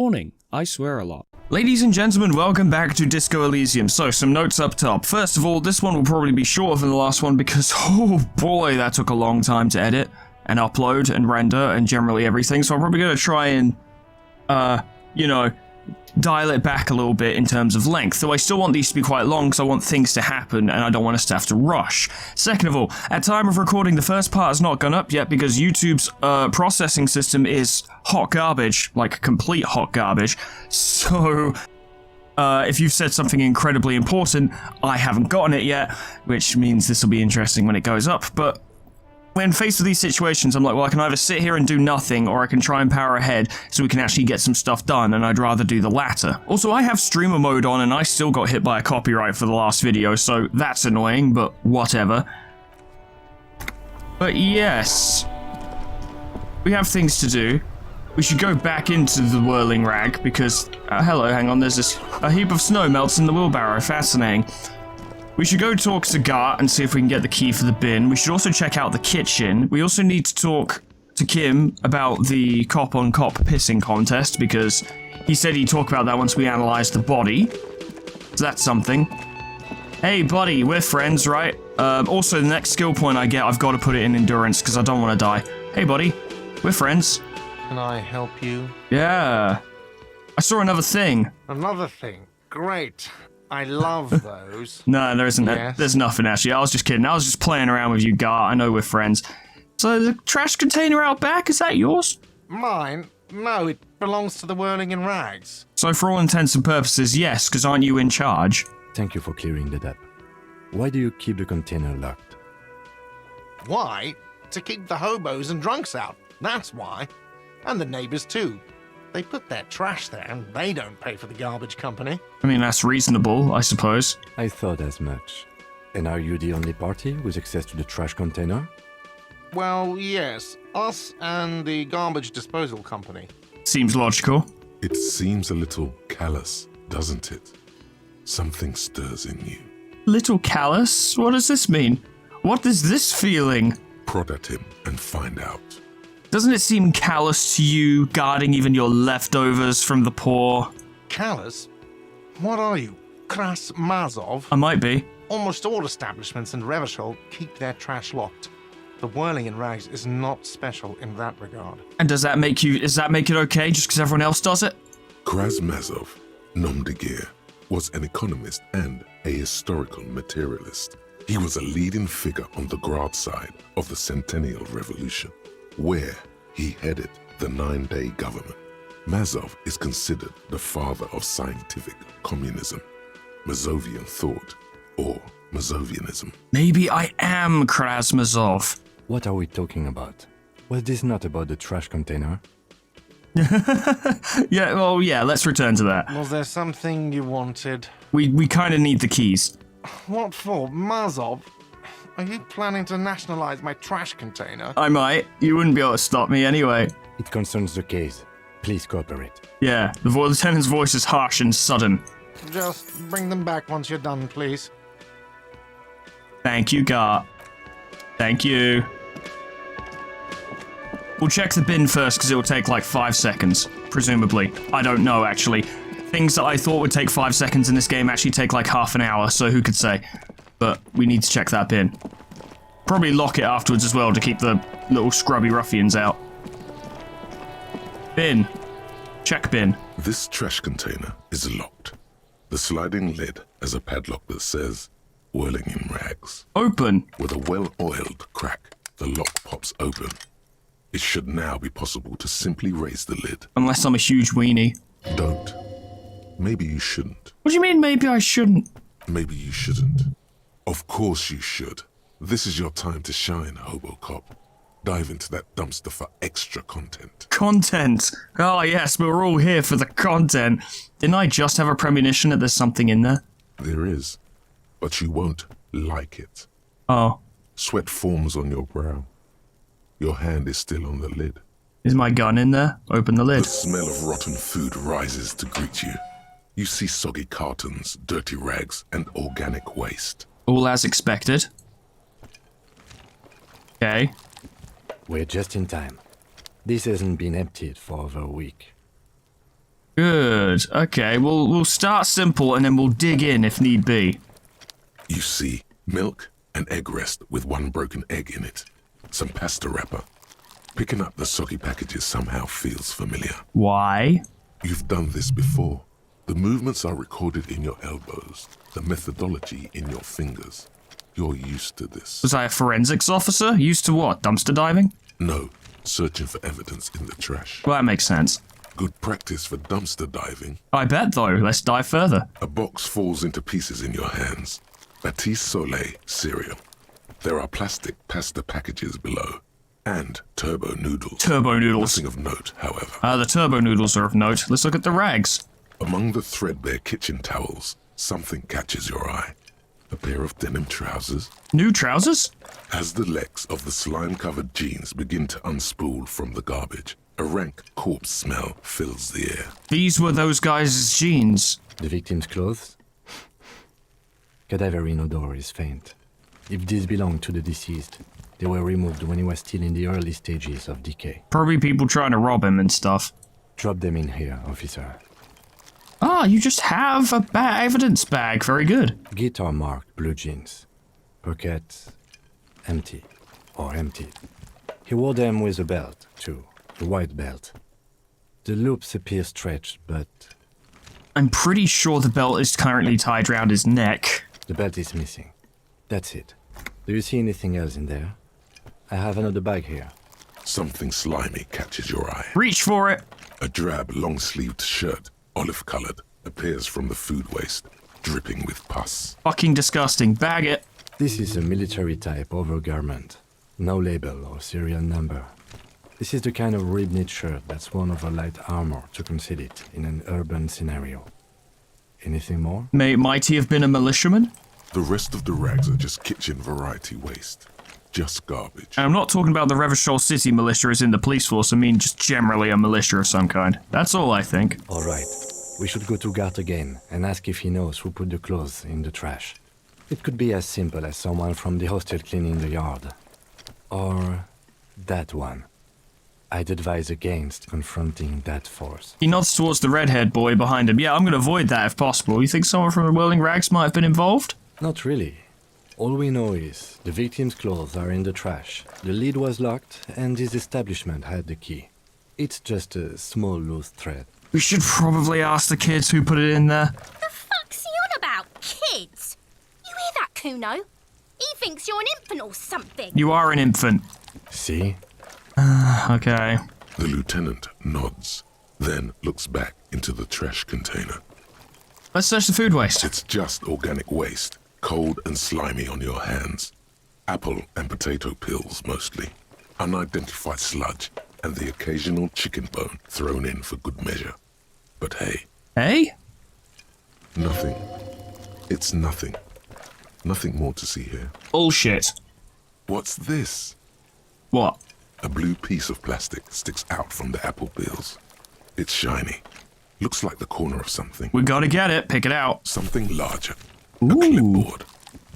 Warning, I swear a lot. Ladies and gentlemen, welcome back to Disco Elysium. So, some notes up top. First of all, this one will probably be shorter than the last one because, oh boy, that took a long time to edit and upload and render and generally everything. So I'm probably going to try and, dial it back a little bit in terms of length. Though I still want these to be quite long because I want things to happen and I don't want us to have to rush. Second of all, at time of recording, the first part has not gone up yet because YouTube's processing system is hot garbage, like complete hot garbage. So, if you've said something incredibly important, I haven't gotten it yet, which means this will be interesting when it goes up. But when faced with these situations, I'm like, well, I can either sit here and do nothing, or I can try and power ahead so we can actually get some stuff done, and I'd rather do the latter. Also, I have streamer mode on, and I still got hit by a copyright for the last video, so that's annoying, but whatever. But yes, we have things to do. We should go back into the whirling rag, because, hello, hang on, there's a heap of snow melts in the wheelbarrow, fascinating. We should go talk to Gart and see if we can get the key for the bin. We should also check out the kitchen. We also need to talk to Kim about the cop-on-cop pissing contest, because he said he'd talk about that once we analyze the body. So that's something. Hey, buddy, we're friends, right? Also, the next skill point I get, I've got to put it in endurance, because I don't want to die. Hey, buddy, we're friends. Can I help you? Yeah. I saw another thing. Another thing? Great. I love those. No, there isn't. Yes. There's nothing, actually. I was just kidding. I was just playing around with you, Gart. I know we're friends. So the trash container out back, is that yours? Mine? No, it belongs to the Whirling in Rags. So for all intents and purposes, yes, because aren't you in charge? Thank you for clearing that up. Why do you keep the container locked? Why? To keep the hobos and drunks out. That's why. And the neighbors too. They put their trash there and they don't pay for the garbage company. I mean, that's reasonable, I suppose. I thought as much. And are you the only party with access to the trash container? Well, yes. Us and the garbage disposal company. Seems logical. It seems a little callous, doesn't it? Something stirs in you. Little callous? What does this mean? What is this feeling? Prod at him and find out. Doesn't it seem callous to you, guarding even your leftovers from the poor? Callous? What are you? Kras Mazov? I might be. Almost all establishments in Revachol keep their trash locked. The Whirling in Rags is not special in that regard. And does that make it okay just because everyone else does it? Krasmazov, nom de guerre, was an economist and a historical materialist. He was a leading figure on the Grad side of the Centennial Revolution, where he headed the 9-day government. Mazov is considered the father of scientific communism, Mazovian thought, or Mazovianism. Maybe I am Krasmazov. What are we talking about? Was this not about the trash container? Yeah, let's return to that. Was there something you wanted? We kind of need the keys. What for? Mazov? Are you planning to nationalize my trash container? I might. You wouldn't be able to stop me anyway. It concerns the case. Please cooperate. Yeah, the lieutenant's voice is harsh and sudden. Just bring them back once you're done, please. Thank you, Gart. Thank you. We'll check the bin first because it will take like 5 seconds, presumably. I don't know, actually. Things that I thought would take 5 seconds in this game actually take like half an hour, so who could say? But we need to check that bin. Probably lock it afterwards as well to keep the little scrubby ruffians out. Bin. Check bin. This trash container is locked. The sliding lid has a padlock that says, Whirling in Rags. Open. With a well-oiled crack, the lock pops open. It should now be possible to simply raise the lid. Unless I'm a huge weenie. Don't. Maybe you shouldn't. What do you mean maybe I shouldn't? Maybe you shouldn't. Of course you should. This is your time to shine, Hobo Cop. Dive into that dumpster for extra content. Content! Oh yes, but we're all here for the content. Didn't I just have a premonition that there's something in there? There is, but you won't like it. Oh. Sweat forms on your brow. Your hand is still on the lid. Is my gun in there? Open the lid. The smell of rotten food rises to greet you. You see soggy cartons, dirty rags, and organic waste. All as expected. Okay. We're just in time. This hasn't been emptied for over a week. Good. Okay, we'll start simple and then we'll dig in if need be. You see milk, an egg rest with one broken egg in it, some pasta wrapper. Picking up the soggy packages somehow feels familiar. Why? You've done this before. The movements are recorded in your elbows, the methodology in your fingers. You're used to this. Was I a forensics officer? Used to what? Dumpster diving? No, searching for evidence in the trash. Well, that makes sense. Good practice for dumpster diving. I bet, though. Let's dive further. A box falls into pieces in your hands. Batiste Soleil cereal. There are plastic pasta packages below. And turbo noodles. Turbo noodles. Nothing of note, however. The turbo noodles are of note. Let's look at the rags. Among the threadbare kitchen towels, something catches your eye. A pair of denim trousers. New trousers? As the legs of the slime-covered jeans begin to unspool from the garbage, a rank corpse smell fills the air. These were those guys' jeans. The victim's clothes? Cadaverine odor is faint. If these belong to the deceased, they were removed when he was still in the early stages of decay. Probably people trying to rob him and stuff. Drop them in here, officer. Ah, you just have a evidence bag. Very good. Guitar marked blue jeans. Pockets empty or emptied. He wore them with a belt, too. A white belt. The loops appear stretched, but I'm pretty sure the belt is currently tied around his neck. the belt is missing. That's it. Do you see anything else in there? I have another bag here. Something slimy catches your eye. Reach for it. A drab, long-sleeved shirt, olive-colored, appears from the food waste, dripping with pus. Fucking disgusting. Bag it. This is a military-type overgarment. No label or serial number. This is the kind of rib-knit shirt that's worn over light armor to conceal it in an urban scenario. Anything more? Might he have been a militiaman? The rest of the rags are just kitchen variety waste. Just garbage. And I'm not talking about the Revachol City militia as in the police force. I mean just generally a militia of some kind. That's all I think. All right. We should go to Gart again and ask if he knows who put the clothes in the trash. It could be as simple as someone from the hostel cleaning the yard. Or that one. I'd advise against confronting that force. He nods towards the redhead boy behind him. Yeah, I'm going to avoid that if possible. You think someone from the Whirling Rags might have been involved? Not really. All we know is the victim's clothes are in the trash. The lid was locked and his establishment had the key. It's just a small loose thread. We should probably ask the kids who put it in there. The fuck's he on about? Kids? You hear that, Kuno? He thinks you're an infant or something. You are an infant. See? Okay. The lieutenant nods, then looks back into the trash container. Let's search the food waste. It's just organic waste, cold and slimy on your hands. Apple and potato peels, mostly. Unidentified sludge, and the occasional chicken bone thrown in for good measure. But hey, Hey? nothing. It's nothing. Nothing more to see here. Bullshit. What's this? What? A blue piece of plastic sticks out from the apple peels. It's shiny. Looks like the corner of something. We gotta get it. Pick it out. Something larger. A Ooh. clipboard.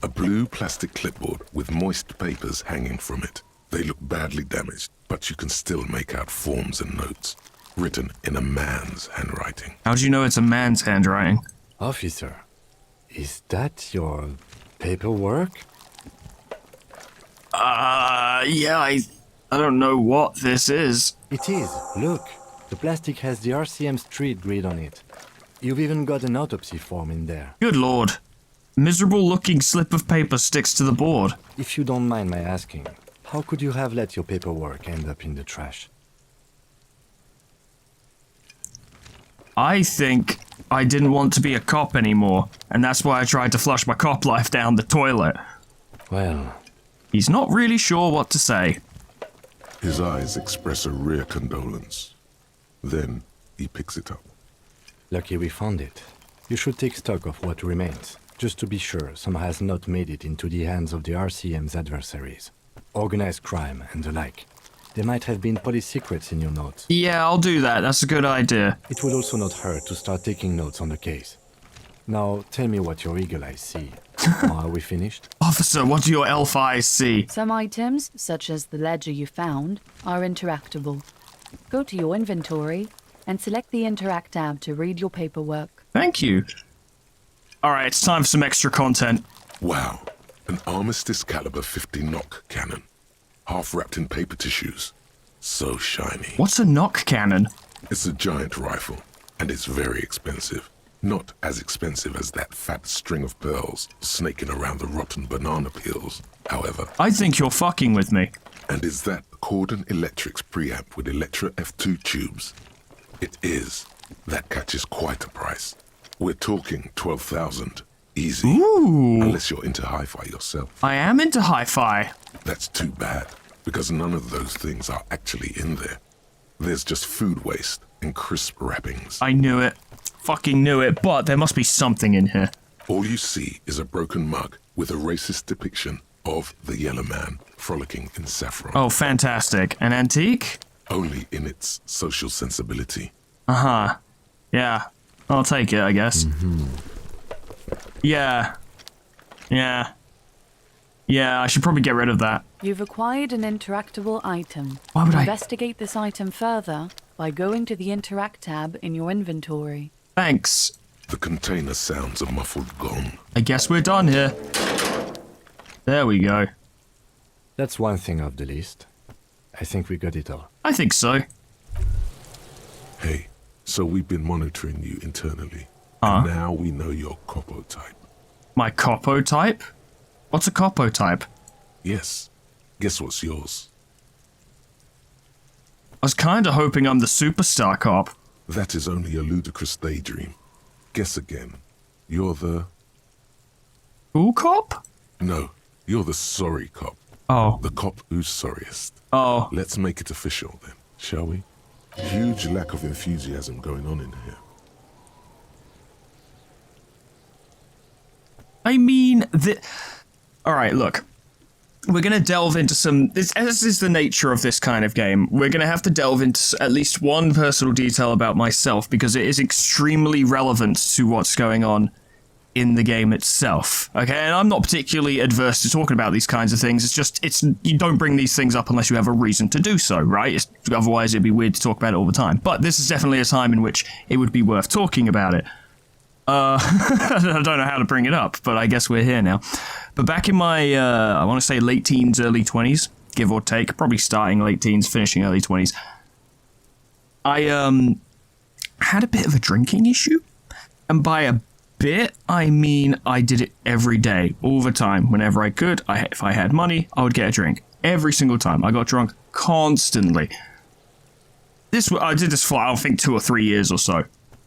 A blue plastic clipboard with moist papers hanging from it. They look badly damaged, but you can still make out forms and notes, written in a man's handwriting. How do you know it's a man's handwriting? Officer, is that your paperwork? Yeah, I don't know what this is. It is. Look. The plastic has the RCM street grid on it. You've even got an autopsy form in there. Good lord. Miserable looking slip of paper sticks to the board. If you don't mind my asking, how could you have let your paperwork end up in the trash? I think I didn't want to be a cop anymore, and that's why I tried to flush my cop life down the toilet. Well, He's not really sure what to say. His eyes express a rare condolence. Then he picks it up. lucky we found it. You should take stock of what remains, just to be sure some has not made it into the hands of the RCM's adversaries. Organized crime and the like. There might have been police secrets in your notes. Yeah, I'll do that. That's a good idea. It will also not hurt to start taking notes on the case. Now, tell me what your eagle eyes see. Are we finished? Officer, what do your elf eyes see? Some items, such as the ledger you found, are interactable. Go to your inventory, and select the Interact tab to read your paperwork. Thank you. Alright, it's time for some extra content. Wow, an Armistice caliber 50 knock cannon, half wrapped in paper tissues. So shiny. What's a knock cannon? It's a giant rifle, and it's very expensive. Not as expensive as that fat string of pearls snaking around the rotten banana peels, however. I think you're fucking with me. And is that Cordon Electric's preamp with Electra F2 tubes? It is. That catches quite a price. We're talking 12,000. Easy. Ooh. Unless you're into hi-fi yourself. I am into hi-fi. That's too bad, because none of those things are actually in there. There's just food waste and crisp wrappings. I knew it. Fucking knew it, but there must be something in here. All you see is a broken mug with a racist depiction of the Yellow Man frolicking in saffron. Oh, fantastic. An antique? Only in its social sensibility. Uh-huh. Yeah. I'll take it, I guess. Yeah. Yeah. Yeah, I should probably get rid of that. You've acquired an interactable item. Why would I? Investigate this item further by going to the Interact tab in your inventory. Thanks. The container sounds a muffled gong. I guess we're done here. There we go. That's one thing off the list. I think we got it all. I think so. Hey, so we've been monitoring you internally. Huh? And now we know your Copo type. My Copo type? What's a Copo type? Yes. Guess what's yours? I was kinda hoping I'm the superstar cop. That is only a ludicrous daydream. Guess again. You're the... Cool cop? No, you're the sorry cop. Oh. The cop who's sorriest. Oh. Let's make it official then, shall we? Huge lack of enthusiasm going on in here. I mean, Alright, look. We're going to delve into some... This is the nature of this kind of game. We're going to have to delve into at least one personal detail about myself, because it is extremely relevant to what's going on in the game itself. Okay, and I'm not particularly adverse to talking about these kinds of things. You don't bring these things up unless you have a reason to do so, right? Otherwise, it'd be weird to talk about it all the time. But this is definitely a time in which it would be worth talking about it. I don't know how to bring it up, but I guess we're here now. But back in my, I want to say late teens, early 20s, give or take, probably starting late teens, finishing early 20s, I had a bit of a drinking issue. And by a bit, I mean I did it every day, all the time, whenever I could. If I had money, I would get a drink. Every single time. I got drunk constantly. I did this for, I think, 2 or 3 years or so.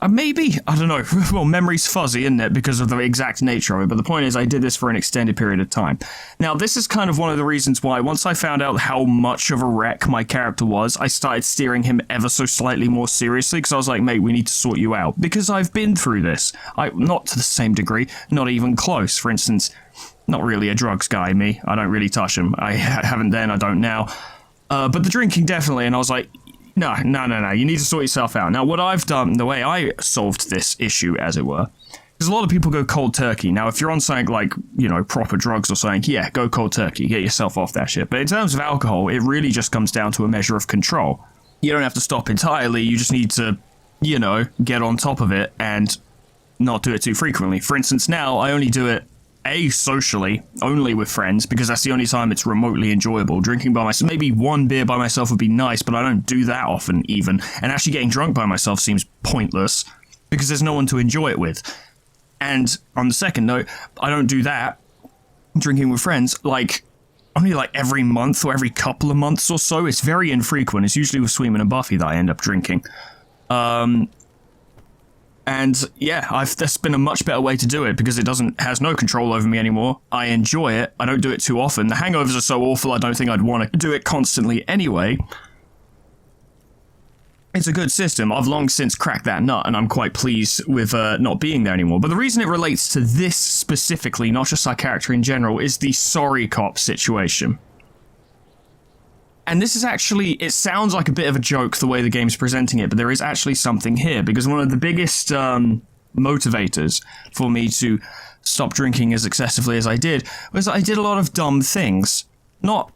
Maybe, I don't know. Well, memory's fuzzy, isn't it, because of the exact nature of it, but the point is I did this for an extended period of time. Now, this is kind of one of the reasons why, once I found out how much of a wreck my character was, I started steering him ever so slightly more seriously, because I was like, mate, we need to sort you out, because I've been through this. Not to the same degree, not even close. For instance, not really a drugs guy, me. I don't really touch them. I haven't then, I don't now. But the drinking, definitely, and I was like, No, you need to sort yourself out. Now, what I've done, the way I solved this issue, as it were, because a lot of people go cold turkey. Now, if you're on something like, proper drugs or something, yeah, go cold turkey, get yourself off that shit. But in terms of alcohol, it really just comes down to a measure of control. You don't have to stop entirely, you just need to, get on top of it and not do it too frequently. For instance, now, I only do it socially, only with friends, because that's the only time it's remotely enjoyable. Drinking by myself, maybe one beer by myself would be nice, but I don't do that often, even. And actually getting drunk by myself seems pointless, because there's no one to enjoy it with. And on the second note, I don't do that, drinking with friends, only every month or every couple of months or so. It's very infrequent. It's usually with Sweetman and Buffy that I end up drinking. And yeah, there's been a much better way to do it because it has no control over me anymore. I enjoy it. I don't do it too often. The hangovers are so awful, I don't think I'd want to do it constantly anyway. It's a good system. I've long since cracked that nut, and I'm quite pleased with not being there anymore. But the reason it relates to this specifically, not just our character in general, is the sorry cop situation. And this is actually, it sounds like a bit of a joke the way the game's presenting it, but there is actually something here, because one of the biggest motivators for me to stop drinking as excessively as I did was that I did a lot of dumb things. Not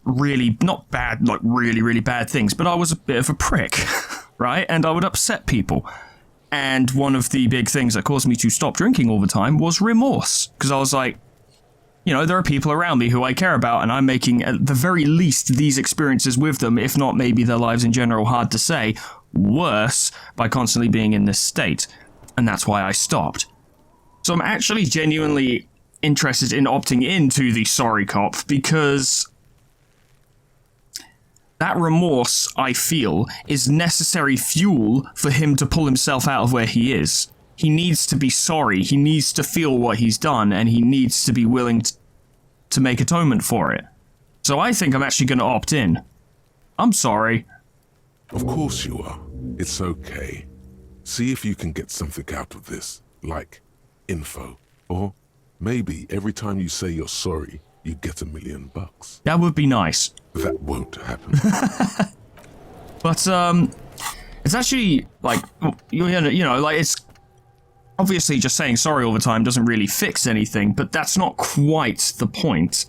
bad, really, really bad things, but I was a bit of a prick, right? And I would upset people. And one of the big things that caused me to stop drinking all the time was remorse. Because I was like, you know, there are people around me who I care about, and I'm making, at the very least, these experiences with them, if not maybe their lives in general, hard to say, worse by constantly being in this state. And that's why I stopped. So I'm actually genuinely interested in opting into the sorry cop, because that remorse, I feel, is necessary fuel for him to pull himself out of where he is. He needs to be sorry, he needs to feel what he's done, and he needs to be willing to make atonement for it. So I think I'm actually going to opt in. I'm sorry. Of course you are. It's okay. See if you can get something out of this, like info. Or maybe every time you say you're sorry, you get $1 million. That would be nice. That won't happen. But, it's actually, like, you know, like, it's obviously just saying sorry all the time doesn't really fix anything, but that's not quite the point,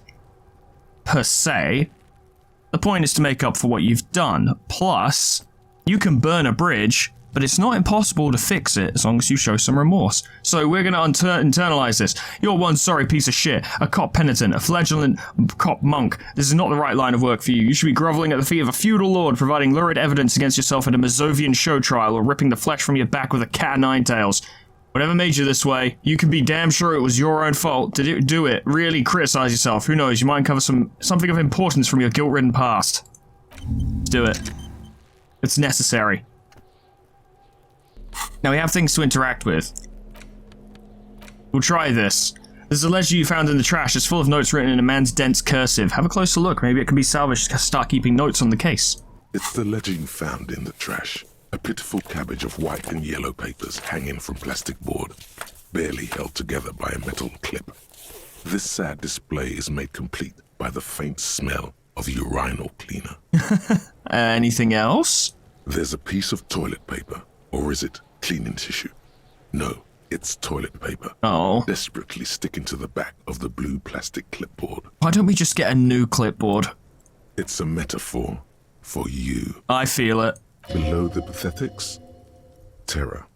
per se. The point is to make up for what you've done. Plus, you can burn a bridge, but it's not impossible to fix it as long as you show some remorse. So we're gonna internalize this. You're one sorry piece of shit, a cop penitent, a flagellant cop monk. This is not the right line of work for you. You should be groveling at the feet of a feudal lord, providing lurid evidence against yourself at a Mazovian show trial, or ripping the flesh from your back with a cat o' nine tails. Whatever made you this way, you can be damn sure it was your own fault. Do it. Really criticize yourself. Who knows, you might uncover something of importance from your guilt-ridden past. Let's do it. It's necessary. Now we have things to interact with. We'll try this. There's a ledger you found in the trash. It's full of notes written in a man's dense cursive. Have a closer look. Maybe it can be salvaged to start keeping notes on the case. It's the ledger you found in the trash. A pitiful cabbage of white and yellow papers hanging from plastic board, barely held together by a metal clip. This sad display is made complete by the faint smell of urinal cleaner. Anything else? There's a piece of toilet paper. Or is it cleaning tissue? No, it's toilet paper. Oh. Desperately sticking to the back of the blue plastic clipboard. Why don't we just get a new clipboard? It's a metaphor for you. I feel it. Below the pathetics, terror.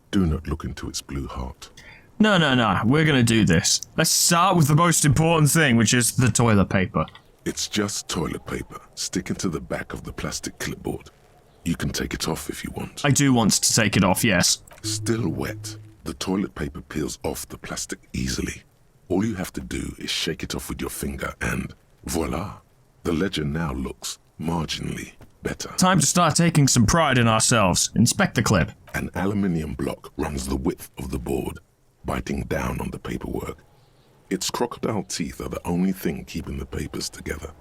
Do not look into its blue heart. No. We're gonna do this. Let's start with the most important thing, which is the toilet paper. It's just toilet paper sticking to the back of the plastic clipboard. You can take it off if you want. I do want to take it off, yes. Still wet, the toilet paper peels off the plastic easily. All you have to do is shake it off with your finger and voila! The ledger now looks marginally better. Time to start taking some pride in ourselves. Inspect the clip. An aluminium block runs the width of the board, biting down on the paperwork. Its crocodile teeth are the only thing keeping the papers together.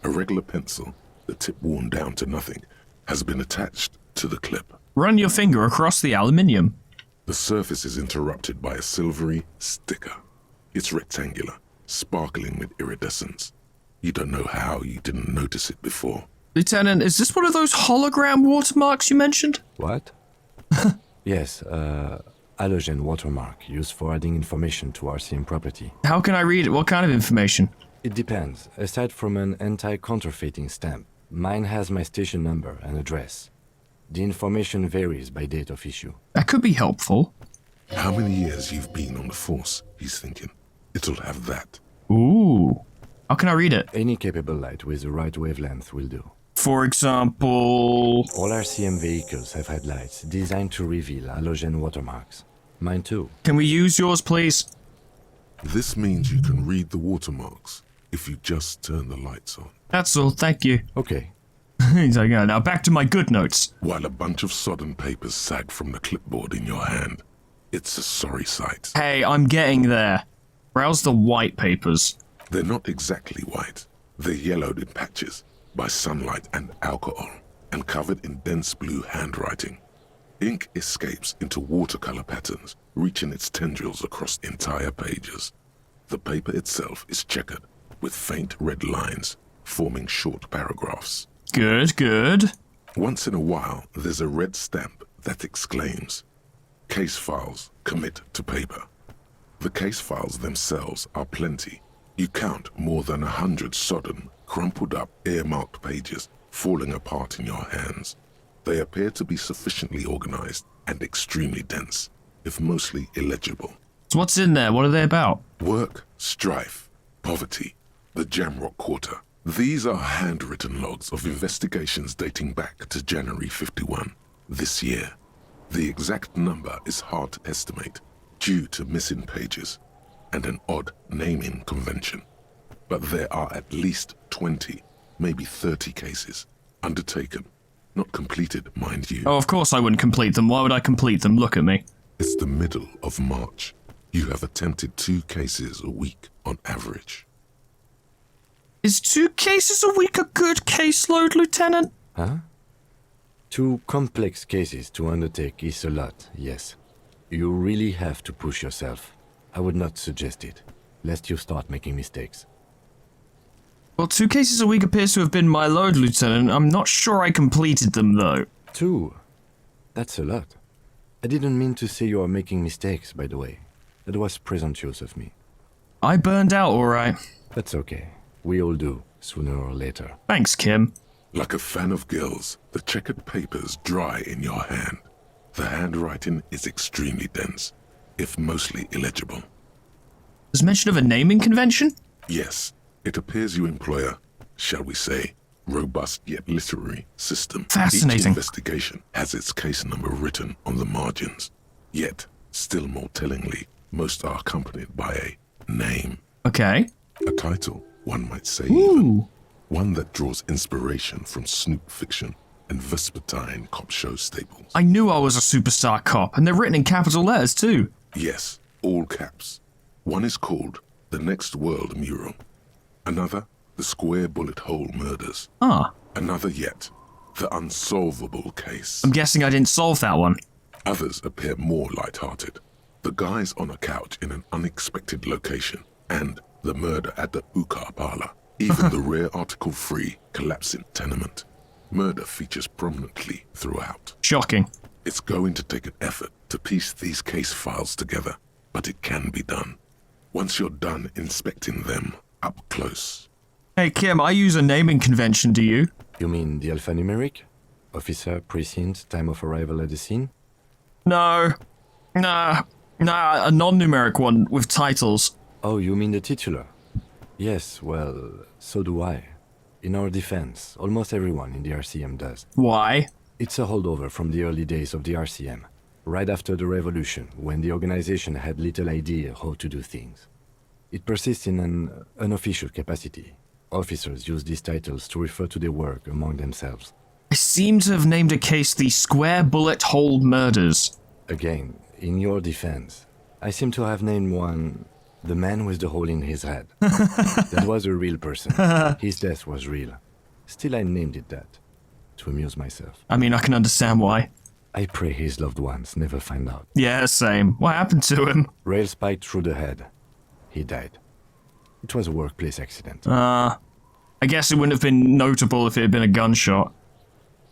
A regular pencil, the tip worn down to nothing, has been attached to the clip. Run your finger across the aluminium. The surface is interrupted by a silvery sticker. It's rectangular, sparkling with iridescence. You don't know how you didn't notice it before. Lieutenant, is this one of those hologram watermarks you mentioned? What? Yes, halogen watermark used for adding information to RCM property. How can I read it? What kind of information? It depends. Aside from an anti-counterfeiting stamp, mine has my station number and address. The information varies by date of issue. That could be helpful. How many years you've been on the force, he's thinking. It'll have that. Ooh. How can I read it? Any capable light with the right wavelength will do. For example... All RCM vehicles have headlights designed to reveal halogen watermarks. Mine too. Can we use yours, please? This means you can read the watermarks if you just turn the lights on. That's all, thank you. Okay. He's like, yeah, now back to my good notes. While a bunch of sodden papers sag from the clipboard in your hand. It's a sorry sight. Hey, I'm getting there. Browse the white papers. They're not exactly white. They're yellowed in patches by sunlight and alcohol, and covered in dense blue handwriting. Ink escapes into watercolor patterns, reaching its tendrils across entire pages. The paper itself is checkered, with faint red lines, forming short paragraphs. Good. Once in a while, there's a red stamp that exclaims, "Case files, commit to paper." The case files themselves are plenty. You count more than 100 sodden, crumpled up, earmarked pages falling apart in your hands. They appear to be sufficiently organized and extremely dense, if mostly illegible. So what's in there? What are they about? Work, strife, poverty, the Jamrock Quarter. These are handwritten logs of investigations dating back to January 51, this year. The exact number is hard to estimate due to missing pages and an odd naming convention. But there are at least 20, maybe 30 cases undertaken, not completed, mind you. Oh, of course I wouldn't complete them. Why would I complete them? Look at me. It's the middle of March. You have attempted 2 cases a week on average. Is 2 cases a week a good caseload, Lieutenant? Huh? 2 complex cases to undertake is a lot, yes. You really have to push yourself. I would not suggest it, lest you start making mistakes. Well, 2 cases a week appears to have been my load, Lieutenant. I'm not sure I completed them, though. 2? That's a lot. I didn't mean to say you are making mistakes, by the way. That was presumptuous of me. I burned out, alright. That's okay. We all do, sooner or later. Thanks, Kim. Like a fan of gills, the checkered papers dry in your hand. The handwriting is extremely dense, if mostly illegible. There's mention of a naming convention? Yes, it appears you employ a, shall we say, robust yet literary system. Fascinating. Each investigation has its case number written on the margins. Yet, still more tellingly, most are accompanied by a name. Okay. A title, one might say even. Ooh. One that draws inspiration from Snoop fiction and Vespertine cop show staples. I knew I was a superstar cop, and they're written in capital letters, too. Yes, all caps. One is called The Next World Mural. Another, The Square Bullet Hole Murders. Ah. Another yet, The Unsolvable Case. I'm guessing I didn't solve that one. Others appear more light-hearted. The guys on a couch in an unexpected location, and the murder at the Ukar Parlor. Even the rare article-free collapsing tenement. Murder features prominently throughout. Shocking. It's going to take an effort to piece these case files together, but it can be done. Once you're done inspecting them up close. Hey, Kim, I use a naming convention, do you? You mean the alphanumeric? Officer, precinct, time of arrival at the scene? No. Nah, a non-numeric one with titles. Oh, you mean the titular? Yes, well, so do I. In our defense, almost everyone in the RCM does. Why? It's a holdover from the early days of the RCM, right after the revolution, when the organization had little idea how to do things. It persists in an unofficial capacity. Officers use these titles to refer to their work among themselves. I seem to have named a case the Square Bullet Hole Murders. Again, in your defense, I seem to have named one the man with the hole in his head. That was a real person. His death was real. Still, I named it that, to amuse myself. I mean, I can understand why. I pray his loved ones never find out. Yeah, same. What happened to him? Rail spiked through the head. He died. It was a workplace accident. I guess it wouldn't have been notable if it had been a gunshot.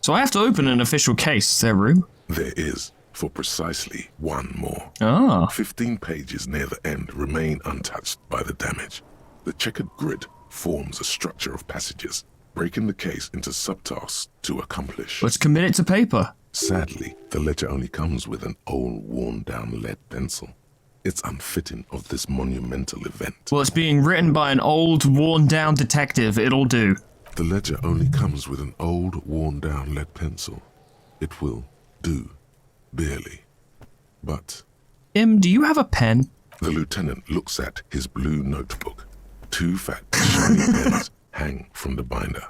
So I have to open an official case. Is there room? There is, for precisely one more. Ah. 15 pages near the end remain untouched by the damage. The checkered grid forms a structure of passages, breaking the case into subtasks to accomplish. Let's commit it to paper. Sadly, the ledger only comes with an old, worn-down lead pencil. It's unfitting of this monumental event. Well, it's being written by an old, worn-down detective. It'll do. The ledger only comes with an old, worn-down lead pencil. It will do, barely. But Im, do you have a pen? the lieutenant looks at his blue notebook. 2 fat, shiny pens hang from the binder,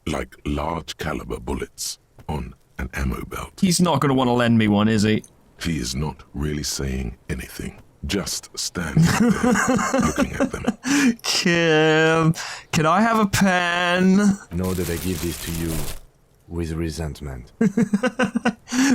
like large-caliber bullets on an ammo belt. He's not going to want to lend me one, is he? He is not really saying anything, just standing there, looking at them. Kim, can I have a pen? Know that I give this to you with resentment.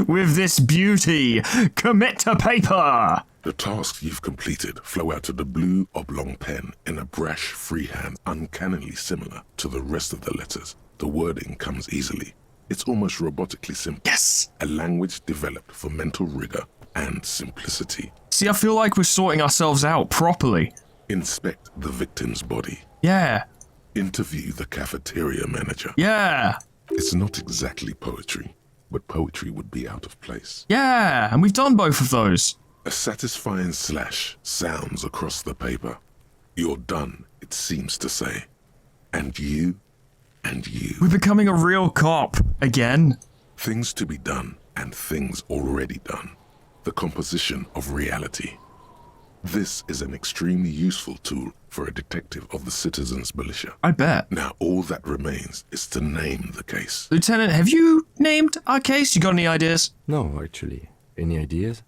With this beauty, commit to paper! The tasks you've completed flow out of the blue oblong pen in a brash freehand uncannily similar to the rest of the letters. The wording comes easily. It's almost robotically simple. Yes! A language developed for mental rigor and simplicity. See, I feel like we're sorting ourselves out properly. Inspect the victim's body. Yeah. Interview the cafeteria manager. Yeah. It's not exactly poetry. but poetry would be out of place. Yeah, and we've done both of those. A satisfying slash sounds across the paper. You're done, it seems to say. And you, and you. We're becoming a real cop again. Things to be done and things already done. The composition of reality. This is an extremely useful tool for a detective of the citizens' militia. I bet. Now all that remains is to name the case. Lieutenant, have you named our case? You got any ideas? No, actually. Any ideas?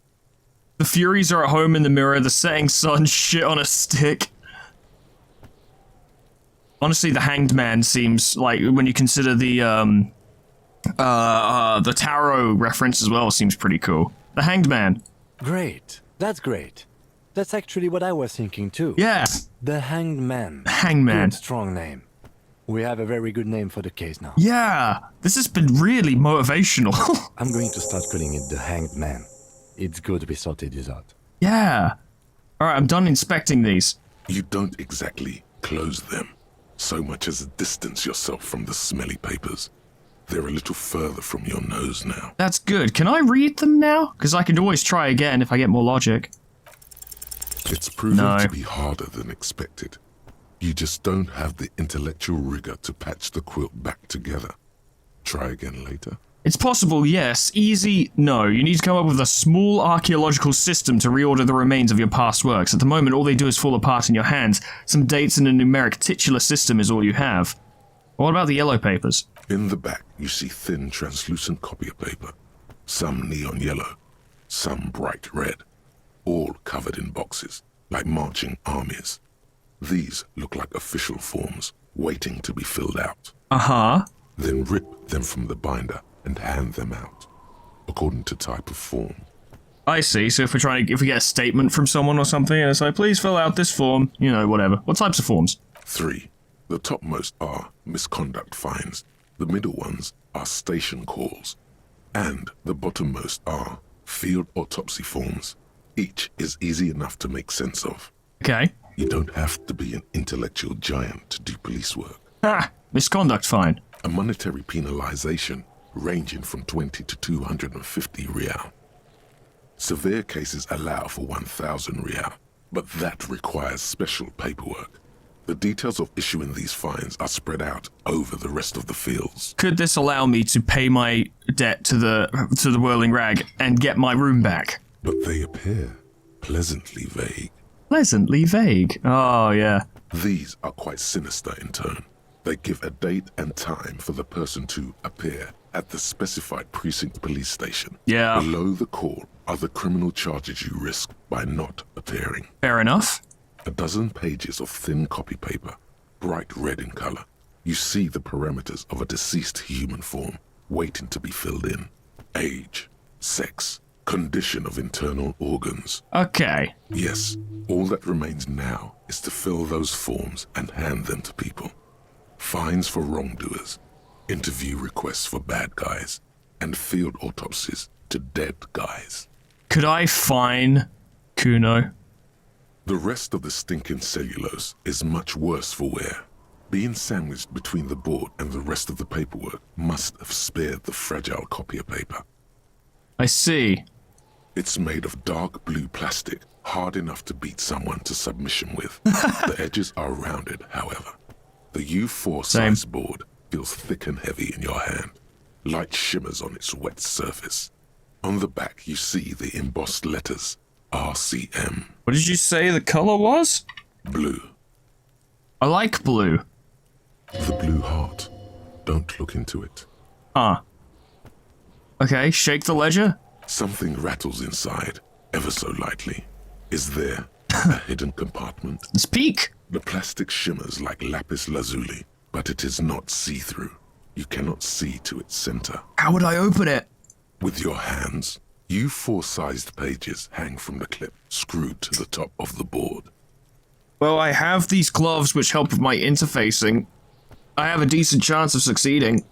The Furies are at home in the mirror, the setting sun shit on a stick. Honestly, the Hanged Man seems like, when you consider the tarot reference as well, seems pretty cool. The Hanged Man. Great. That's great. That's actually what I was thinking too. Yeah. The Hanged Man. Hanged Man. Good, strong name. We have a very good name for the case now. Yeah. This has been really motivational. I'm going to start calling it the Hanged Man. It's good we sorted this out. Yeah. Alright, I'm done inspecting these. You don't exactly close them, so much as distance yourself from the smelly papers. They're a little further from your nose now. That's good. Can I read them now? Because I can always try again if I get more logic. It's proven No. to be harder than expected. You just don't have the intellectual rigor to patch the quilt back together. Try again later. It's possible, yes. Easy, no. You need to come up with a small archaeological system to reorder the remains of your past works. At the moment, all they do is fall apart in your hands. Some dates and a numeric titular system is all you have. What about the yellow papers? In the back, you see thin, translucent copy paper. Some neon yellow, some bright red. All covered in boxes, like marching armies. These look like official forms, waiting to be filled out. Uh-huh. Then rip them from the binder and hand them out, according to type of form. I see. So if we get a statement from someone or something, and it's like, please fill out this form, you know, whatever. What types of forms? 3. The topmost are misconduct fines. The middle ones are station calls. And the bottommost are field autopsy forms. Each is easy enough to make sense of. Okay. You don't have to be an intellectual giant to do police work. Ah, misconduct fine. A monetary penalization ranging from 20 to 250 real. Severe cases allow for 1,000 real, but that requires special paperwork. The details of issuing these fines are spread out over the rest of the fields. Could this allow me to pay my debt to the Whirling Rag and get my room back? But they appear pleasantly vague. Pleasantly vague. Oh, yeah. These are quite sinister in tone. They give a date and time for the person to appear at the specified precinct police station. Yeah. Below the call are the criminal charges you risk by not appearing. Fair enough. A dozen pages of thin copy paper, bright red in color. You see the parameters of a deceased human form waiting to be filled in. Age, sex, condition of internal organs. Okay. Yes, all that remains now is to fill those forms and hand them to people. Fines for wrongdoers, interview requests for bad guys, and field autopsies to dead guys. Could I fine Kuno? The rest of the stinking cellulose is much worse for wear. Being sandwiched between the board and the rest of the paperwork must have spared the fragile copier paper. I see. It's made of dark blue plastic, hard enough to beat someone to submission with. The edges are rounded, however. The U4 size board feels thick and heavy in your hand. Light shimmers on its wet surface. On the back, you see the embossed letters, RCM. What did you say the color was? Blue. I like blue. The blue heart. Don't look into it. Ah. Okay, shake the ledger. Something rattles inside, ever so lightly. Is there a hidden compartment? Let's peek. The plastic shimmers like lapis lazuli, but it is not see-through. You cannot see to its center. How would I open it? With your hands, U4-sized pages hang from the clip, screwed to the top of the board. Well, I have these gloves which help with my interfacing. I have a decent chance of succeeding.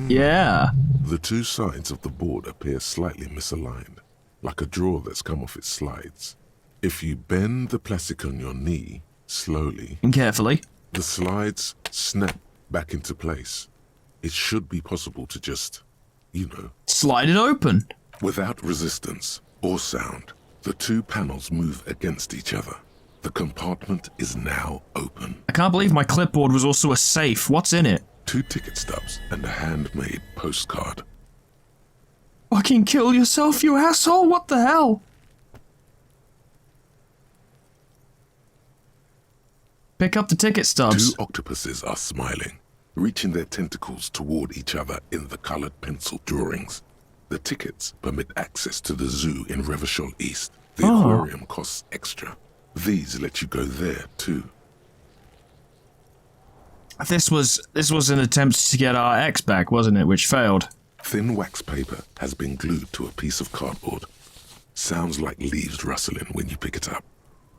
Yeah. The two sides of the board appear slightly misaligned, like a drawer that's come off its slides. If you bend the plastic on your knee, slowly, And carefully. the slides snap back into place. It should be possible to just you know. Slide it open. Without resistance or sound, the two panels move against each other. The compartment is now open. I can't believe my clipboard was also a safe. What's in it? 2 ticket stubs and a handmade postcard. Fucking kill yourself, you asshole! What the hell? Pick up the ticket stubs. 2 octopuses are smiling, reaching their tentacles toward each other in the colored pencil drawings. The tickets permit access to the zoo in Revachol East. The aquarium costs extra. These let you go there too. This was an attempt to get our ex back, wasn't it? Which failed. Thin wax paper has been glued to a piece of cardboard. Sounds like leaves rustling when you pick it up.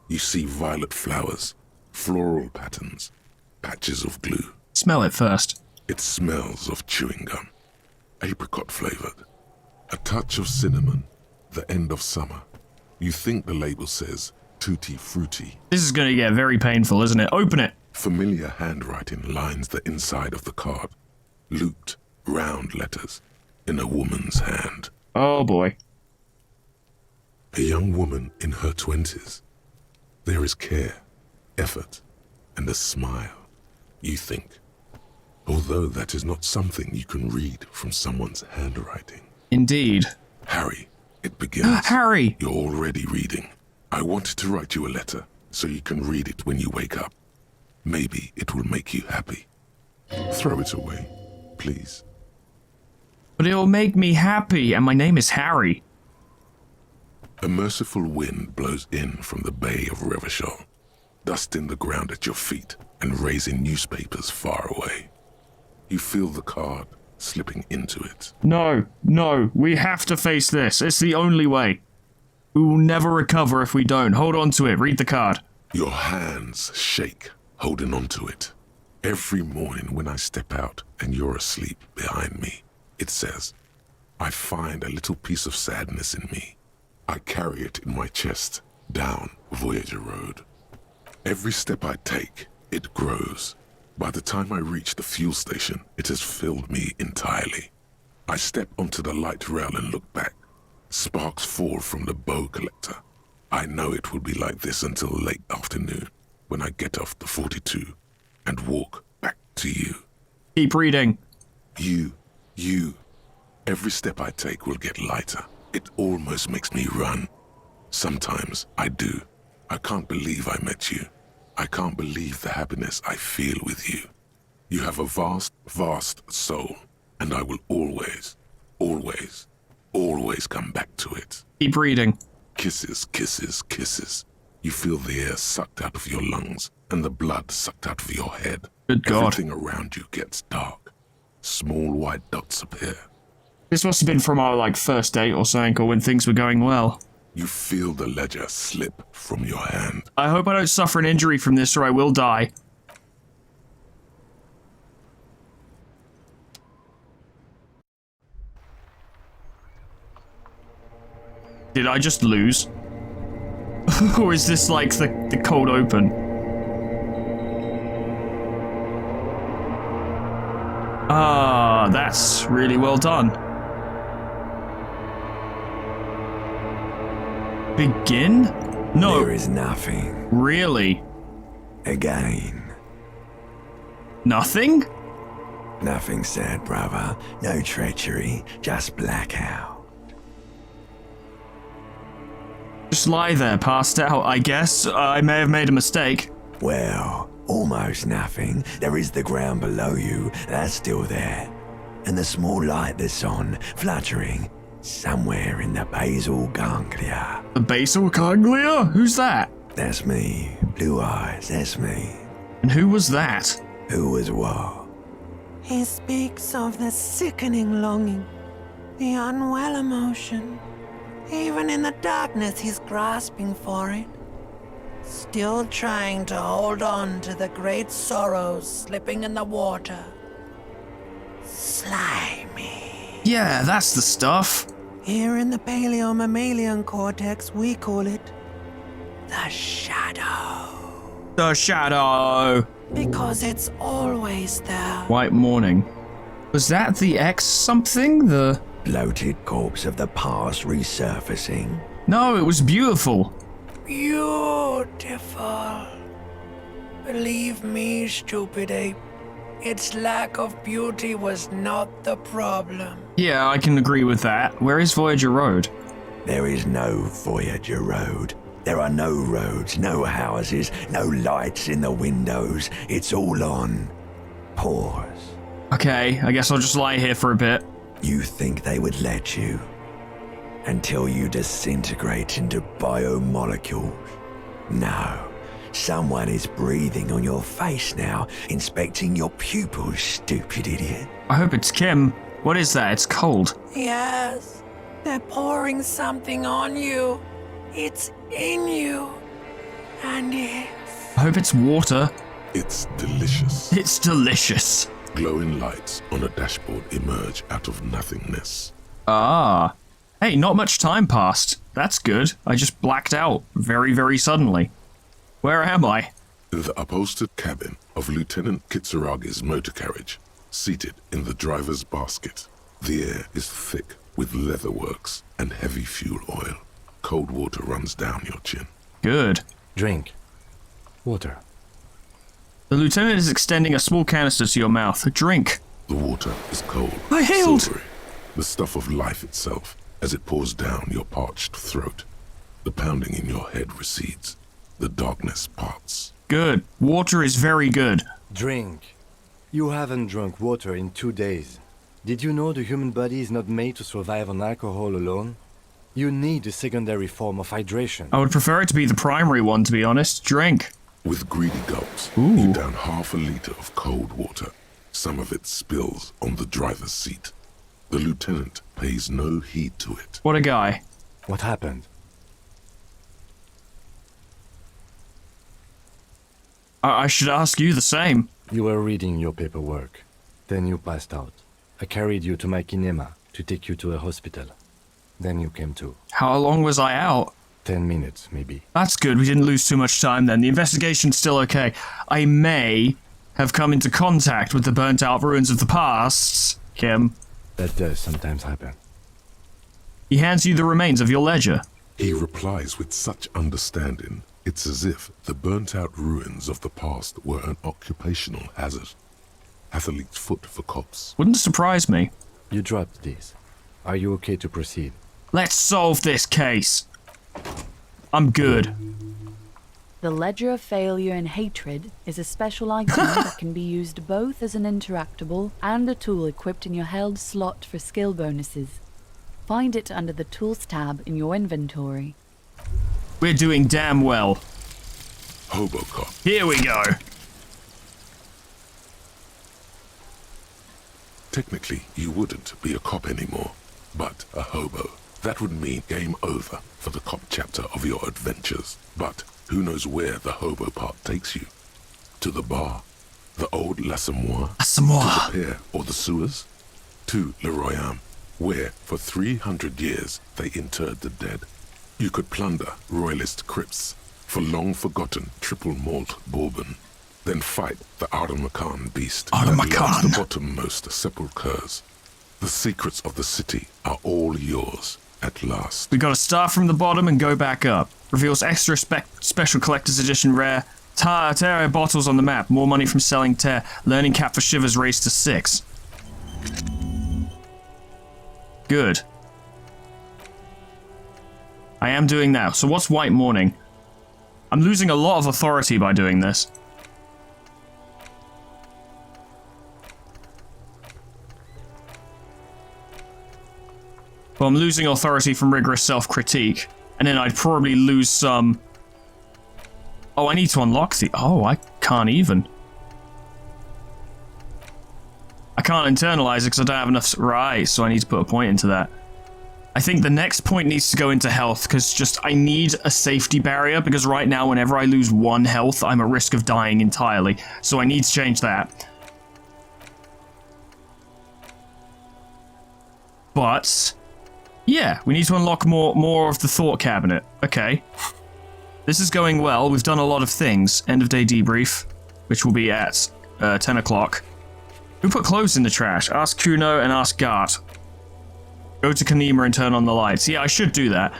You see violet flowers, floral patterns, patches of glue. Smell it first. It smells of chewing gum, apricot flavored, a touch of cinnamon, the end of summer. You think the label says tutti frutti. This is going to get very painful, isn't it? Open it. Familiar handwriting lines the inside of the card. Looped, round letters in a woman's hand. Oh boy. A young woman in her 20s. There is care, effort, and a smile, you think. Although that is not something you can read from someone's handwriting. Indeed. Harry, it begins. Harry! You're already reading. I wanted to write you a letter so you can read it when you wake up. Maybe it will make you happy. Throw it away, please. But it'll make me happy, and my name is Harry. A merciful wind blows in from the Bay of Revachol, dusting the ground at your feet and raising newspapers far away. You feel the card slipping into it. No, we have to face this. It's the only way. We will never recover if we don't. Hold on to it. Read the card. Your hands shake, holding on to it. Every morning when I step out and you're asleep behind me, it says, I find a little piece of sadness in me. I carry it in my chest, down Voyager Road. Every step I take, it grows. By the time I reach the fuel station, it has filled me entirely. I step onto the light rail and look back. Sparks fall from the bow collector. I know it will be like this until late afternoon, when I get off the 42 and walk back to you. Keep reading. You. Every step I take will get lighter. It almost makes me run. Sometimes I do. I can't believe I met you. I can't believe the happiness I feel with you. You have a vast, vast soul, and I will always, always, always come back to it. Keep reading. Kisses, kisses, kisses. You feel the air sucked out of your lungs and the blood sucked out of your head. Good God. Everything around you gets dark. Small white dots appear. This must have been from our, first date or something, or when things were going well. You feel the ledger slip from your hand. I hope I don't suffer an injury from this or I will die. Did I just lose? Or is this like the cold open? Ah, that's really well done. Begin? No. There is nothing. Really? Again. Nothing? Nothing said, brother. No treachery, just blackout. Just lie there, passed out, I guess. I may have made a mistake. Well, almost nothing. There is the ground below you, that's still there. And the small light that's on, fluttering, somewhere in the basal ganglia. The basal ganglia? Who's that? That's me. Blue eyes, that's me. And who was that? Who was what? He speaks of the sickening longing, the unwell emotion. Even in the darkness, he's grasping for it. Still trying to hold on to the great sorrows slipping in the water. Slimy. Yeah, that's the stuff. Here in the paleo-mammalian cortex, we call it the shadow. The shadow. Because it's always there. White morning. Was that the X something? The Bloated corpse of the past resurfacing. No, it was beautiful. Beautiful. Believe me, stupid ape, its lack of beauty was not the problem. Yeah, I can agree with that. Where is Voyager Road? There is no Voyager Road. There are no roads, no houses, no lights in the windows. It's all on pause. Okay, I guess I'll just lie here for a bit. You think they would let you? Until you disintegrate into biomolecules? No. Someone is breathing on your face now, inspecting your pupils, stupid idiot. I hope it's Kim. What is that? It's cold. Yes, they're pouring something on you. It's in you. And it's... I hope it's water. It's delicious. It's delicious. Glowing lights on a dashboard emerge out of nothingness. Ah. Hey, not much time passed. That's good. I just blacked out very, very suddenly. Where am I? In the upholstered cabin of Lieutenant Kitsuragi's motor carriage, seated in the driver's basket. The air is thick with leatherworks and heavy fuel oil. Cold water runs down your chin. Good. Drink. Water. The lieutenant is extending a small canister to your mouth. Drink. The water is cold, I healed. silvery, the stuff of life itself as it pours down your parched throat. The pounding in your head recedes. The darkness parts. Good. Water is very good. Drink. You haven't drunk water in 2 days. Did you know the human body is not made to survive on alcohol alone? You need a secondary form of hydration. I would prefer it to be the primary one, to be honest. Drink. With greedy gulps, Ooh. you down half a liter of cold water. Some of it spills on the driver's seat. The lieutenant pays no heed to it. What a guy. What happened? I should ask you the same. You were reading your paperwork. Then you passed out. I carried you to my kinema to take you to a hospital. Then you came to. How long was I out? 10 minutes, maybe. That's good. We didn't lose too much time then. The investigation's still okay. I may have come into contact with the burnt-out ruins of the past, Kim. That does sometimes happen. He hands you the remains of your ledger. He replies with such understanding, it's as if the burnt-out ruins of the past were an occupational hazard. Athlete's foot for cops. Wouldn't surprise me. You dropped these. Are you okay to proceed? Let's solve this case. I'm good. The Ledger of Failure and Hatred is a special item that can be used both as an interactable and a tool equipped in your held slot for skill bonuses. Find it under the Tools tab in your inventory. We're doing damn well. Hobocop. Here we go. Technically, you wouldn't be a cop anymore, but a hobo. That would mean game over for the cop chapter of your adventures. But who knows where the hobo part takes you? To the bar? The old L'Assommoir? L'Assommoir. To the pier or the sewers? To Le Royaume, where for 300 years they interred the dead. You could plunder royalist crypts for long-forgotten triple malt bourbon, then fight the Aramakan beast that loves the bottommost sepulchres. The secrets of the city are all yours at last. We gotta start from the bottom and go back up. Reveals extra special collector's edition rare. Terra bottles on the map. More money from selling tear. Learning cap for shivers raised to 6. Good. I am doing now. So what's White Morning? I'm losing a lot of authority by doing this. Well, I'm losing authority from rigorous self-critique, and then I'd probably lose some... Oh, I need to unlock the... Oh, I can't even. I can't internalize it because I don't have enough... Right, so I need to put a point into that. I think the next point needs to go into health, because just I need a safety barrier, because right now, whenever I lose 1 health, I'm at risk of dying entirely. So I need to change that. But... yeah, we need to unlock more of the thought cabinet. Okay. This is going well. We've done a lot of things. End of day debrief, which will be at 10 o'clock. Who put clothes in the trash? Ask Kuno and ask Gart. Go to Kanema and turn on the lights. Yeah, I should do that.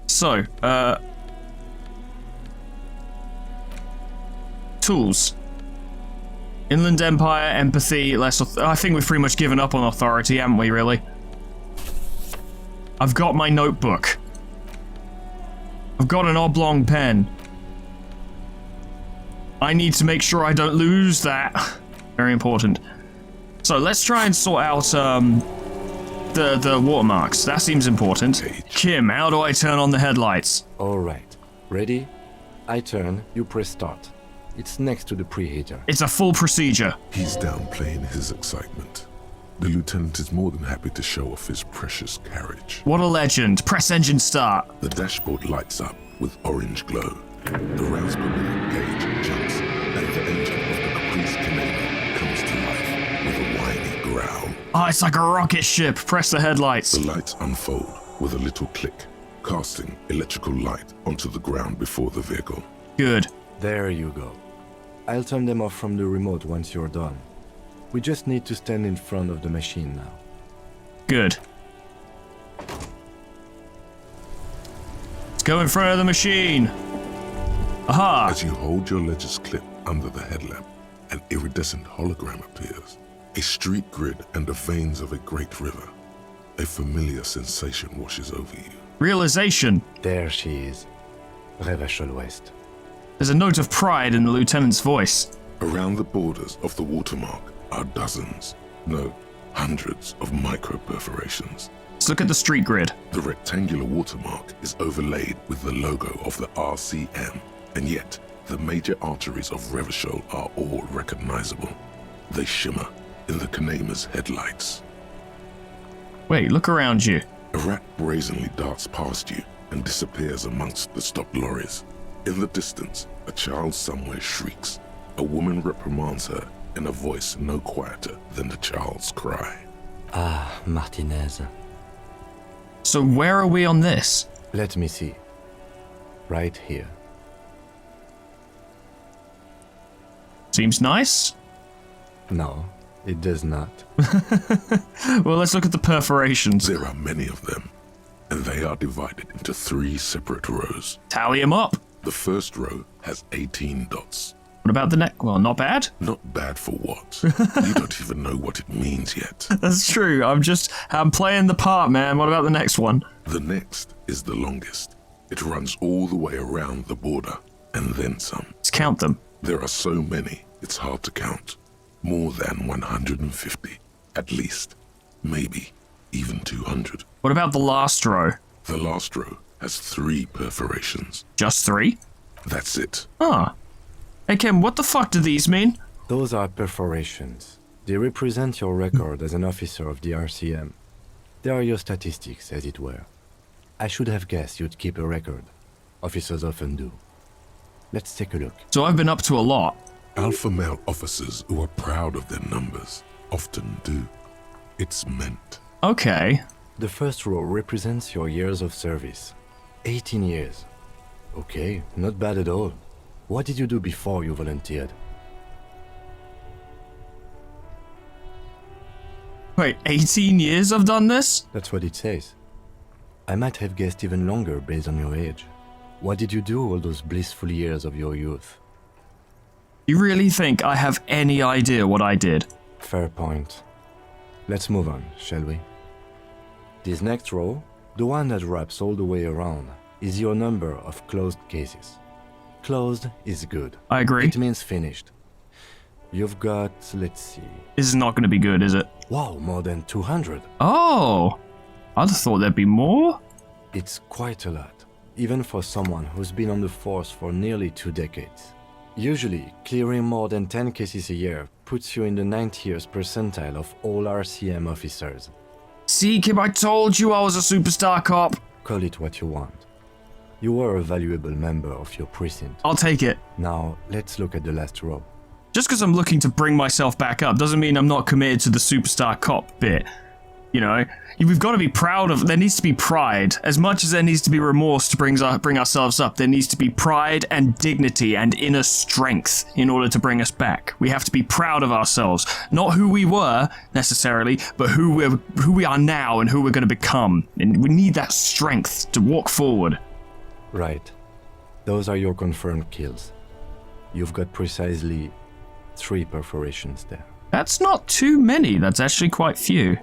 So, tools. Inland Empire, empathy, I think we've pretty much given up on authority, haven't we, really? I've got my notebook. I've got an oblong pen. I need to make sure I don't lose that. Very important. So let's try and sort out the watermarks. That seems important. Kim, how do I turn on the headlights? Alright. Ready? I turn, you press start. It's next to the preheater. It's a full procedure. He's downplaying his excitement. The lieutenant is more than happy to show off his precious carriage. What a legend. Press engine start. The dashboard lights up with orange glow. The rouse per minute gauge jumps, and the engine of the Caprice Canada comes to life with a whiny growl. Oh, it's like a rocket ship. Press the headlights. The lights unfold with a little click, casting electrical light onto the ground before the vehicle. Good. There you go. I'll turn them off from the remote once you're done. We just need to stand in front of the machine now. Good. Let's go in front of the machine. Aha! As you hold your ledger's clip under the headlamp, an iridescent hologram appears. A street grid and the veins of a great river. A familiar sensation washes over you. Realization. There she is. Revachol West. There's a note of pride in the lieutenant's voice. Around the borders of the watermark are dozens, no, hundreds of micro-perforations. Let's look at the street grid. The rectangular watermark is overlaid with the logo of the RCM, and yet the major arteries of Revachol are all recognizable. They shimmer in the Kanema's headlights. Wait, look around you. A rat brazenly darts past you and disappears amongst the stopped lorries. In the distance, a child somewhere shrieks. A woman reprimands her in a voice no quieter than the child's cry. Ah, Martinez. So where are we on this? Let me see. Right here. Seems nice. No, it does not. Well, let's look at the perforations. There are many of them, and they are divided into 3 separate rows. Tally them up. The first row has 18 dots. What about the next? Well, not bad. Not bad for what? You don't even know what it means yet. That's true. I'm playing the part, man. What about the next one? The next is the longest. It runs all the way around the border, and then some. Let's count them. There are so many, it's hard to count. More than 150, at least. Maybe even 200. What about the last row? The last row has 3 perforations. Just 3? That's it. Ah. Hey, Kim, what the fuck do these mean? Those are perforations. They represent your record as an officer of the RCM. They are your statistics, as it were. I should have guessed you'd keep a record. Officers often do. Let's take a look. So I've been up to a lot. Alpha male officers who are proud of their numbers often do. It's meant. Okay. The first row represents your years of service. 18 years. Okay, not bad at all. What did you do before you volunteered? Wait, 18 years I've done this? That's what it says. I might have guessed even longer based on your age. What did you do all those blissful years of your youth? You really think I have any idea what I did? Fair point. Let's move on, shall we? This next row, the one that wraps all the way around, is your number of closed cases. Closed is good. I agree. It means finished. You've got, let's see. This is not going to be good, is it? Wow, more than 200. Oh! I'd have thought there'd be more. It's quite a lot, even for someone who's been on the force for nearly 2 decades. Usually, clearing more than 10 cases a year puts you in the 90th percentile of all RCM officers. See, Kim, I told you I was a superstar cop. Call it what you want. You were a valuable member of your precinct. I'll take it. Now, let's look at the last row. Just because I'm looking to bring myself back up doesn't mean I'm not committed to the superstar cop bit. You know, we've got to be proud of. There needs to be pride, as much as there needs to be remorse to bring ourselves up. There needs to be pride and dignity and inner strength in order to bring us back. We have to be proud of ourselves, not who we were necessarily, but who we are now and who we're going to become. And we need that strength to walk forward. Right. Those are your confirmed kills. You've got precisely 3 perforations there. That's not too many. That's actually quite few.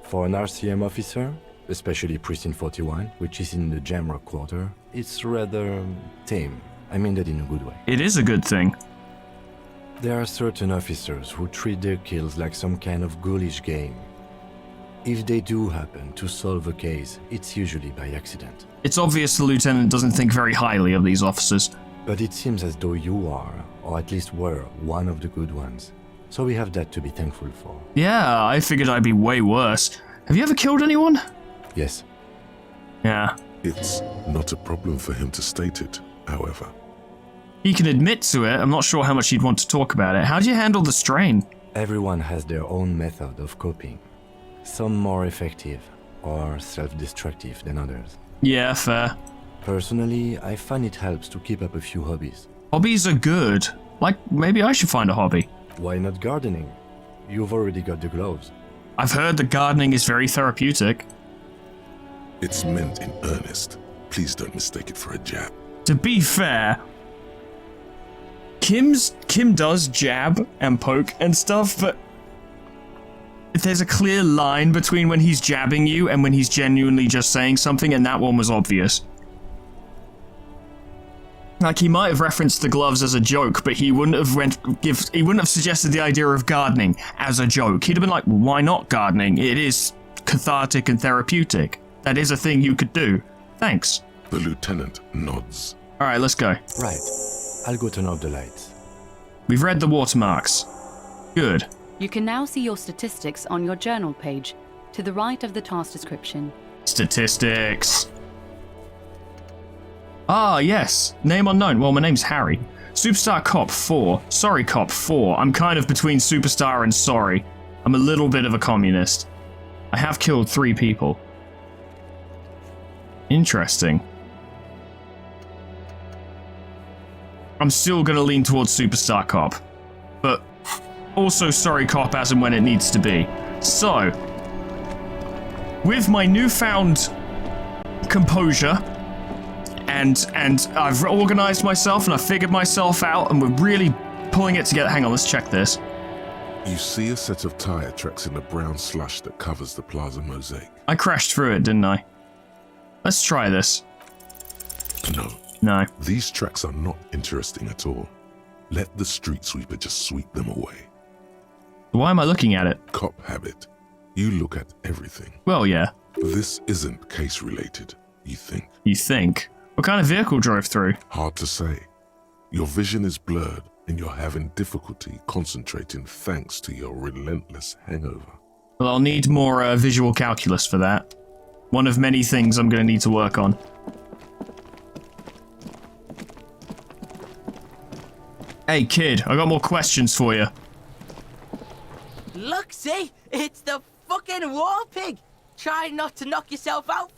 For an RCM officer, especially Precinct 41, which is in the Jamrock Quarter, it's rather tame. I mean that in a good way. It is a good thing. There are certain officers who treat their kills like some kind of ghoulish game. If they do happen to solve a case, it's usually by accident. It's obvious the lieutenant doesn't think very highly of these officers. But it seems as though you are, or at least were, one of the good ones. So we have that to be thankful for. Yeah, I figured I'd be way worse. Have you ever killed anyone? Yes. Yeah. It's not a problem for him to state it, however. He can admit to it. I'm not sure how much he'd want to talk about it. How do you handle the strain? Everyone has their own method of coping. Some more effective or self-destructive than others. Yeah, fair. Personally, I find it helps to keep up a few hobbies. Hobbies are good. Like, maybe I should find a hobby. Why not gardening? You've already got the gloves. I've heard that gardening is very therapeutic. It's meant in earnest. Please don't mistake it for a jab. To be fair, Kim does jab and poke and stuff, but there's a clear line between when he's jabbing you and when he's genuinely just saying something, and that one was obvious. Like, he might have referenced the gloves as a joke, but he wouldn't have suggested the idea of gardening as a joke. He'd have been like, well, why not gardening? It is cathartic and therapeutic. That is a thing you could do. Thanks. The lieutenant nods. Alright, let's go. Right. I'll go turn off the lights. We've read the watermarks. Good. You can now see your statistics on your journal page, to the right of the task description. Statistics. Ah, yes. Name unknown. Well, my name's Harry. Superstar Cop 4. Sorry Cop 4. I'm kind of between Superstar and Sorry. I'm a little bit of a communist. I have killed 3 people. Interesting. I'm still gonna lean towards Superstar Cop. But also Sorry Cop as and when it needs to be. So, with my newfound composure, and I've organized myself and I've figured myself out and we're really pulling it together. Hang on, let's check this. You see a set of tire tracks in the brown slush that covers the plaza mosaic. I crashed through it, didn't I? Let's try this. No. No. These tracks are not interesting at all. Let the street sweeper just sweep them away. Why am I looking at it? Cop habit. You look at everything. Well, yeah. This isn't case related, you think. You think? What kind of vehicle drove through? Hard to say. Your vision is blurred and you're having difficulty concentrating thanks to your relentless hangover. Well, I'll need more visual calculus for that. One of many things I'm going to need to work on. Hey, kid, I got more questions for you. Look, see? It's the fucking war pig! Try not to knock yourself out.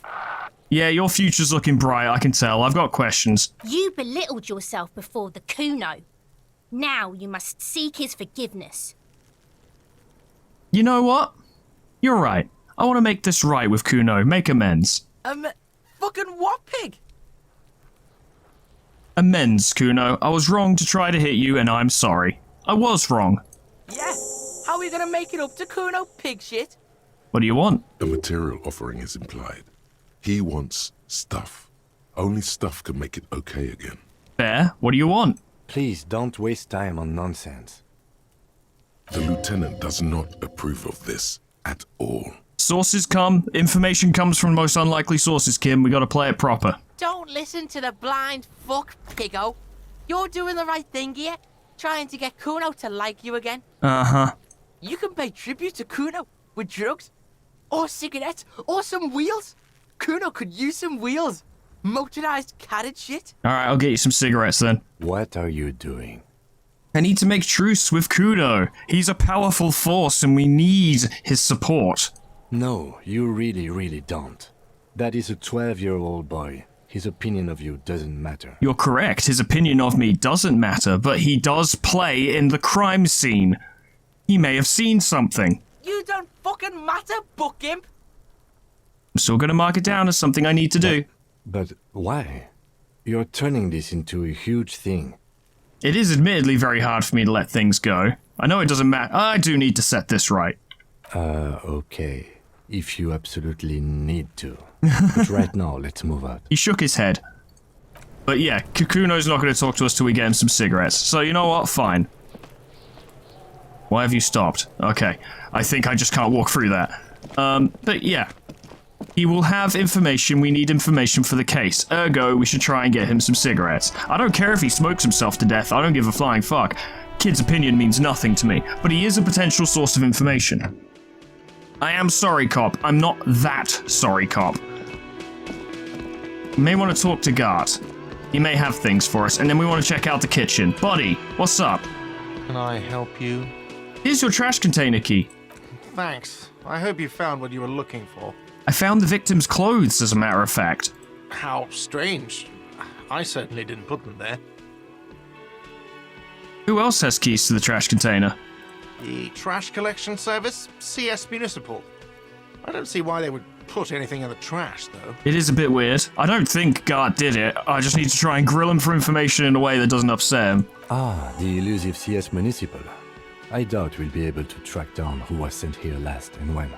Yeah, your future's looking bright, I can tell. I've got questions. You belittled yourself before the Kuno. Now you must seek his forgiveness. You know what? You're right. I want to make this right with Kuno. Make amends. Fucking what pig? Amends, Kuno. I was wrong to try to hit you, and I'm sorry. I was wrong. Yeah? How are we gonna make it up to Kuno, pig shit? What do you want? A material offering is implied. He wants stuff. Only stuff can make it okay again. Fair. What do you want? Please don't waste time on nonsense. The lieutenant does not approve of this at all. Sources come. Information comes from most unlikely sources, Kim. We gotta play it proper. Don't listen to the blind fuck, piggo. You're doing the right thing here. Trying to get Kuno to like you again. Uh-huh. You can pay tribute to Kuno with drugs, or cigarettes, or some wheels. Kuno could use some wheels. Motorized carriage shit. Alright, I'll get you some cigarettes then. What are you doing? I need to make truce with Kuno. He's a powerful force and we need his support. No, you really don't. That is a 12-year-old boy. His opinion of you doesn't matter. You're correct, his opinion of me doesn't matter, but he does play in the crime scene. He may have seen something. You don't fucking matter, buck imp. I'm still gonna mark it down as something I need to do. But why? You're turning this into a huge thing. It is admittedly very hard for me to let things go. I know it doesn't matter. I do need to set this right. Okay. If you absolutely need to. But right now, let's move out. He shook his head. But yeah, Kakuno's not going to talk to us till we get him some cigarettes. So you know what? Fine. Why have you stopped? Okay. I think I just can't walk through that. But yeah. He will have information. We need information for the case. Ergo, we should try and get him some cigarettes. I don't care if he smokes himself to death. I don't give a flying fuck. Kid's opinion means nothing to me. But he is a potential source of information. I am sorry, cop. I'm not that sorry, cop. You may want to talk to Gart. He may have things for us, and then we want to check out the kitchen. Buddy, what's up? Can I help you? Here's your trash container key. Thanks. I hope you found what you were looking for. I found the victim's clothes, as a matter of fact. How strange. I certainly didn't put them there. Who else has keys to the trash container? The trash collection service? CS Municipal. I don't see why they would put anything in the trash, though. It is a bit weird. I don't think Gart did it. I just need to try and grill him for information in a way that doesn't upset him. Ah, the elusive CS Municipal. I doubt we'll be able to track down who was sent here last and when.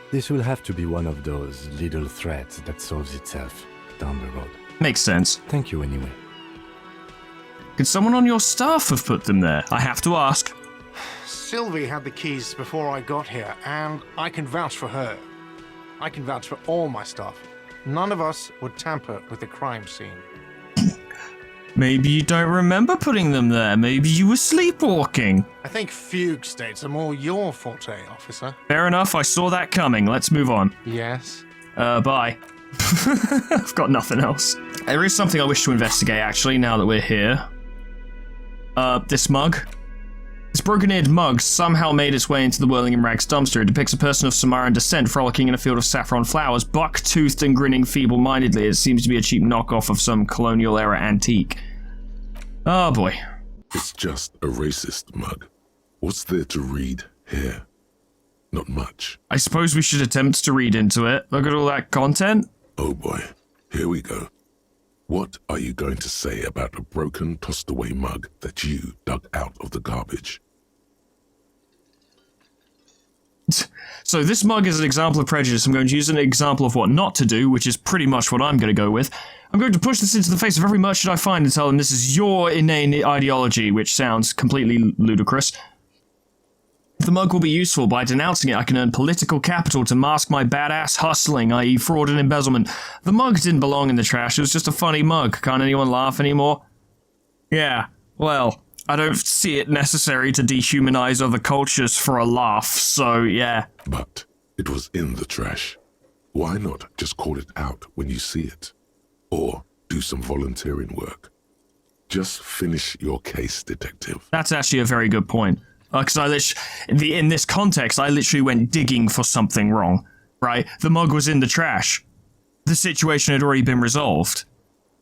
This will have to be one of those little threads that solves itself down the road. Makes sense. Thank you anyway. Could someone on your staff have put them there? I have to ask. Sylvie had the keys before I got here, and I can vouch for her. I can vouch for all my staff. None of us would tamper with the crime scene. Maybe you don't remember putting them there. Maybe you were sleepwalking. I think fugue states are more your forte, officer. Fair enough, I saw that coming. Let's move on. Yes? Bye. I've got nothing else. There is something I wish to investigate, actually, now that we're here. This mug. This broken-eared mug somehow made its way into the Whirling in Rags dumpster. It depicts a person of Samaran descent frolicking in a field of saffron flowers, buck-toothed and grinning feeble-mindedly. It seems to be a cheap knockoff of some colonial-era antique. Oh boy. It's just a racist mug. What's there to read here? Not much. I suppose we should attempt to read into it. Look at all that content. Oh boy, here we go. What are you going to say about a broken, tossed-away mug that you dug out of the garbage? So this mug is an example of prejudice. I'm going to use an example of what not to do, which is pretty much what I'm going to go with. I'm going to push this into the face of every merchant I find and tell them this is your inane ideology, which sounds completely ludicrous. The mug will be useful. By denouncing it, I can earn political capital to mask my badass hustling, i.e. fraud and embezzlement. The mug didn't belong in the trash. It was just a funny mug. Can't anyone laugh anymore? Yeah, well, I don't see it necessary to dehumanize other cultures for a laugh, so yeah. But it was in the trash. Why not just call it out when you see it? Or do some volunteering work. Just finish your case, detective. That's actually a very good point. Because in this context, I literally went digging for something wrong, right? The mug was in the trash. The situation had already been resolved.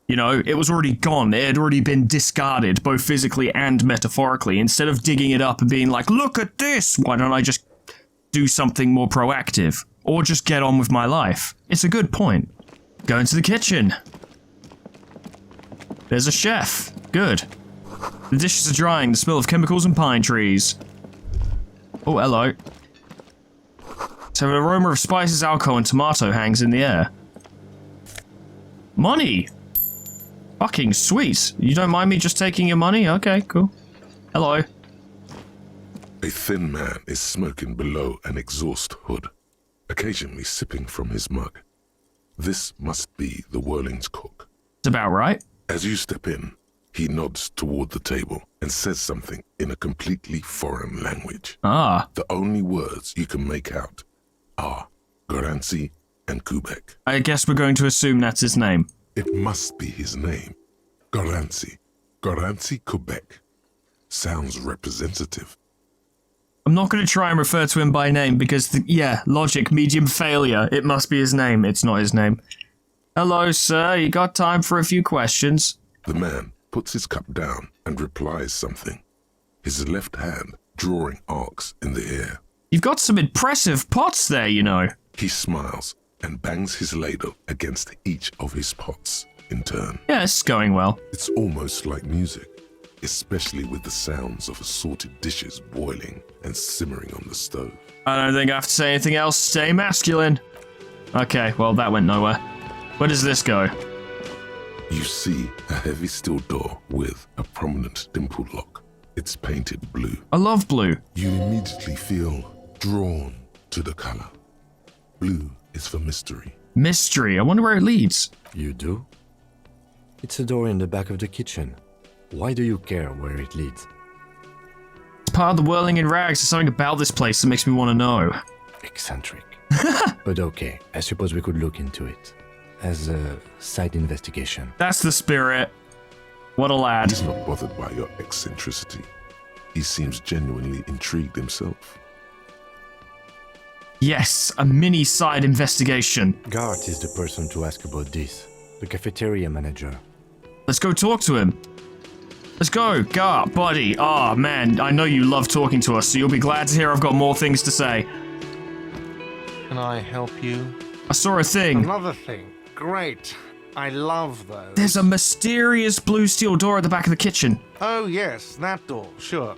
You know, it was already gone. It had already been discarded, both physically and metaphorically. Instead of digging it up and being like, look at this, why don't I just do something more proactive? Or just get on with my life? It's a good point. Go into the kitchen. There's a chef. Good. The dishes are drying, the smell of chemicals and pine trees. Oh, hello. So an aroma of spices, alcohol, and tomato hangs in the air. Money! Fucking sweet. You don't mind me just taking your money? Okay, cool. Hello. A thin man is smoking below an exhaust hood, occasionally sipping from his mug. This must be the Whirling's cook. That's about right. As you step in, he nods toward the table and says something in a completely foreign language. Ah. The only words you can make out are Garanci and Kubek. I guess we're going to assume that's his name. It must be his name. Garanci. Garanci Kubek. Sounds representative. I'm not going to try and refer to him by name because, logic, medium failure. It must be his name. It's not his name. Hello, sir. You got time for a few questions? The man puts his cup down and replies something, his left hand drawing arcs in the air. You've got some impressive pots there, you know. He smiles and bangs his ladle against each of his pots in turn. Yeah, it's going well. It's almost like music, especially with the sounds of assorted dishes boiling and simmering on the stove. I don't think I have to say anything else. Stay masculine. Okay, well, that went nowhere. Where does this go? You see a heavy steel door with a prominent dimple lock. It's painted blue. I love blue. You immediately feel drawn to the color. Blue is for mystery. Mystery. I wonder where it leads. You do? It's a door in the back of the kitchen. Why do you care where it leads? It's part of the whirling in rags. There's something about this place that makes me want to know. Eccentric. But okay, I suppose we could look into it. As a side investigation. That's the spirit. What a lad. He's not bothered by your eccentricity. He seems genuinely intrigued himself. Yes, a mini side investigation. Gart is the person to ask about this. The cafeteria manager. Let's go talk to him. Let's go, Gart, buddy. Oh, man, I know you love talking to us, so you'll be glad to hear I've got more things to say. Can I help you? I saw a thing. Another thing. Great. I love those. There's a mysterious blue steel door at the back of the kitchen. Oh, yes, that door, sure.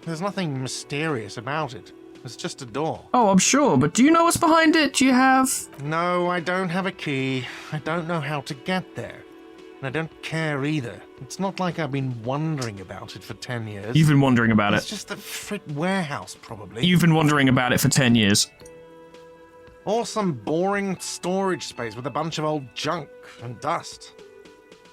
There's nothing mysterious about it. It's just a door. Oh, I'm sure, but do you know what's behind it? Do you have... No, I don't have a key. I don't know how to get there. And I don't care either. It's not like I've been wondering about it for 10 years. You've been wondering about It's it. just a frit warehouse, probably. You've been wondering about it for 10 years. Or some boring storage space with a bunch of old junk and dust.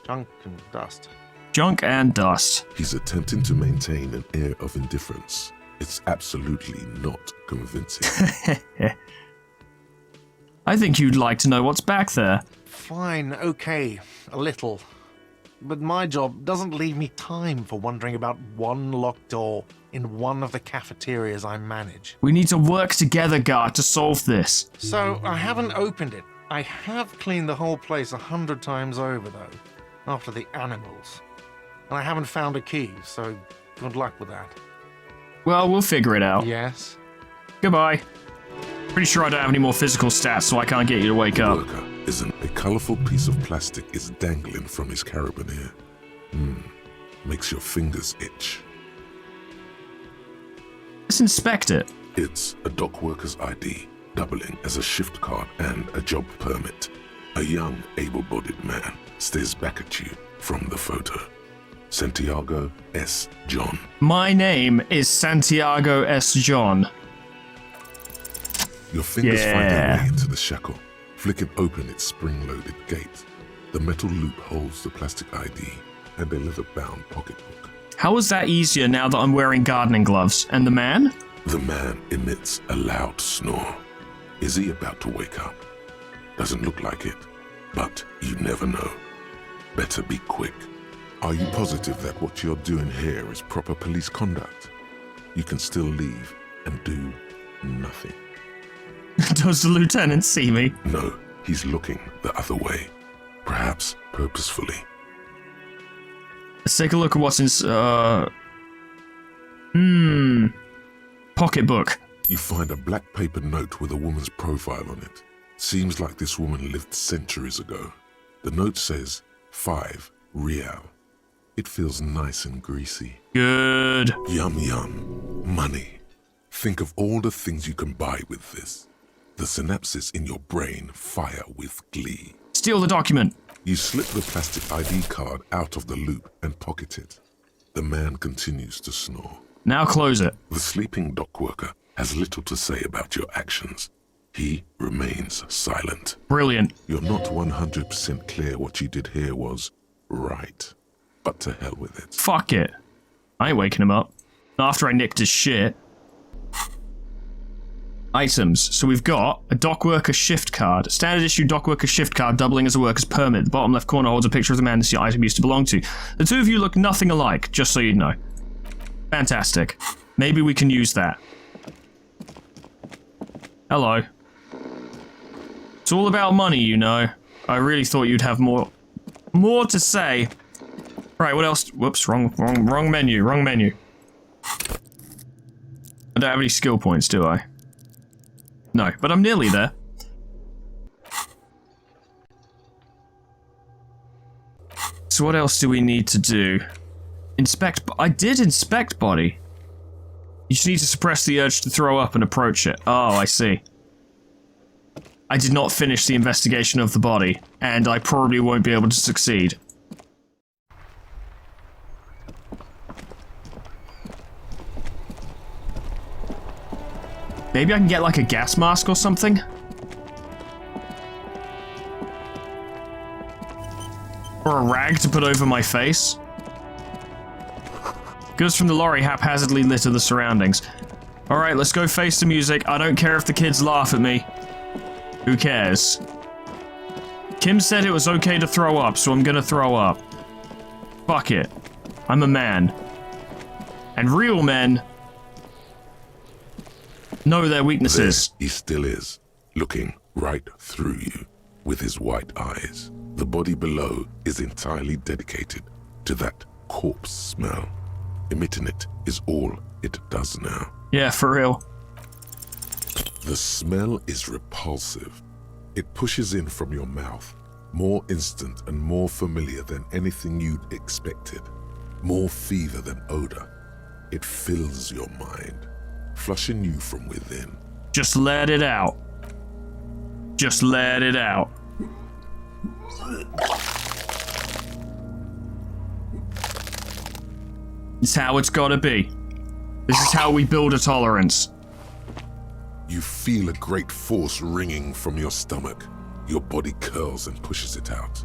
Junk and dust. Junk and dust. He's attempting to maintain an air of indifference. It's absolutely not convincing. I think you'd like to know what's back there. Fine, okay, a little. But my job doesn't leave me time for wondering about one locked door in one of the cafeterias I manage. We need to work together, Gart, to solve this. So, I haven't opened it. I have cleaned the whole place 100 times over, though, after the animals. And I haven't found a key, so good luck with that. Well, we'll figure it out. Yes? Goodbye. Pretty sure I don't have any more physical stats, so I can't get you to wake up. Worker isn't a colourful piece of plastic is dangling from his carabiner. Makes your fingers itch. Let's inspect it. It's a dock worker's ID, doubling as a shift card and a job permit. A young, able-bodied man stares back at you from the photo. Santiago S. John. My name is Santiago S. John. Your fingers find their way into the shackle, flicking open its spring-loaded gate. The metal loop holds the plastic ID and a leather-bound pocketbook. How is that easier now that I'm wearing gardening gloves? And the man? The man emits a loud snore. Is he about to wake up? Doesn't look like it, but you never know. Better be quick. Are you positive that what you're doing here is proper police conduct? You can still leave and do nothing. Does the lieutenant see me? No, he's looking the other way. Perhaps purposefully. Let's take a look at what's in... Pocketbook. You find a black paper note with a woman's profile on it. Seems like this woman lived centuries ago. The note says 5 real. It feels nice and greasy. Good. Yum yum. Money. Think of all the things you can buy with this. The synapses in your brain fire with glee. Steal the document. You slip the plastic ID card out of the loop and pocket it. The man continues to snore. Now close it. The sleeping dock worker has little to say about your actions. He remains silent. Brilliant. You're not 100% clear what you did here was right. But to hell with it. Fuck it. I ain't waking him up. Not after I nicked his shit. Items. So we've got a dock worker shift card. Standard issue dock worker shift card doubling as a worker's permit. The bottom left corner holds a picture of the man this item used to belong to. The two of you look nothing alike, just so you know. Fantastic. Maybe we can use that. Hello. It's all about money, you know. I really thought you'd have more to say. Right, what else? Whoops, wrong menu, wrong menu. I don't have any skill points, do I? No, but I'm nearly there. So what else do we need to do? Inspect. I did inspect body. You just need to suppress the urge to throw up and approach it. Oh, I see. I did not finish the investigation of the body, and I probably won't be able to succeed. Maybe I can get like a gas mask or something? Or a rag to put over my face? Goods from the lorry haphazardly litter the surroundings. Alright, let's go face the music. I don't care if the kids laugh at me. Who cares? Kim said it was okay to throw up, so I'm gonna throw up. Fuck it. I'm a man. And real men know their weaknesses. There he still is, looking right through you with his white eyes. The body below is entirely dedicated to that corpse smell. Emitting it is all it does now. Yeah, for real. The smell is repulsive. It pushes in from your mouth, more instant and more familiar than anything you'd expected. More fever than odor. It fills your mind, flushing you from within. Just let it out. Just let it out. It's how it's gotta be. This is how we build a tolerance. You feel a great force ringing from your stomach. Your body curls and pushes it out,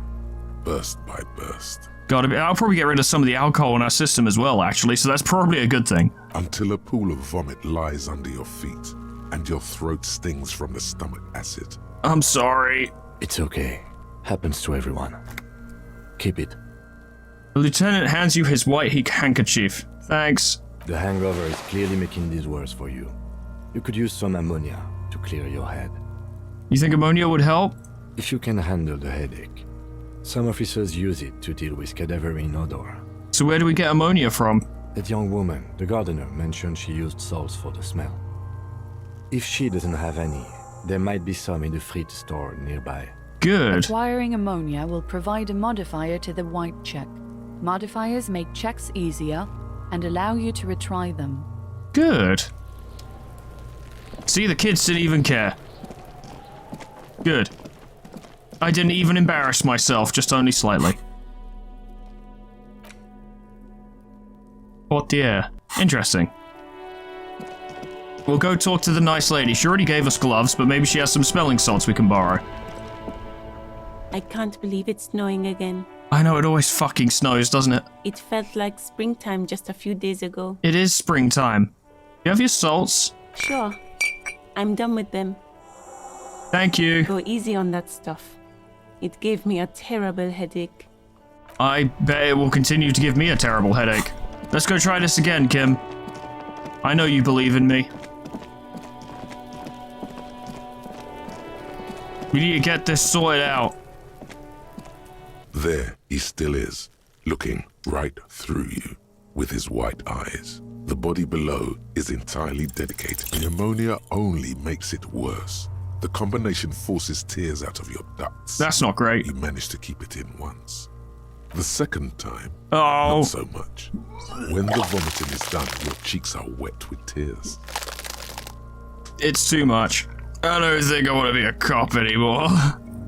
burst by burst. Gotta be. I'll probably get rid of some of the alcohol in our system as well, actually, so that's probably a good thing. Until a pool of vomit lies under your feet, and your throat stings from the stomach acid. I'm sorry. It's okay. Happens to everyone. Keep it. The lieutenant hands you his white handkerchief. Thanks. The hangover is clearly making this worse for you. You could use some ammonia to clear your head. You think ammonia would help? If you can handle the headache. Some officers use it to deal with cadaverine odor. So where do we get ammonia from? That young woman, the gardener, mentioned she used salts for the smell. If she doesn't have any, there might be some in the fridge store nearby. Good. Acquiring ammonia will provide a modifier to the white check. Modifiers make checks easier and allow you to retry them. Good. See, the kids didn't even care. Good. I didn't even embarrass myself, just only slightly. What the air? Interesting. We'll go talk to the nice lady. She already gave us gloves, but maybe she has some smelling salts we can borrow. I can't believe it's snowing again. I know, it always fucking snows, doesn't it? It felt like springtime just a few days ago. It is springtime. You have your salts? Sure. I'm done with them. Thank you. Go easy on that stuff. It gave me a terrible headache. I bet it will continue to give me a terrible headache. Let's go try this again, Kim. I know you believe in me. We need to get this sorted out. There he still is, looking right through you with his white eyes. The body below is entirely dedicated. The ammonia only makes it worse. The combination forces tears out of your ducts. That's not great. You managed to keep it in once. The second time, Oh. not so much. When the vomiting is done, your cheeks are wet with tears. It's too much. I don't think I want to be a cop anymore.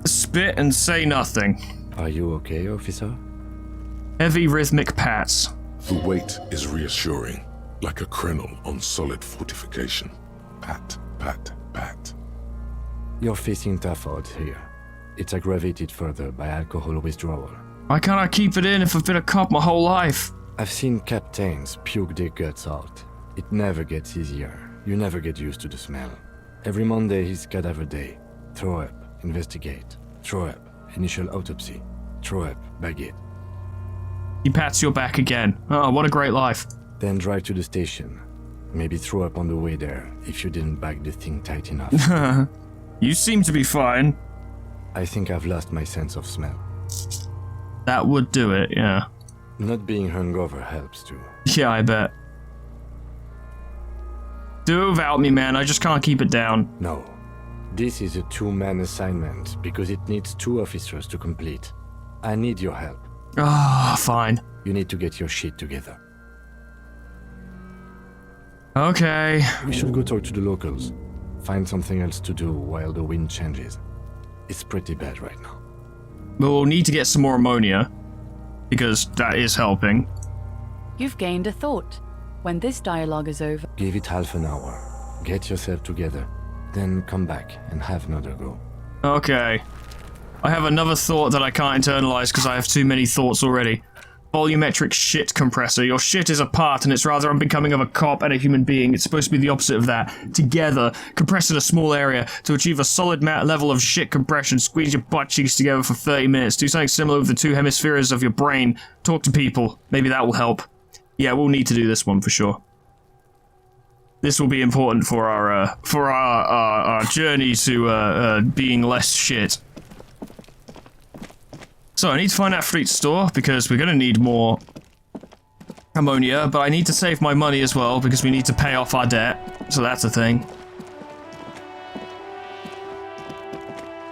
Spit and say nothing. Are you okay, officer? Heavy rhythmic pats. The weight is reassuring, like a crenel on solid fortification. Pat, pat, pat. You're facing tough odds here. It's aggravated further by alcohol withdrawal. Why can't I keep it in if I've been a cop my whole life? I've seen captains puke their guts out. It never gets easier. You never get used to the smell. Every Monday is cadaver day. Throw up, investigate. Throw up, initial autopsy. Throw up, bag it. He pats your back again. Oh, what a great life. Then drive to the station. Maybe throw up on the way there if you didn't bag the thing tight enough. You seem to be fine. I think I've lost my sense of smell. That would do it, yeah. Not being hungover helps too. Yeah, I bet. Do it without me, man. I just can't keep it down. No. This is a two-man assignment because it needs 2 officers to complete. I need your help. Ah, fine. You need to get your shit together. Okay. We should go talk to the locals. Find something else to do while the wind changes. It's pretty bad right now. But we'll need to get some more ammonia, because that is helping. You've gained a thought. When this dialogue is over, Give it half an hour. Get yourself together. Then come back and have another go. Okay. I have another thought that I can't internalize because I have too many thoughts already. Volumetric shit compressor. Your shit is apart and it's rather unbecoming of a cop and a human being. It's supposed to be the opposite of that. Together, compressed in a small area to achieve a solid level of shit compression. Squeeze your butt cheeks together for 30 minutes. Do something similar with the 2 hemispheres of your brain. Talk to people. Maybe that will help. Yeah, we'll need to do this one for sure. This will be important for our journey to being less shit. So I need to find that fleet store because we're going to need more ammonia, but I need to save my money as well because we need to pay off our debt. So that's a thing.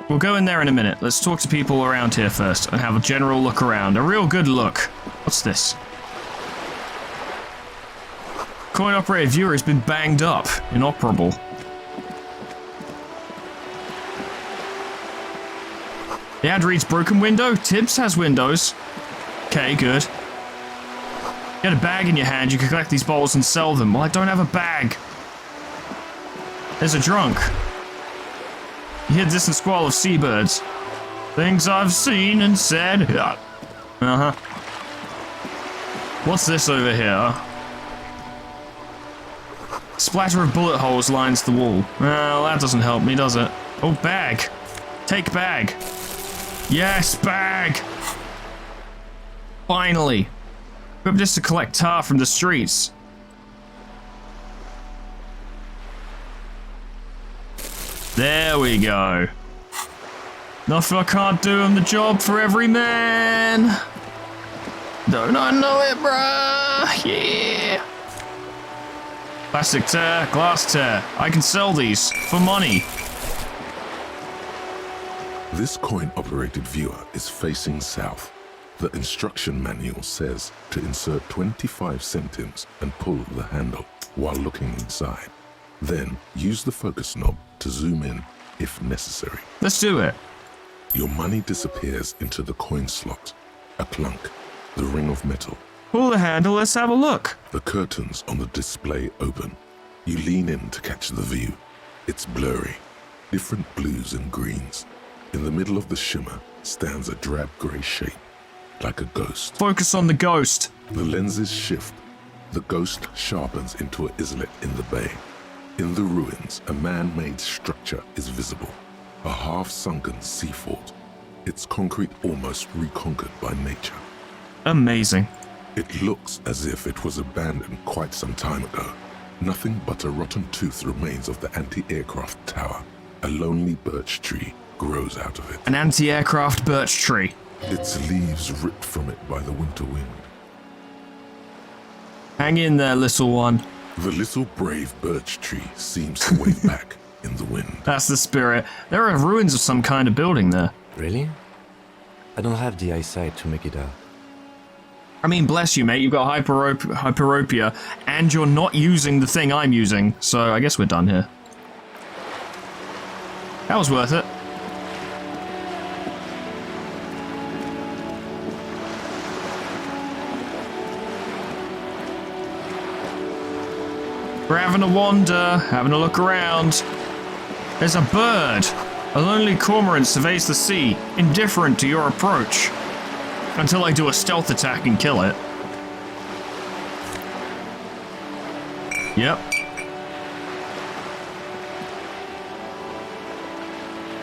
We'll go in there in a minute. Let's talk to people around here first and have a general look around. A real good look. What's this? Coin-operated viewer has been banged up. Inoperable. The ad reads broken window. Tibbs has windows. Okay, good. Get a bag in your hand, you can collect these bottles and sell them. Well, I don't have a bag. There's a drunk. You hear distant squall of seabirds. Things I've seen and said. Uh-huh. What's this over here? Splatter of bullet holes lines the wall. Well, that doesn't help me, does it? Oh, bag. Take bag. Yes, bag! Finally. Equip this to collect tar from the streets. There we go. Nothing I can't do in the job for every man. Don't I know it, bruh? Yeah. Plastic tear, glass tear. I can sell these for money. This coin-operated viewer is facing south. The instruction manual says to insert 25 centimes and pull the handle while looking inside. Then use the focus knob to zoom in if necessary. Let's do it. Your money disappears into the coin slot. A clunk, the ring of metal. Pull the handle, let's have a look. The curtains on the display open. You lean in to catch the view. It's blurry, different blues and greens. In the middle of the shimmer stands a drab grey shape, like a ghost. Focus on the ghost. The lenses shift. The ghost sharpens into an islet in the bay. In the ruins, a man-made structure is visible, a half-sunken sea fort, its concrete almost reconquered by nature. Amazing. It looks as if it was abandoned quite some time ago. Nothing but a rotten tooth remains of the anti-aircraft tower. A lonely birch tree grows out of it. An anti-aircraft birch tree. Its leaves ripped from it by the winter wind. Hang in there, little one. The little brave birch tree seems to wave back in the wind. That's the spirit. There are ruins of some kind of building there. Really? I don't have the eyesight to make it out. I mean, bless you, mate. You've got hyperopia, and you're not using the thing I'm using, so I guess we're done here. That was worth it. We're having a wander, having a look around. There's a bird. A lonely cormorant surveys the sea, indifferent to your approach. Until I do a stealth attack and kill it. Yep.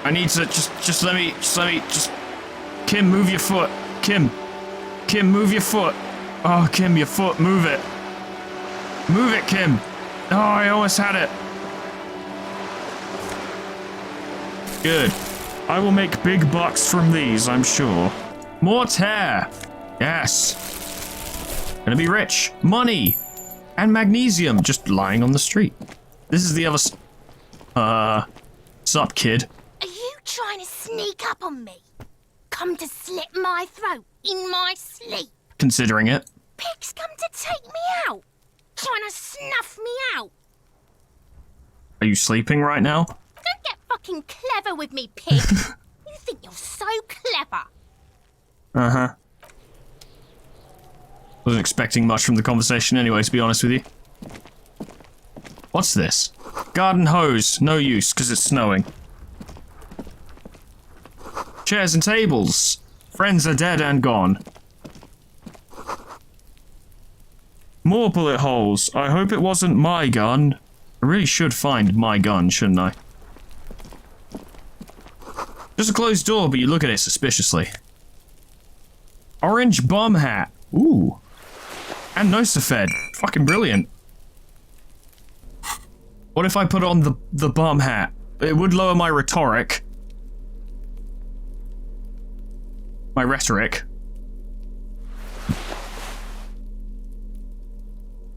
I need to just let me Kim, move your foot. Kim, move your foot. Oh, Kim, your foot, move it. Move it, Kim. Oh, I almost had it. Good. I will make big bucks from these, I'm sure. More tear. Yes. Gonna be rich. Money. And magnesium just lying on the street. This is the other sup, kid? Are you trying to sneak up on me? Come to slit my throat in my sleep? Considering it. Pigs come to take me out. Trying to snuff me out. Are you sleeping right now? Don't get fucking clever with me, pig. You think you're so clever. Uh-huh. Wasn't expecting much from the conversation anyway, to be honest with you. What's this? Garden hose. No use, because it's snowing. Chairs and tables. Friends are dead and gone. More bullet holes. I hope it wasn't my gun. I really should find my gun, shouldn't I? Just a closed door, but you look at it suspiciously. Orange bomb hat. Ooh. And Nosafed. Fucking brilliant. What if I put on the bomb hat? It would lower my rhetoric. My rhetoric.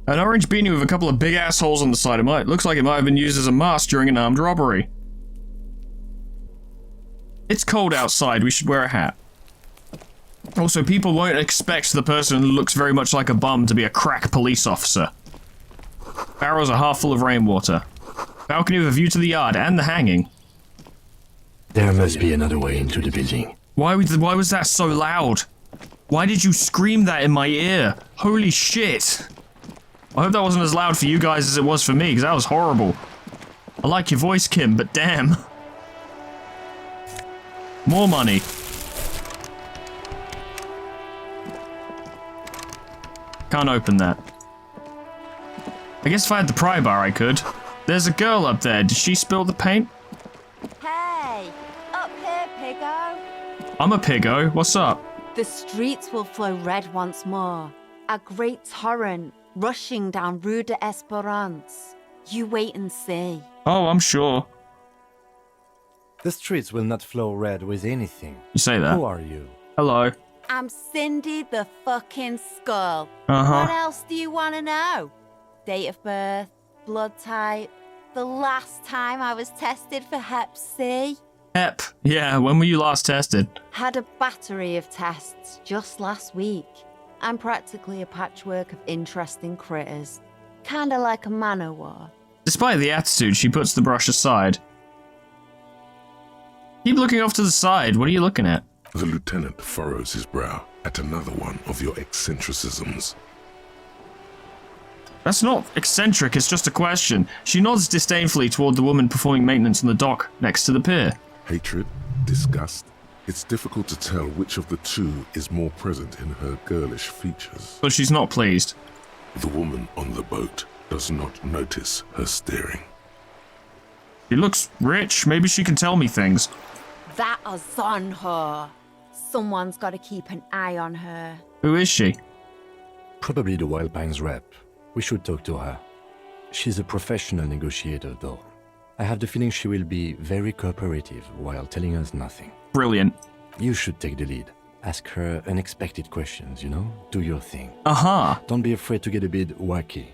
An orange beanie with a couple of big assholes on the side of it. Looks like it might have been used as a mask during an armed robbery. It's cold outside, we should wear a hat. Also, people won't expect the person who looks very much like a bum to be a crack police officer. Barrels are half full of rainwater. Balcony with a view to the yard and the hanging. There must be another way into the building. Why was that so loud? Why did you scream that in my ear? Holy shit. I hope that wasn't as loud for you guys as it was for me, because that was horrible. I like your voice, Kim, but damn. More money. Can't open that. I guess if I had the pry bar, I could. There's a girl up there. Did she spill the paint? Hey, up here, Piggo. I'm a piggo. What's up? The streets will flow red once more. A great torrent rushing down Rue de Esperance. You wait and see. Oh, I'm sure. The streets will not flow red with anything. You say that. Who are you? Hello. I'm Cindy the fucking Skull. Uh-huh. What else do you want to know? Date of birth, blood type, the last time I was tested for Hep C. Hep. Yeah, when were you last tested? Had a battery of tests just last week. I'm practically a patchwork of interesting critters. Kinda like a man-o'-war. Despite the attitude, she puts the brush aside. Keep looking off to the side. What are you looking at? The lieutenant furrows his brow at another one of your eccentricisms. That's not eccentric, it's just a question. She nods disdainfully toward the woman performing maintenance on the dock next to the pier. Hatred, disgust. It's difficult to tell which of the two is more present in her girlish features. But she's not pleased. The woman on the boat does not notice her staring. She looks rich. Maybe she can tell me things. That is on her. Someone's got to keep an eye on her. Who is she? Probably the Wild Pines rep. We should talk to her. She's a professional negotiator, though. I have the feeling she will be very cooperative while telling us nothing. Brilliant. You should take the lead. Ask her unexpected questions, you know? Do your thing. Uh-huh. Don't be afraid to get a bit wacky.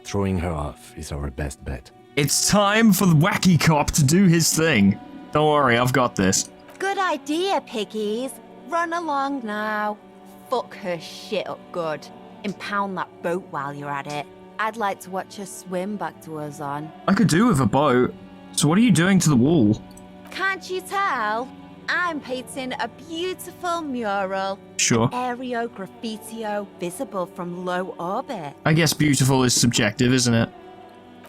Throwing her off is our best bet. It's time for the wacky cop to do his thing. Don't worry, I've got this. Good idea, piggies. Run along now. Fuck her shit up good. Impound that boat while you're at it. I'd like to watch her swim back to us on. I could do with a boat. So what are you doing to the wall? Can't you tell? I'm painting a beautiful mural. Sure. Aereo graffitio visible from low orbit. I guess beautiful is subjective, isn't it?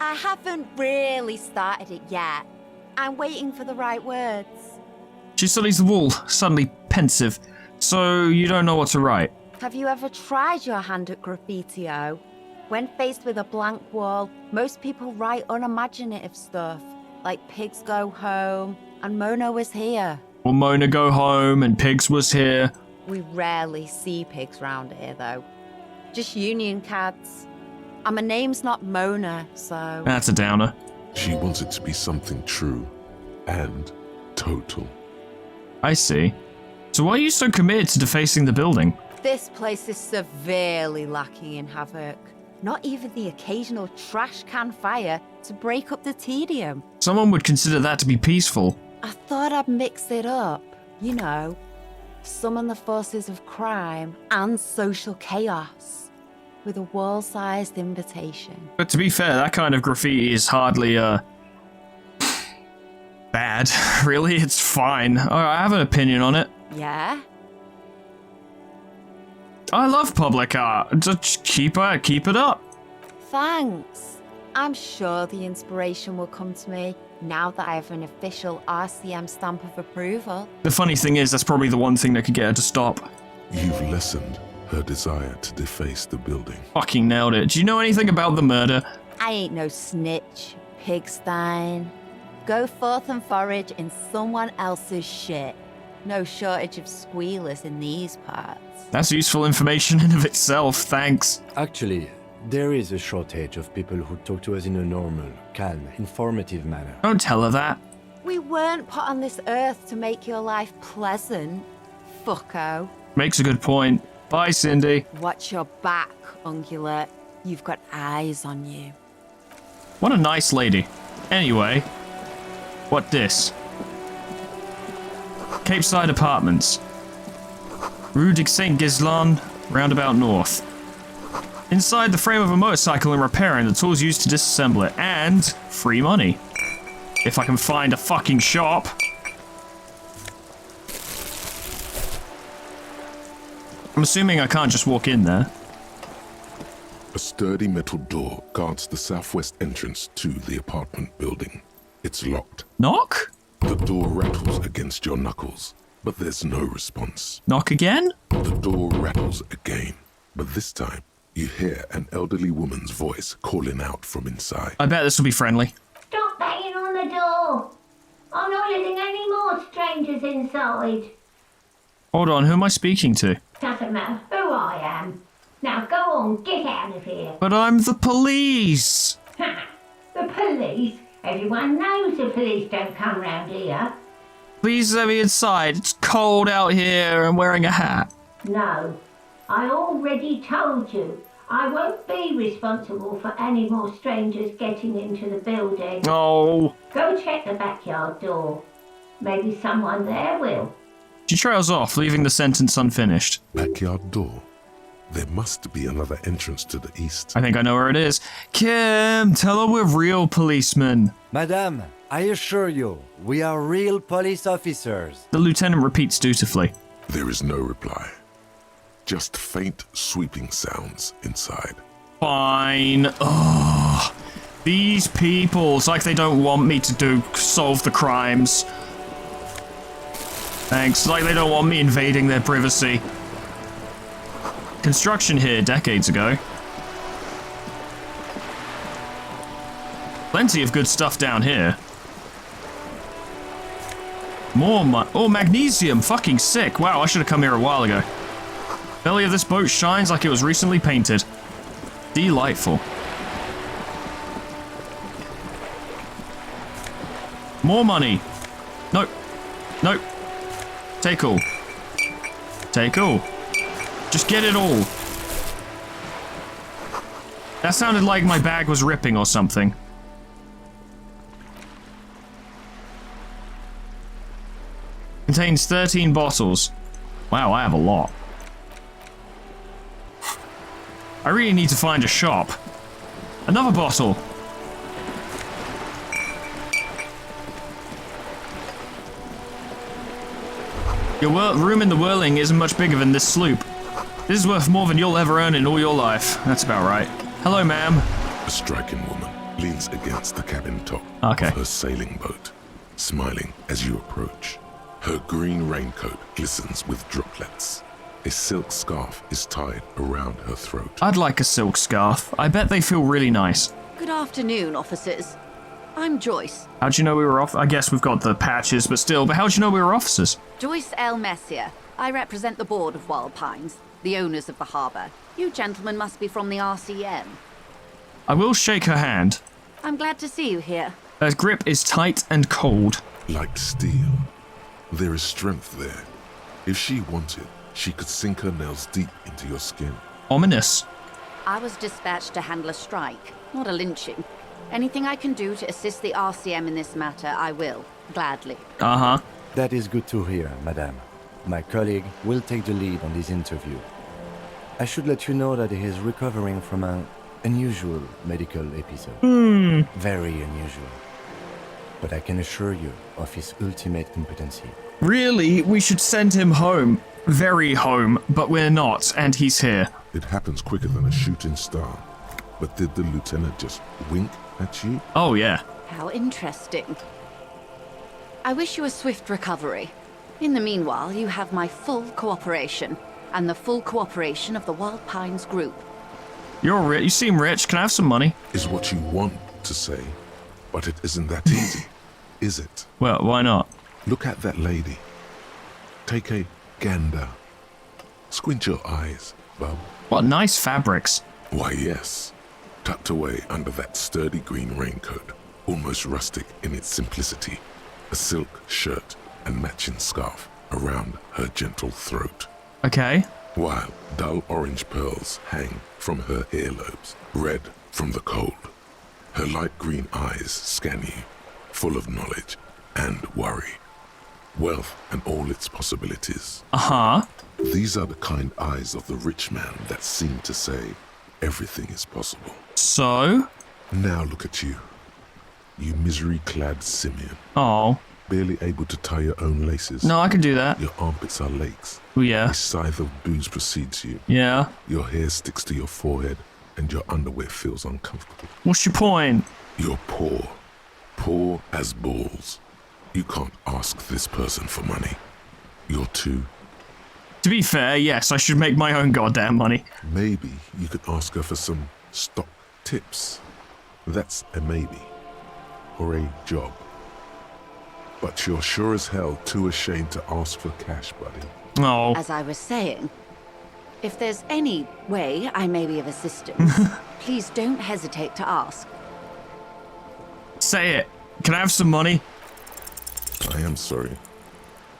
I haven't really started it yet. I'm waiting for the right words. She studies the wall, suddenly pensive. So you don't know what to write. Have you ever tried your hand at graffitio? When faced with a blank wall, most people write unimaginative stuff, like pigs go home and Mona was here. Well, Mona go home and Pigs was here. We rarely see pigs round here, though. Just union cads. And my name's not Mona, so... That's a downer. She wants it to be something true and total. I see. So why are you so committed to defacing the building? This place is severely lacking in havoc. Not even the occasional trash can fire to break up the tedium. Someone would consider that to be peaceful. I thought I'd mix it up, you know. Summon the forces of crime and social chaos with a wall-sized invitation. But to be fair, that kind of graffiti is hardly, bad. Really, it's fine. I have an opinion on it. Yeah? I love public art. Just keep it up. Thanks. I'm sure the inspiration will come to me now that I have an official RCM stamp of approval. The funny thing is, that's probably the one thing that could get her to stop. You've lessened her desire to deface the building. Fucking nailed it. Do you know anything about the murder? I ain't no snitch, pigstein. Go forth and forage in someone else's shit. No shortage of squealers in these parts. That's useful information in of itself, thanks. Actually, there is a shortage of people who talk to us in a normal, calm, informative manner. Don't tell her that. We weren't put on this earth to make your life pleasant, fucko. Makes a good point. Bye, Cindy. Watch your back, ungulate. You've got eyes on you. What a nice lady. Anyway, what this? Cape Side Apartments. Rue de Saint Ghislain, roundabout north. Inside the frame of a motorcycle and repairing the tools used to disassemble it. And free money. If I can find a fucking shop. I'm assuming I can't just walk in there. A sturdy metal door guards the southwest entrance to the apartment building. It's locked. Knock? The door rattles against your knuckles, but there's no response. Knock again? The door rattles again, but this time you hear an elderly woman's voice calling out from inside. I bet this will be friendly. Stop banging on the door. I'm not letting any more strangers inside. Hold on, who am I speaking to? Doesn't matter who I am. Now go on, get out of here. But I'm the police! Ha! The police? Everyone knows the police don't come round here. Please let me inside. It's cold out here. I'm wearing a hat. No, I already told you. I won't be responsible for any more strangers getting into the building. Oh. Go check the backyard door. Maybe someone there will. She trails off, leaving the sentence unfinished. Backyard door. There must be another entrance to the east. I think I know where it is. Kim, tell her we're real policemen. Madame, I assure you, we are real police officers. The lieutenant repeats dutifully. There is no reply. Just faint, sweeping sounds inside. Fine. Ugh. These people, it's like they don't want me to solve the crimes. Thanks. It's like they don't want me invading their privacy. Construction here decades ago. Plenty of good stuff down here. More magnesium. Fucking sick. Wow, I should have come here a while ago. Belly of this boat shines like it was recently painted. Delightful. More money. Nope. Nope. Take all. Take all. Just get it all. That sounded like my bag was ripping or something. Contains 13 bottles. Wow, I have a lot. I really need to find a shop. Another bottle. Your room in the whirling isn't much bigger than this sloop. This is worth more than you'll ever earn in all your life. That's about right. Hello, ma'am. A striking woman leans against the cabin top of her sailing boat, smiling as you approach. Her green raincoat glistens with droplets. A silk scarf is tied around her throat. I'd like a silk scarf. I bet they feel really nice. Good afternoon, officers. I'm Joyce. How'd you know we were off? I guess we've got the patches, but still. But how'd you know we were officers? Joyce L. Messier. I represent the board of Wild Pines, the owners of the harbour. You gentlemen must be from the RCM. I will shake her hand. I'm glad to see you here. Her grip is tight and cold. Like steel. There is strength there. If she wanted, she could sink her nails deep into your skin. Ominous. I was dispatched to handle a strike, not a lynching. Anything I can do to assist the RCM in this matter, I will, gladly. Uh-huh. That is good to hear, madame. My colleague will take the lead on this interview. I should let you know that he is recovering from an unusual medical episode. Very unusual. But I can assure you of his ultimate competency. Really, we should send him home. Very home, but we're not, and he's here. It happens quicker than a shooting star. But did the lieutenant just wink at you? Oh, yeah. How interesting. I wish you a swift recovery. In the meanwhile, you have my full cooperation, and the full cooperation of the Wild Pines group. You're rich. You seem rich. Can I have some money? Is what you want to say, but it isn't that easy, is it? Well, why not? Look at that lady. Take a gander. Squint your eyes, bub. What nice fabrics. Why, yes. Tucked away under that sturdy green raincoat, almost rustic in its simplicity, a silk shirt and matching scarf around her gentle throat. Okay. While dull orange pearls hang from her earlobes, red from the cold. Her light green eyes scan you, full of knowledge and worry. Wealth and all its possibilities. Uh-huh. These are the kind eyes of the rich man that seem to say everything is possible. So? Now look at you. You misery-clad simian. Oh. Barely able to tie your own laces. No, I can do that. Your armpits are lakes. Oh, yeah. A scythe of booze precedes you. Yeah. Your hair sticks to your forehead and your underwear feels uncomfortable. What's your point? You're poor. Poor as balls. You can't ask this person for money. You're too... To be fair, yes, I should make my own goddamn money. Maybe you could ask her for some stock tips. That's a maybe. Or a job. But you're sure as hell too ashamed to ask for cash, buddy. Oh. As I was saying, if there's any way I may be of assistance, please don't hesitate to ask. Say it. Can I have some money? I am sorry.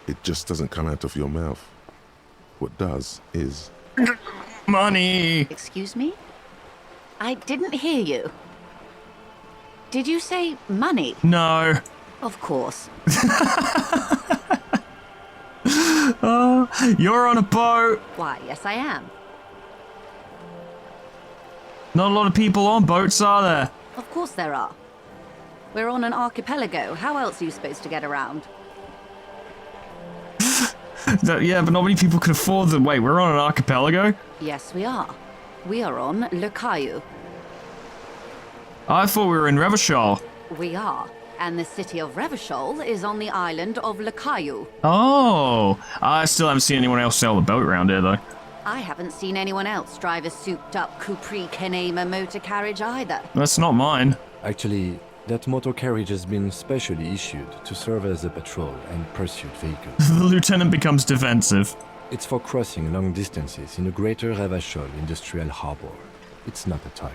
It just doesn't come out of your mouth. What does is... Money! Excuse me? I didn't hear you. Did you say money? No. Of course. You're on a boat. Why, yes I am. Not a lot of people on boats, are there? Of course there are. We're on an archipelago. How else are you supposed to get around? Yeah, but not many people can afford them. Wait, we're on an archipelago? Yes, we are. We are on Le Caillou. I thought we were in Revachol. We are. And the city of Revachol is on the island of Le Caillou. Oh, I still haven't seen anyone else sail the boat around here, though. I haven't seen anyone else drive a souped-up Capri Kenema motor carriage either. That's not mine. Actually, that motor carriage has been specially issued to serve as a patrol and pursuit vehicle. The lieutenant becomes defensive. It's for crossing long distances in the greater Revachol industrial harbor. It's not a toy.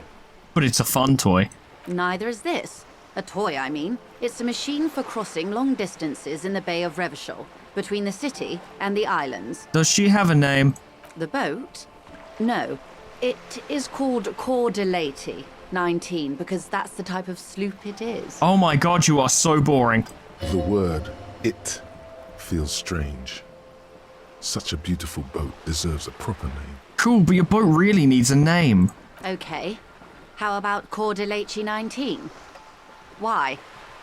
But it's a fun toy. Neither is this. A toy, I mean. It's a machine for crossing long distances in the Bay of Revachol, between the city and the islands. Does she have a name? The boat? No. It is called Cor de Leyte 19, because that's the type of sloop it is. Oh my god, you are so boring. The word, it, feels strange. Such a beautiful boat deserves a proper name. Cool, but your boat really needs a name. Okay. How about Cor de Leyte 19? Why?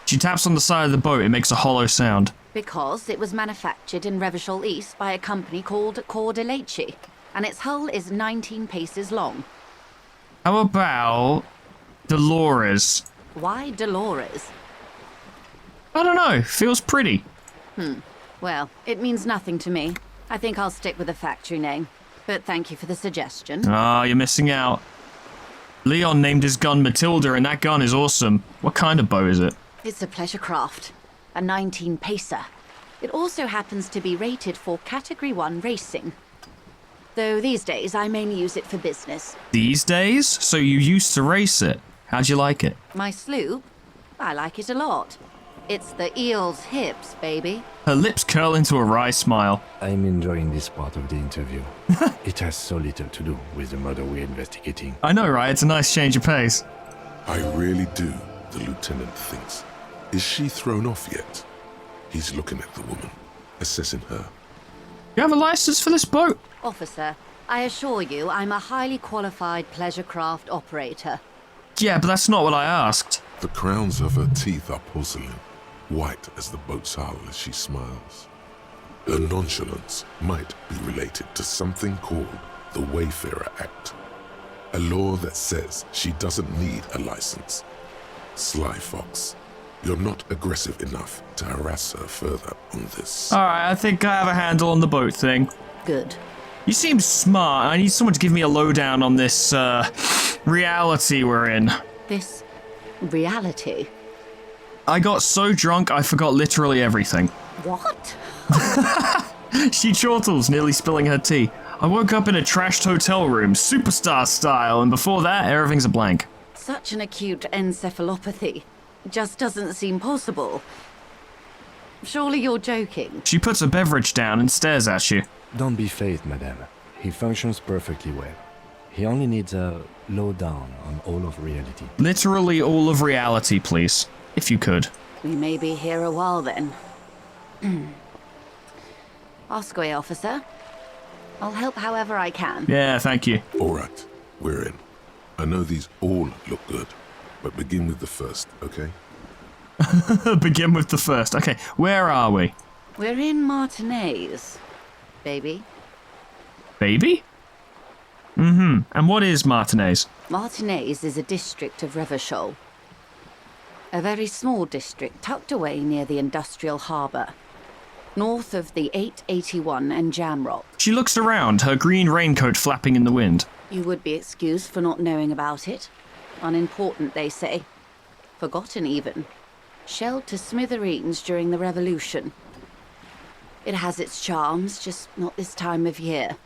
She taps on the side of the boat, it makes a hollow sound. Because it was manufactured in Revachol East by a company called Cor de Leyte, and its hull is 19 paces long. How about Dolores? Why Dolores? I don't know, feels pretty. Well, it means nothing to me. I think I'll stick with the factory name. But thank you for the suggestion. Ah, you're missing out. Leon named his gun Matilda, and that gun is awesome. What kind of boat is it? It's a pleasure craft. A 19 pacer. It also happens to be rated for Category 1 racing. Though these days I mainly use it for business. These days? So you used to race it? How'd you like it? My sloop? I like it a lot. It's the eel's hips, baby. Her lips curl into a wry smile. I'm enjoying this part of the interview. It has so little to do with the murder we're investigating. I know, right? It's a nice change of pace. I really do, the lieutenant thinks. Is she thrown off yet? He's looking at the woman, assessing her. You have a license for this boat? Officer, I assure you I'm a highly qualified pleasure craft operator. Yeah, but that's not what I asked. The crowns of her teeth are porcelain, white as the boat's hull as she smiles. Her nonchalance might be related to something called the Wayfarer Act, a law that says she doesn't need a license. Sly fox, you're not aggressive enough to harass her further on this. Alright, I think I have a handle on the boat thing. Good. You seem smart. I need someone to give me a lowdown on this, reality we're in. This reality? I got so drunk I forgot literally everything. What? She chortles, nearly spilling her tea. I woke up in a trashed hotel room, superstar style, and before that, everything's a blank. Such an acute encephalopathy. Just doesn't seem possible. Surely you're joking. She puts a beverage down and stares at you. Don't be phased, madame. He functions perfectly well. He only needs a lowdown on all of reality. Literally all of reality, please. If you could. We may be here a while then. Ask away, officer. I'll help however I can. Yeah, thank you. All right, we're in. I know these all look good, but begin with the first, okay? Begin with the first. Okay, where are we? We're in Martinez, baby. Baby? Mm-hmm. And what is Martinez? Martinez is a district of Revachol. A very small district tucked away near the industrial harbour, north of the 881 and Jamrock. She looks around, her green raincoat flapping in the wind. You would be excused for not knowing about it. Unimportant, they say. Forgotten, even. Shelled to smithereens during the Revolution. It has its charms, just not this time of year.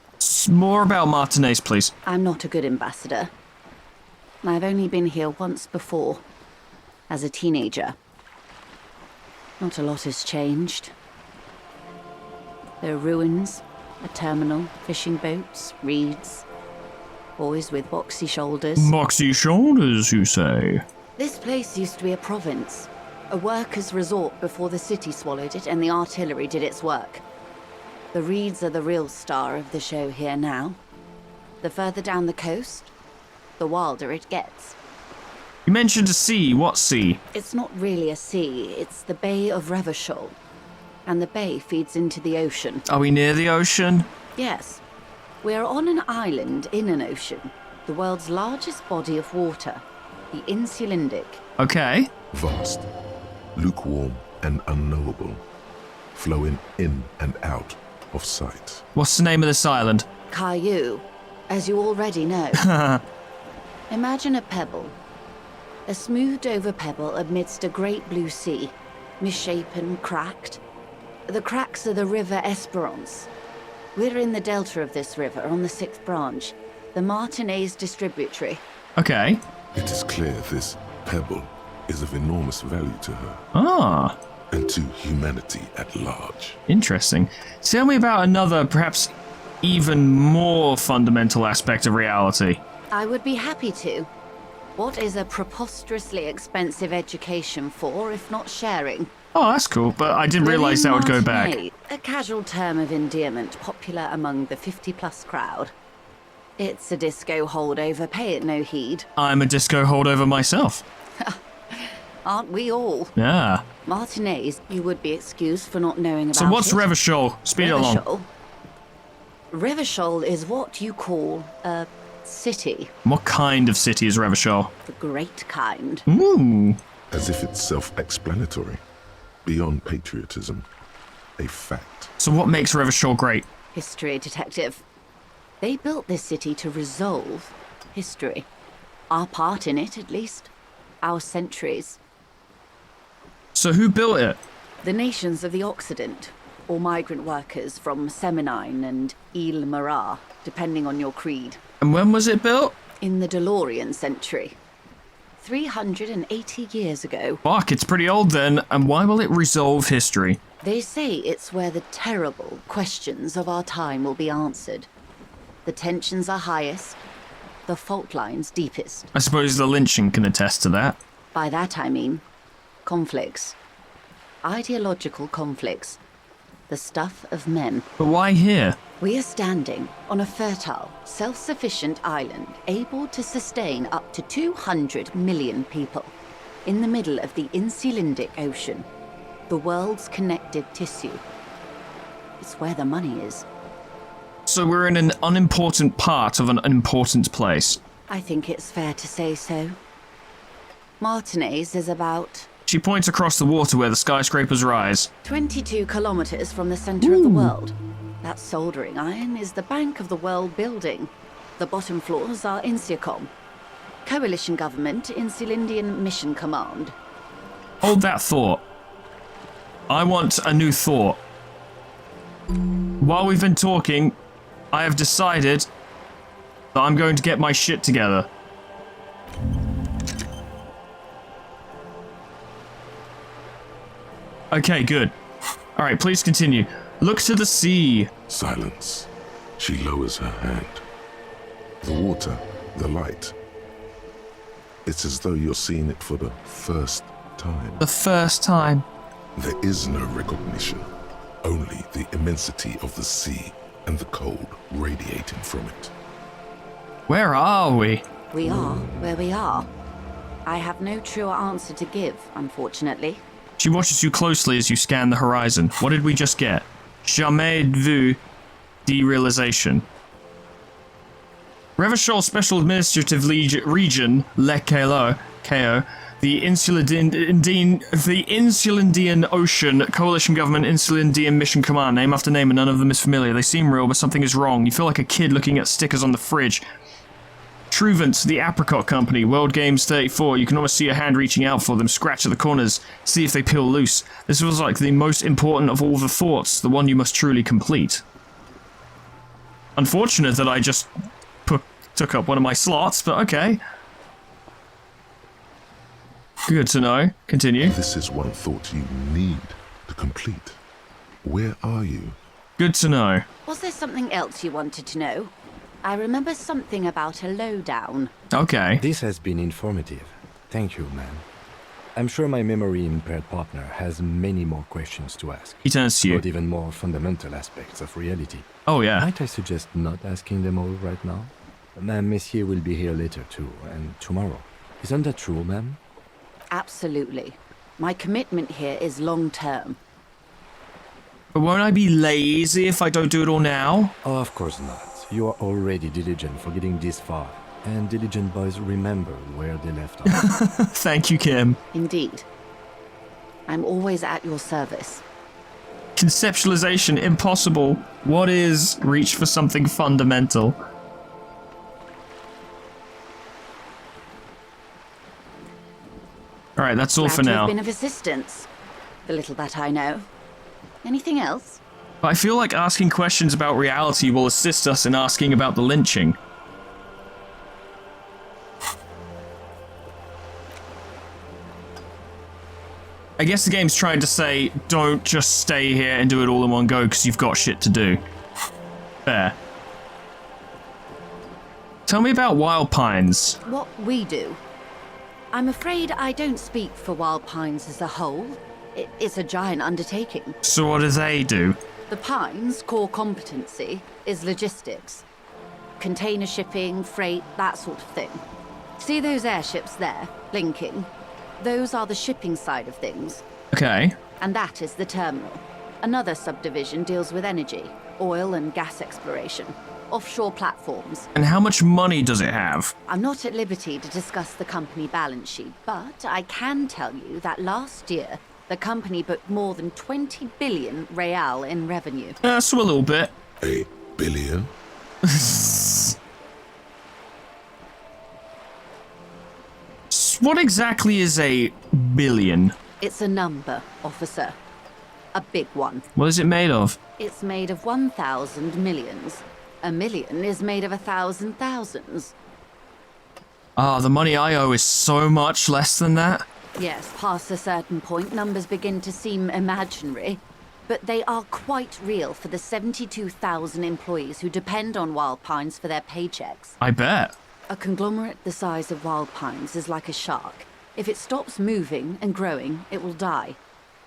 More about Martinez, please. I'm not a good ambassador. I've only been here once before, as a teenager. Not a lot has changed. There are ruins, a terminal, fishing boats, reeds, boys with boxy shoulders. Boxy shoulders, you say? This place used to be a province, a workers' resort before the city swallowed it and the artillery did its work. The reeds are the real star of the show here now. The further down the coast, the wilder it gets. You mentioned a sea. What sea? It's not really a sea, it's the Bay of Revachol. And the bay feeds into the ocean. Are we near the ocean? Yes. We're on an island in an ocean, the world's largest body of water, the Insulindic. Okay. Vast, lukewarm and unknowable, flowing in and out of sight. What's the name of this island? Caillou, as you already know. Imagine a pebble. A smoothed-over pebble amidst a great blue sea, misshapen, cracked. The cracks are the River Esperance. We're in the delta of this river, on the 6th branch, the Martinez distributary. Okay. It is clear this pebble is of enormous value to her. Ah. And to humanity at large. Interesting. Tell me about another, perhaps even more fundamental aspect of reality. I would be happy to. What is a preposterously expensive education for, if not sharing? Oh, that's cool, but I didn't realise that would go back. A casual term of endearment popular among the 50-plus crowd. It's a disco holdover, pay it no heed. I'm a disco holdover myself. Aren't we all? Yeah. Martinez, you would be excused for not knowing about it. So what's Revachol? Speed it along. Revachol is what you call a city. What kind of city is Revachol? The great kind. Ooh. As if it's self-explanatory. Beyond patriotism. A fact. So what makes Revachol great? History, detective. They built this city to resolve history. Our part in it, at least. Our centuries. So who built it? The nations of the Occident, or migrant workers from Seminine and Ile Marat, depending on your creed. And when was it built? In the DeLorean century. 380 years ago. Fuck, it's pretty old then, and why will it resolve history? They say it's where the terrible questions of our time will be answered. The tensions are highest, the fault lines deepest. I suppose the lynching can attest to that. By that I mean conflicts. Ideological conflicts. The stuff of men. But why here? We are standing on a fertile, self-sufficient island able to sustain up to 200 million people in the middle of the Insulindic Ocean, the world's connective tissue. It's where the money is. So we're in an unimportant part of an important place. I think it's fair to say so. Martinez is about... She points across the water where the skyscrapers rise. 22 kilometers from the center of the world. That soldering iron is the bank of the world building. The bottom floors are Insiacom. Coalition government, Insulindian Mission Command. Hold that thought. I want a new thought. While we've been talking, I have decided that I'm going to get my shit together. Okay, good. Alright, please continue. Look to the sea. Silence. She lowers her hand. The water, the light. It's as though you're seeing it for the first time. The first time. There is no recognition. Only the immensity of the sea and the cold radiating from it. Where are we? We are where we are. I have no truer answer to give, unfortunately. She watches you closely as you scan the horizon. What did we just get? Jamais vu derealization. Revachol Special Administrative Region, Le KO, the Insulindian Ocean, Coalition Government, Insulindian Mission Command, name after name, and none of them is familiar. They seem real, but something is wrong. You feel like a kid looking at stickers on the fridge. Truvant, the Apricot Company, World Games 34. You can almost see a hand reaching out for them, scratch at the corners, see if they peel loose. This was like the most important of all the thoughts, the one you must truly complete. Unfortunate that I just took up one of my slots, but okay. Good to know. Continue. This is one thought you need to complete. Where are you? Good to know. Was there something else you wanted to know? I remember something about a lowdown. Okay. This has been informative. Thank you, man. I'm sure my memory-impaired partner has many more questions to ask. He turns to you. About even more fundamental aspects of reality. Oh, yeah. Might I suggest not asking them all right now? Ma'am, Monsieur will be here later too, and tomorrow. Isn't that true, ma'am? Absolutely. My commitment here is long-term. But won't I be lazy if I don't do it all now? Oh, of course not. You are already diligent for getting this far, and diligent boys remember where they left off. Thank you, Kim. Indeed. I'm always at your service. Conceptualization impossible. What is reach for something fundamental? Alright, that's all Glad for to now. have been of assistance. The little that I know. Anything else? But I feel like asking questions about reality will assist us in asking about the lynching. I guess the game's trying to say, don't just stay here and do it all in one go because you've got shit to do. Fair. Tell me about Wild Pines. What we do. I'm afraid I don't speak for Wild Pines as a whole. It's a giant undertaking. So what do they do? The Pines' core competency is logistics. Container shipping, freight, that sort of thing. See those airships there, blinking? Those are the shipping side of things. Okay. And that is the terminal. Another subdivision deals with energy, oil and gas exploration, offshore platforms. And how much money does it have? I'm not at liberty to discuss the company balance sheet, but I can tell you that last year, the company booked more than 20 billion real in revenue. So a little bit. A billion? What exactly is a billion? It's a number, officer. A big one. What is it made of? It's made of 1,000 millions. A million is made of 1,000 thousands. Ah, the money I owe is so much less than that. Yes, past a certain point, numbers begin to seem imaginary. But they are quite real for the 72,000 employees who depend on Wild Pines for their paychecks. I bet. A conglomerate the size of Wild Pines is like a shark. If it stops moving and growing, it will die.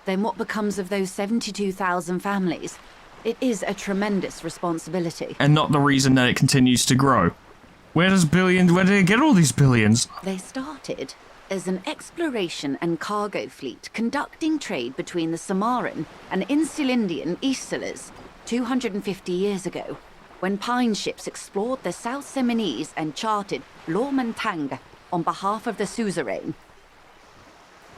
Then what becomes of those 72,000 families? It is a tremendous responsibility. And not the reason that it continues to grow. Where did it get all these billions? They started as an exploration and cargo fleet conducting trade between the Samaran and Insulindian Isolas 250 years ago, when pine ships explored the South Seminese and charted Lomantang on behalf of the suzerain.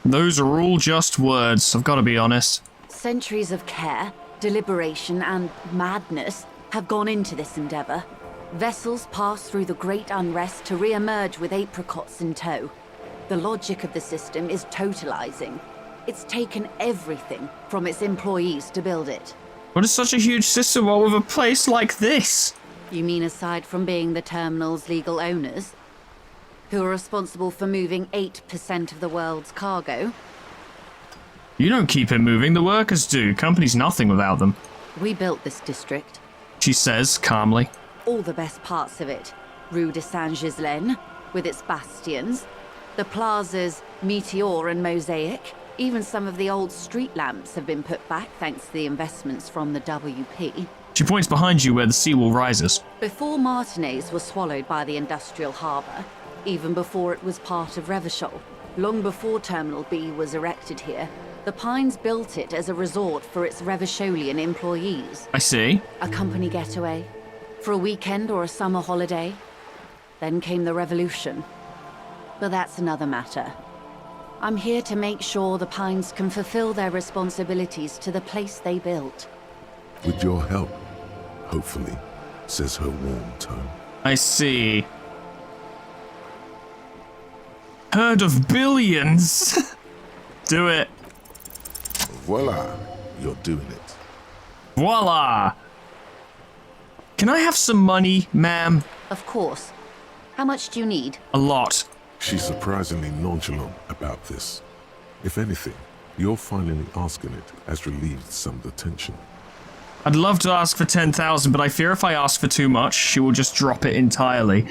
Those are all just words, I've got to be honest. Centuries of care, deliberation, and madness have gone into this endeavor. Vessels pass through the great unrest to re-emerge with apricots in tow. The logic of the system is totalizing. It's taken everything from its employees to build it. What is such a huge system all with a place like this? You mean aside from being the terminal's legal owners, who are responsible for moving 8% of the world's cargo? You don't keep it moving, the workers do. Company's nothing without them. We built this district. She says, calmly. All the best parts of it. Rue de Saint-Ghislain, with its bastions. The plazas Meteor and Mosaic. Even some of the old street lamps have been put back thanks to the investments from the WP. She points behind you where the seawall rises. Before Martinez was swallowed by the industrial harbour, even before it was part of Revachol, long before Terminal B was erected here, the Pines built it as a resort for its Revacholian employees. I see. A company getaway, for a weekend or a summer holiday. Then came the revolution. But that's another matter. I'm here to make sure the Pines can fulfill their responsibilities to the place they built. With your help, hopefully, says her warm tone. I see. Herd of billions! Do it. Voila, you're doing it. Voila! Can I have some money, ma'am? Of course. How much do you need? A lot. She's surprisingly nonchalant about this. If anything, your finally asking it has relieved some of the tension. I'd love to ask for 10,000, but I fear if I ask for too much, she will just drop it entirely.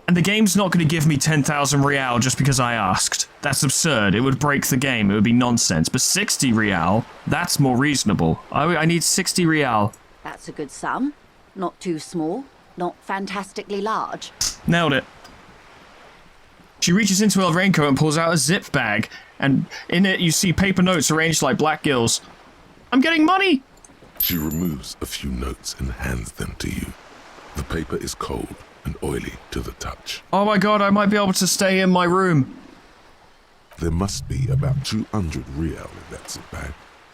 And the game's not going to give me 10,000 real just because I asked. That's absurd. It would break the game. It would be nonsense. But 60 real, that's more reasonable. I need 60 real. That's a good sum. Not too small, not fantastically large. Nailed it. She reaches into her raincoat and pulls out a zip bag, and in it you see paper notes arranged like black gills. I'm getting money! She removes a few notes and hands them to you. The paper is cold and oily to the touch. Oh my god, I might be able to stay in my room. There must be about 200 real in that zip bag,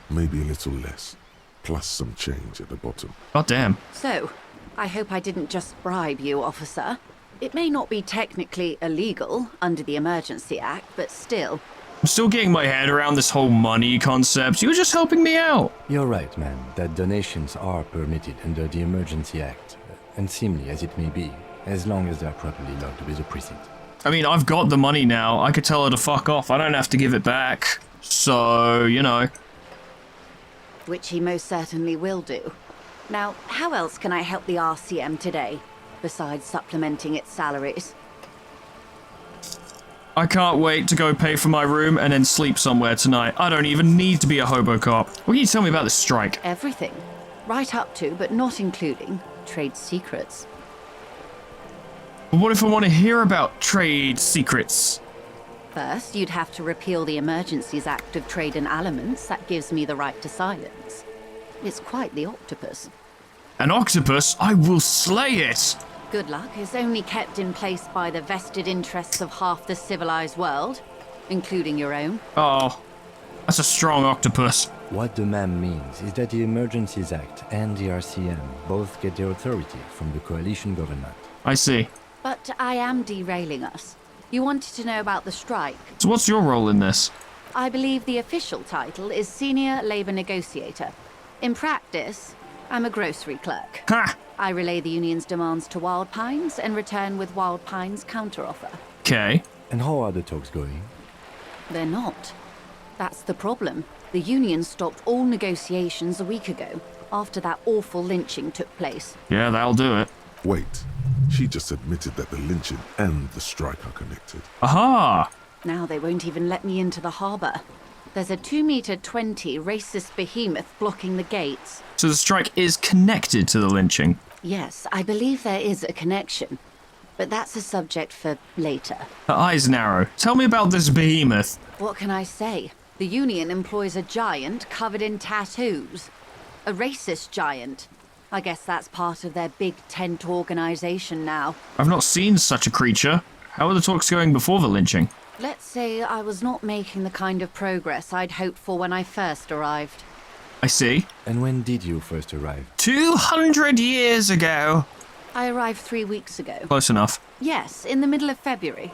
maybe a little less, plus some change at the bottom. God damn. So, I hope I didn't just bribe you, officer. It may not be technically illegal under the Emergency Act, but still. I'm still getting my head around this whole money concept. You were just helping me out. You're right, man, that donations are permitted under the Emergency Act, unseemly as it may be, as long as they're properly logged with the precinct. I mean, I've got the money now. I could tell her to fuck off. I don't have to give it back. So, you know. Which he most certainly will do. Now, how else can I help the RCM today, besides supplementing its salaries? I can't wait to go pay for my room and then sleep somewhere tonight. I don't even need to be a hobo cop. What can you tell me about this strike? Everything. Right up to, but not including, trade secrets. But what if I want to hear about trade secrets? First, you'd have to repeal the Emergencies Act of Trade in Aliments. That gives me the right to silence. It's quite the octopus. An octopus? I will slay it! Good luck is only kept in place by the vested interests of half the civilized world, including your own. Oh, that's a strong octopus. What the ma'am means is that the Emergencies Act and the RCM both get their authority from the coalition government. I see. But I am derailing us. You wanted to know about the strike. So what's your role in this? I believe the official title is Senior Labor Negotiator. In practice, I'm a grocery clerk. Ha! I relay the union's demands to Wild Pines and return with Wild Pines' counteroffer. Okay. And how are the talks going? They're not. That's the problem. The union stopped all negotiations a week ago, after that awful lynching took place. Yeah, that'll do it. Wait, she just admitted that the lynching and the strike are connected. Aha! Now they won't even let me into the harbour. There's a 2-meter 20 racist behemoth blocking the gates. So the strike is connected to the lynching. Yes, I believe there is a connection. But that's a subject for later. Her eyes narrow. Tell me about this behemoth. What can I say? The union employs a giant covered in tattoos. A racist giant. I guess that's part of their big tent organization now. I've not seen such a creature. How are the talks going before the lynching? Let's say I was not making the kind of progress I'd hoped for when I first arrived. I see. And when did you first arrive? 200 years ago. I arrived 3 weeks ago. Close enough. Yes, in the middle of February.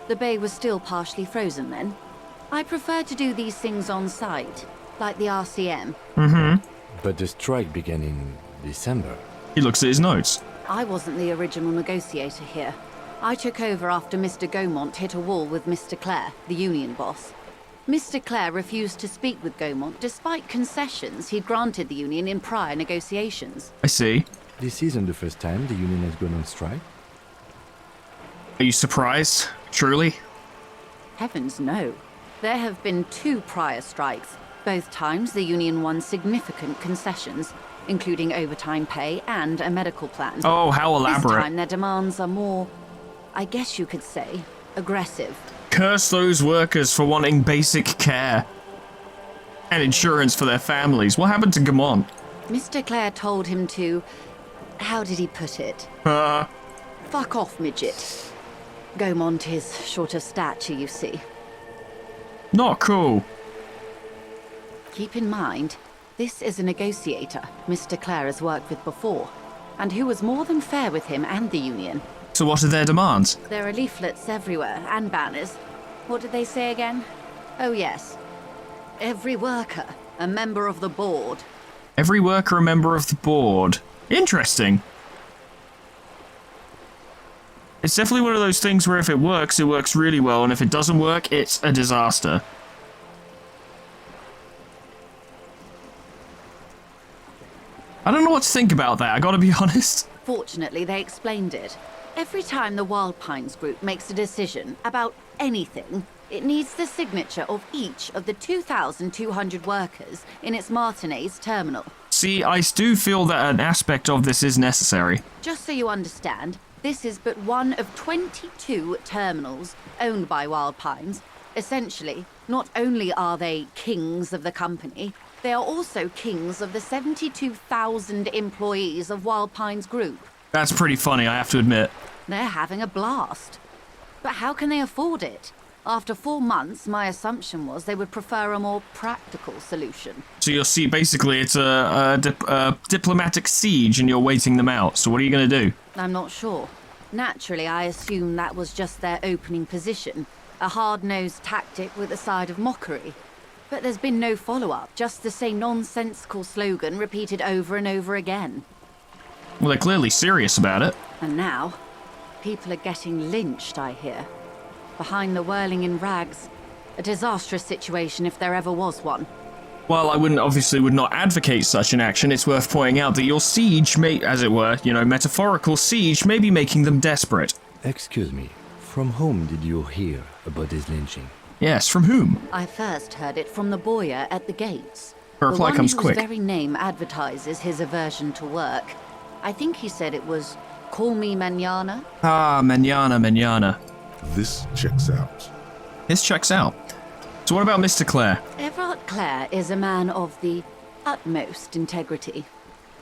The bay was still partially frozen then. I prefer to do these things on site, like the RCM. Mm-hmm. But the strike began in December. He looks at his notes. I wasn't the original negotiator here. I took over after Mr. Gaumont hit a wall with Mr. Clare, the union boss. Mr. Clare refused to speak with Gaumont despite concessions he'd granted the union in prior negotiations. I see. This isn't the first time the union has gone on strike. Are you surprised? Truly? Heavens no. There have been 2 prior strikes. Both times the union won significant concessions, including overtime pay and a medical plan. Oh, how elaborate. This time their demands are more, I guess you could say, aggressive. Curse those workers for wanting basic care. And insurance for their families. What happened to Gaumont? Mr. Clare told him to... How did he put it? Fuck off, midget. Gaumont is short of stature, you see. Not cool. Keep in mind, this is a negotiator Mr. Clare has worked with before, and who was more than fair with him and the union. So what are their demands? There are leaflets everywhere, and banners. What did they say again? Oh yes. Every worker, a member of the board. Every worker a member of the board. Interesting. It's definitely one of those things where if it works really well, and if it doesn't work, it's a disaster. I don't know what to think about that, I gotta be honest. Fortunately, they explained it. Every time the Wild Pines group makes a decision about anything, it needs the signature of each of the 2,200 workers in its Martinez terminal. See, I do feel that an aspect of this is necessary. Just so you understand, this is but one of 22 terminals owned by Wild Pines. Essentially, not only are they kings of the company, they are also kings of the 72,000 employees of Wild Pines Group. That's pretty funny, I have to admit. They're having a blast. But how can they afford it? After 4 months, my assumption was they would prefer a more practical solution. So you'll see, basically, it's a diplomatic siege and you're waiting them out. So what are you going to do? I'm not sure. Naturally, I assume that was just their opening position. A hard-nosed tactic with a side of mockery. But there's been no follow-up, just the same nonsensical slogan repeated over and over again. Well, they're clearly serious about it. And now, people are getting lynched, I hear. Behind the whirling in rags. A disastrous situation if there ever was one. Well, I would not advocate such an action. It's worth pointing out that your siege may, as it were, metaphorical siege may be making them desperate. Excuse me, from whom did you hear about this lynching? Yes, from whom? I first heard it from the boyer at the gates. Her reply comes the quick. one whose very name advertises his aversion to work. I think he said it was, "Call me Manana." Ah, manana. This checks out. This checks out. So what about Mr. Clare? Everard Clare is a man of the utmost integrity.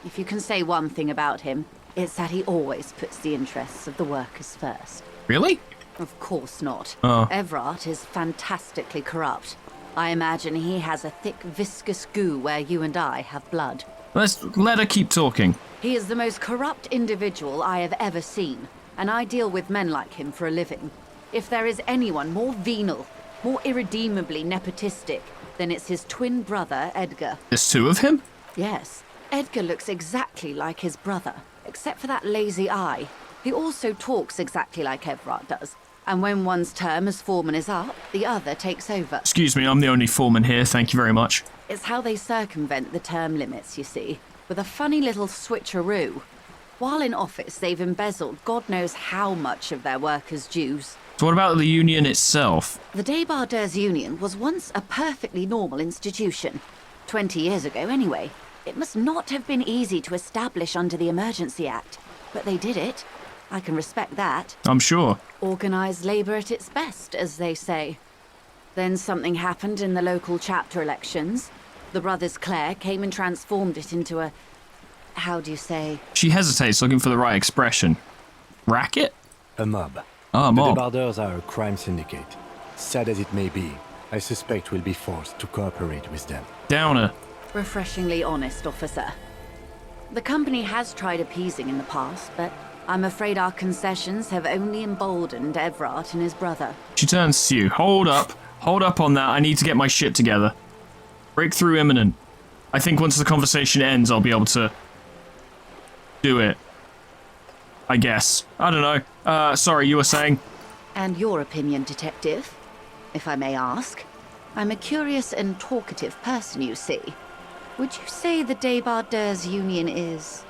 If you can say one thing about him, it's that he always puts the interests of the workers first. Really? Of course not. Oh. Everard is fantastically corrupt. I imagine he has a thick, viscous goo where you and I have blood. Let's let her keep talking. He is the most corrupt individual I have ever seen, and I deal with men like him for a living. If there is anyone more venal, more irredeemably nepotistic, then it's his twin brother, Edgar. There's 2 of him? Yes. Edgar looks exactly like his brother, except for that lazy eye. He also talks exactly like Everard does. And when one's term as foreman is up, the other takes over. Excuse me, I'm the only foreman here, thank you very much. It's how they circumvent the term limits, you see, with a funny little switcheroo. While in office, they've embezzled God knows how much of their workers' dues. So what about the union itself? The Débardeurs Union was once a perfectly normal institution. 20 years ago, anyway. It must not have been easy to establish under the Emergency Act, but they did it. I can respect that. I'm sure. Organised labour at its best, as they say. Then something happened in the local chapter elections. The brothers Clare came and transformed it into a... how do you say? She hesitates, looking for the right expression. Racket? A mob. Ah, mob. The Débardeurs are a crime syndicate. Sad as it may be, I suspect we'll be forced to cooperate with them. Downer. Refreshingly honest, officer. The company has tried appeasing in the past, but I'm afraid our concessions have only emboldened Everard and his brother. She turns to you. Hold up on that. I need to get my shit together. Breakthrough imminent. I think once the conversation ends, I'll be able to do it. I guess. I don't know. Sorry, you were saying? And your opinion, detective, if I may ask? I'm a curious and talkative person, you see. Would you say the Débardeurs Union is...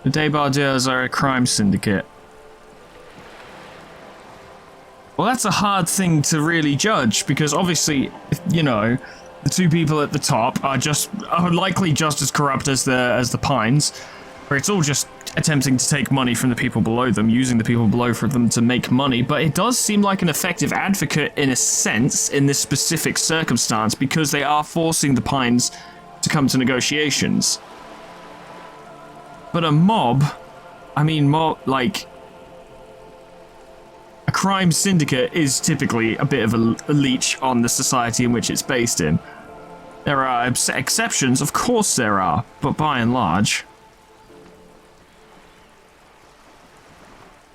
The Débardeurs are a crime syndicate. Well, that's a hard thing to really judge, because obviously, you know, the two people at the top are likely just as corrupt as the Pines, where it's all just attempting to take money from the people below them, using the people below for them to make money, but it does seem like an effective advocate in a sense in this specific circumstance, because they are forcing the Pines to come to negotiations. But a mob, I mean, like, a crime syndicate is typically a bit of a leech on the society in which it's based in. There are exceptions, of course there are, but by and large...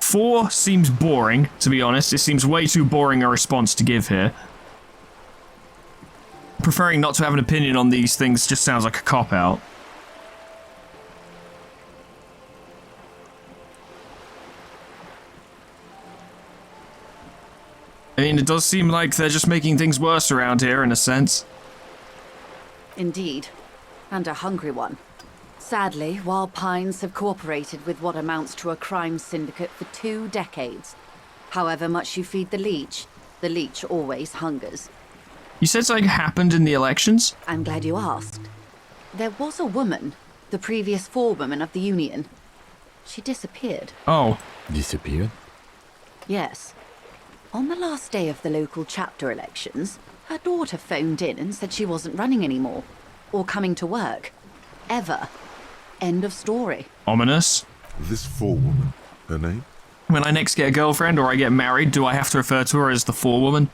4 seems boring, to be honest. It seems way too boring a response to give here. Preferring not to have an opinion on these things just sounds like a cop-out. I mean, it does seem like they're just making things worse around here, in a sense. Indeed. And a hungry one. Sadly, Wild Pines have cooperated with what amounts to a crime syndicate for 2 decades. However much you feed the leech always hungers. You said something happened in the elections? I'm glad you asked. There was a woman, the previous forewoman of the Union. She disappeared. Oh. Disappeared? Yes. On the last day of the local chapter elections, her daughter phoned in and said she wasn't running anymore. Or coming to work. Ever. End of story. Ominous. This forewoman, her name? When I next get a girlfriend or I get married, do I have to refer to her as the forewoman?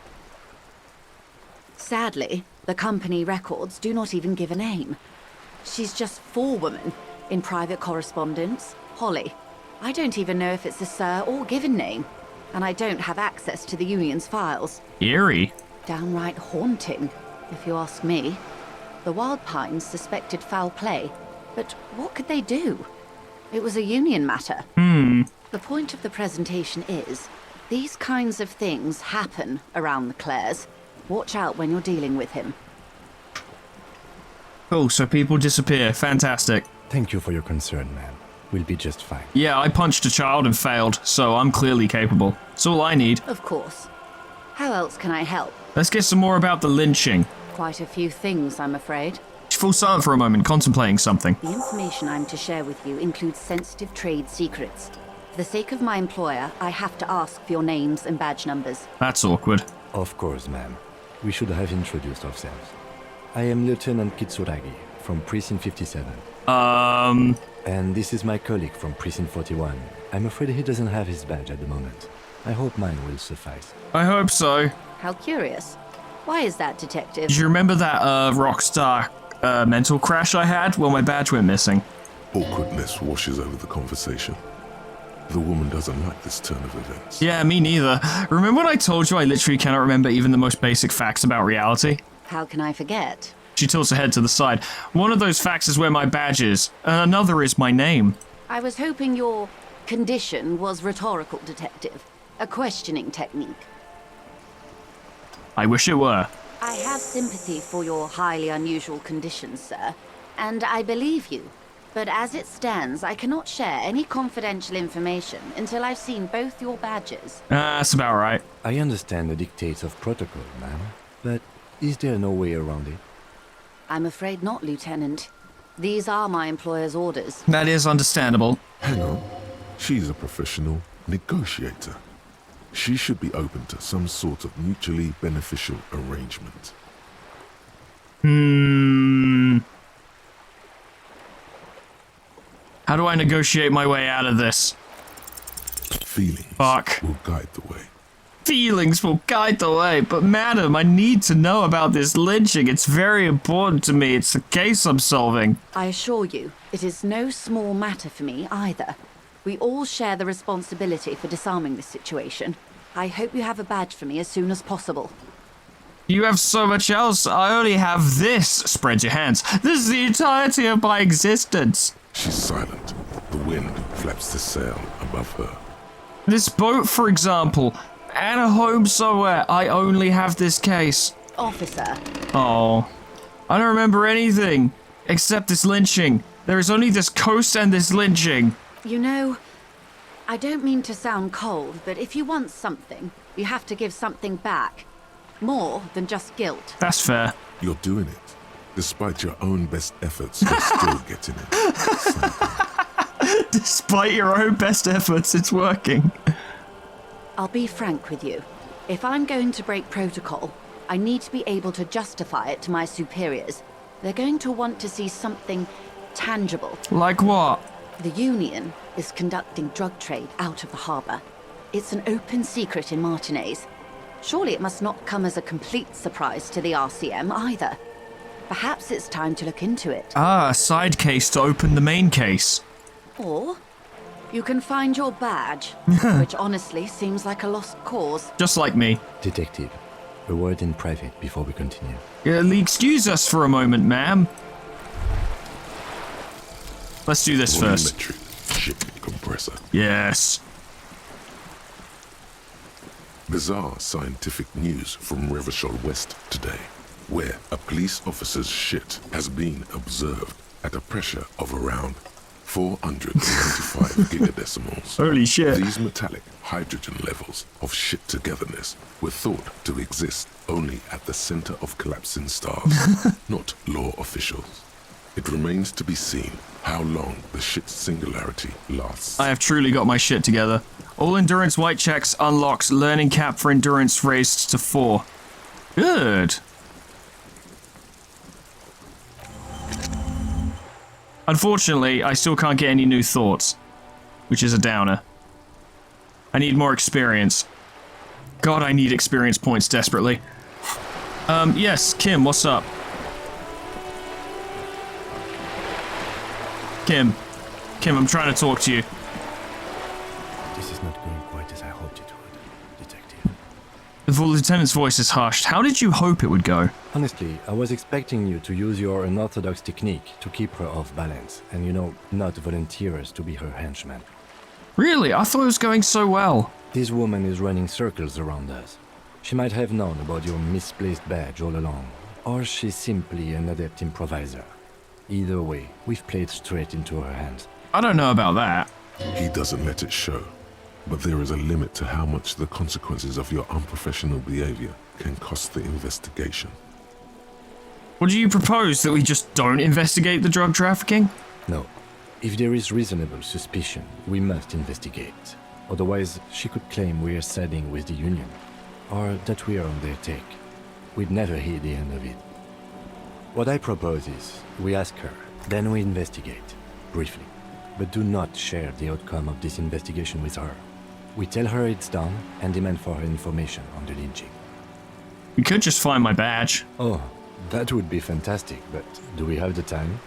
Sadly, the company records do not even give a name. She's just forewoman in private correspondence, Holly. I don't even know if it's a sir or given name, and I don't have access to the Union's files. Eerie. Downright haunting, if you ask me. The Wild Pines suspected foul play, but what could they do? It was a Union matter. The point of the presentation is, these kinds of things happen around the Clares. Watch out when you're dealing with him. Cool, so people disappear. Fantastic. Thank you for your concern, ma'am. We'll be just fine. Yeah, I punched a child and failed, so I'm clearly capable. It's all I need. Of course. How else can I help? Let's get some more about the lynching. Quite a few things, I'm afraid. She's full silent for a moment, contemplating something. The information I'm to share with you includes sensitive trade secrets. For the sake of my employer, I have to ask for your names and badge numbers. That's awkward. Of course, ma'am. We should have introduced ourselves. I am Lieutenant Kitsuragi, from Precinct 57. And this is my colleague from Precinct 41. I'm afraid he doesn't have his badge at the moment. I hope mine will suffice. I hope so. How curious. Why is that, Detective? Do you remember that Rockstar mental crash I had? Well, my badge went missing. Awkwardness washes over the conversation. The woman doesn't like this turn of events. Yeah, me neither. Remember when I told you I literally cannot remember even the most basic facts about reality? How can I forget? She tilts her head to the side. One of those facts is where my badge is, and another is my name. I was hoping your condition was rhetorical, Detective. A questioning technique. I wish it were. I have sympathy for your highly unusual condition, sir, and I believe you. But as it stands, I cannot share any confidential information until I've seen both your badges. That's about right. I understand the dictates of protocol, ma'am, but is there no way around it? I'm afraid not, Lieutenant. These are my employer's orders. That is understandable. Hang on. She's a professional negotiator. She should be open to some sort of mutually beneficial arrangement. How do I negotiate my way out of this? Feelings Fuck. will guide the way. Feelings will guide the way, but madam, I need to know about this lynching. It's very important to me. It's the case I'm solving. I assure you, it is no small matter for me either. We all share the responsibility for disarming this situation. I hope you have a badge for me as soon as possible. You have so much else. I only have this. Spread your hands. This is the entirety of my existence. She's silent. The wind flaps the sail above her. This boat, for example, and a home somewhere. I only have this case. Officer. Oh, I don't remember anything except this lynching. There is only this coast and this lynching. You know, I don't mean to sound cold, but if you want something, you have to give something back. More than just guilt. That's fair. You're doing it. Despite your own best efforts, you're still getting it. Despite your own best efforts, it's working. I'll be frank with you. If I'm going to break protocol, I need to be able to justify it to my superiors. They're going to want to see something tangible. Like what? The Union is conducting drug trade out of the harbor. It's an open secret in Martinez. Surely it must not come as a complete surprise to the RCM either. Perhaps it's time to look into it. Ah, a side case to open the main case. Or you can find your badge, which honestly seems like a lost cause. Just like me. Detective, a word in private before we continue. Excuse us for a moment, ma'am. Let's do this first. Volumetric ship compressor. Yes. Bizarre scientific news from Revachol West today, where a police officer's shit has been observed at a pressure of around 495 gigadecimals. Holy shit. These metallic hydrogen levels of shit togetherness were thought to exist only at the center of collapsing stars, not law officials. It remains to be seen how long the shit singularity lasts. I have truly got my shit together. All endurance white checks unlocks. Learning cap for endurance raised to 4. Good. Unfortunately, I still can't get any new thoughts, which is a downer. I need more experience. God, I need experience points desperately. Yes, Kim, what's up? Kim, I'm trying to talk to you. This is not going quite as I hoped it would, Detective. The lieutenant's voice is hushed. How did you hope it would go? Honestly, I was expecting you to use your unorthodox technique to keep her off balance, and not volunteer us to be her henchman. Really? I thought it was going so well. This woman is running circles around us. She might have known about your misplaced badge all along, or she's simply an adept improviser. Either way, we've played straight into her hands. I don't know about that. He doesn't let it show, but there is a limit to how much the consequences of your unprofessional behavior can cost the investigation. What do you propose, that we just don't investigate the drug trafficking? No. If there is reasonable suspicion, we must investigate. Otherwise, she could claim we are siding with the Union, or that we are on their take. We'd never hear the end of it. What I propose is, we ask her, then we investigate, briefly. But do not share the outcome of this investigation with her. We tell her it's done and demand for her information on the lynching. We could just find my badge. Oh, that would be fantastic, but do we have the time?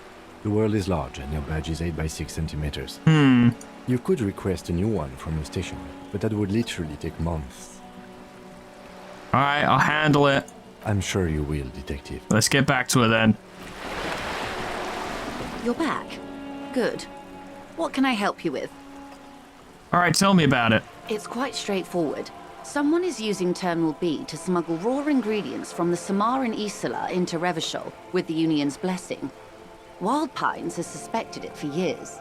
The world is large and your badge is 8 by 6 centimeters. You could request a new one from the station, but that would literally take months. Alright, I'll handle it. I'm sure you will, Detective. Let's get back to her then. You're back. Good. What can I help you with? All right, tell me about it. It's quite straightforward. Someone is using Terminal B to smuggle raw ingredients from the Samaran Isola into Revachol with the Union's blessing. Wild Pines has suspected it for years.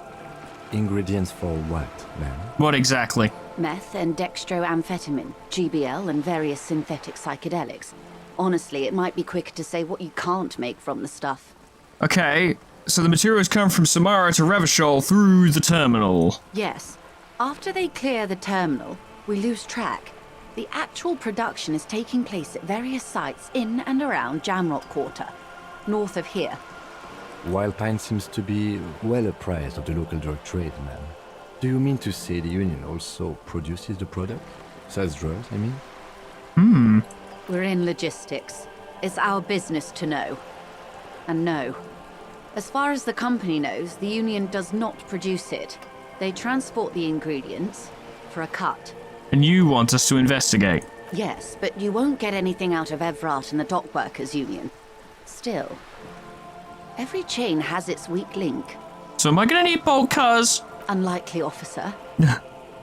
Ingredients for what, ma'am? What exactly? Meth and dextroamphetamine, GBL, and various synthetic psychedelics. Honestly, it might be quicker to say what you can't make from the stuff. Okay, so the materials come from Samara to Revachol through the terminal. Yes. After they clear the terminal, we lose track. The actual production is taking place at various sites in and around Jamrock Quarter, north of here. Wild Pine seems to be well apprised of the local drug trade, ma'am. Do you mean to say the Union also produces the product? Sells drugs, I mean? We're in logistics. It's our business to know. And no. As far as the company knows, the Union does not produce it. They transport the ingredients for a cut. And you want us to investigate? Yes, but you won't get anything out of Evrat and the Dock Workers Union. Still, every chain has its weak link. So am I gonna need bolt cutters? Unlikely, officer.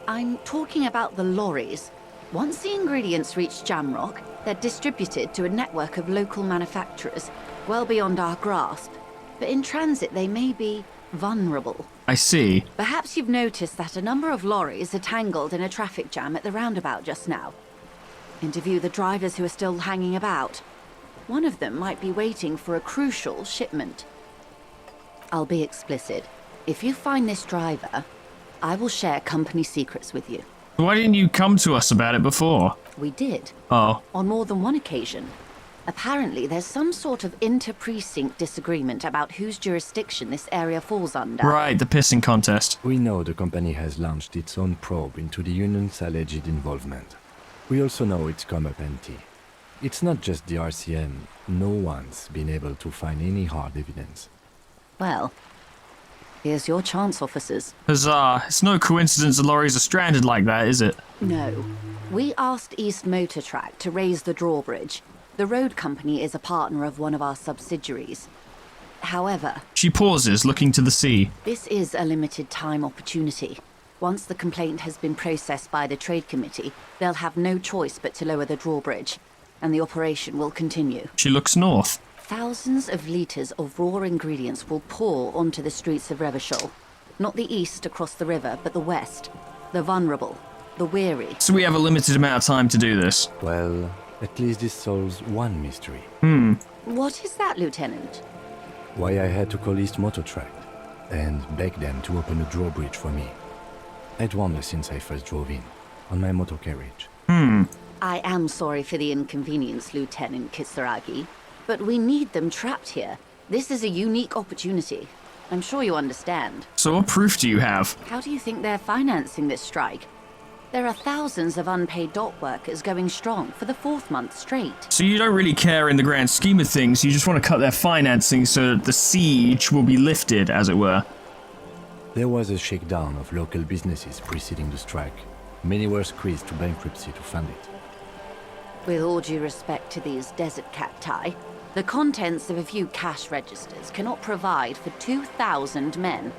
I'm talking about the lorries. Once the ingredients reach Jamrock, they're distributed to a network of local manufacturers, well beyond our grasp. But in transit, they may be vulnerable. I see. Perhaps you've noticed that a number of lorries are tangled in a traffic jam at the roundabout just now. Interview the drivers who are still hanging about. One of them might be waiting for a crucial shipment. I'll be explicit. If you find this driver, I will share company secrets with you. Why didn't you come to us about it before? We did. Oh. On more than one occasion. Apparently, there's some sort of inter-precinct disagreement about whose jurisdiction this area falls under. Right, the pissing contest. We know the company has launched its own probe into the Union's alleged involvement. We also know it's come up empty. It's not just the RCM. No one's been able to find any hard evidence. Well, here's your chance, officers. Huzzah. It's no coincidence the lorries are stranded like that, is it? No. We asked East Motor Track to raise the drawbridge. The road company is a partner of one of our subsidiaries. However, She pauses, looking to the sea. this is a limited time opportunity. Once the complaint has been processed by the Trade Committee, they'll have no choice but to lower the drawbridge, and the operation will continue. She looks north. Thousands of litres of raw ingredients will pour onto the streets of Revachol. Not the east across the river, but the west. The vulnerable, the weary. So we have a limited amount of time to do this. Well, at least this solves one mystery. What is that, Lieutenant? Why I had to call East Motor Track and beg them to open a drawbridge for me. I'd wondered since I first drove in, on my motor carriage. I am sorry for the inconvenience, Lieutenant Kisaragi, but we need them trapped here. This is a unique opportunity. I'm sure you understand. So what proof do you have? How do you think they're financing this strike? There are thousands of unpaid dock workers going strong for the 4th month straight. So you don't really care in the grand scheme of things, you just want to cut their financing so that the siege will be lifted, as it were. There was a shakedown of local businesses preceding the strike. Many were squeezed to bankruptcy to fund it. With all due respect to these desert cacti, the contents of a few cash registers cannot provide for 2,000 men.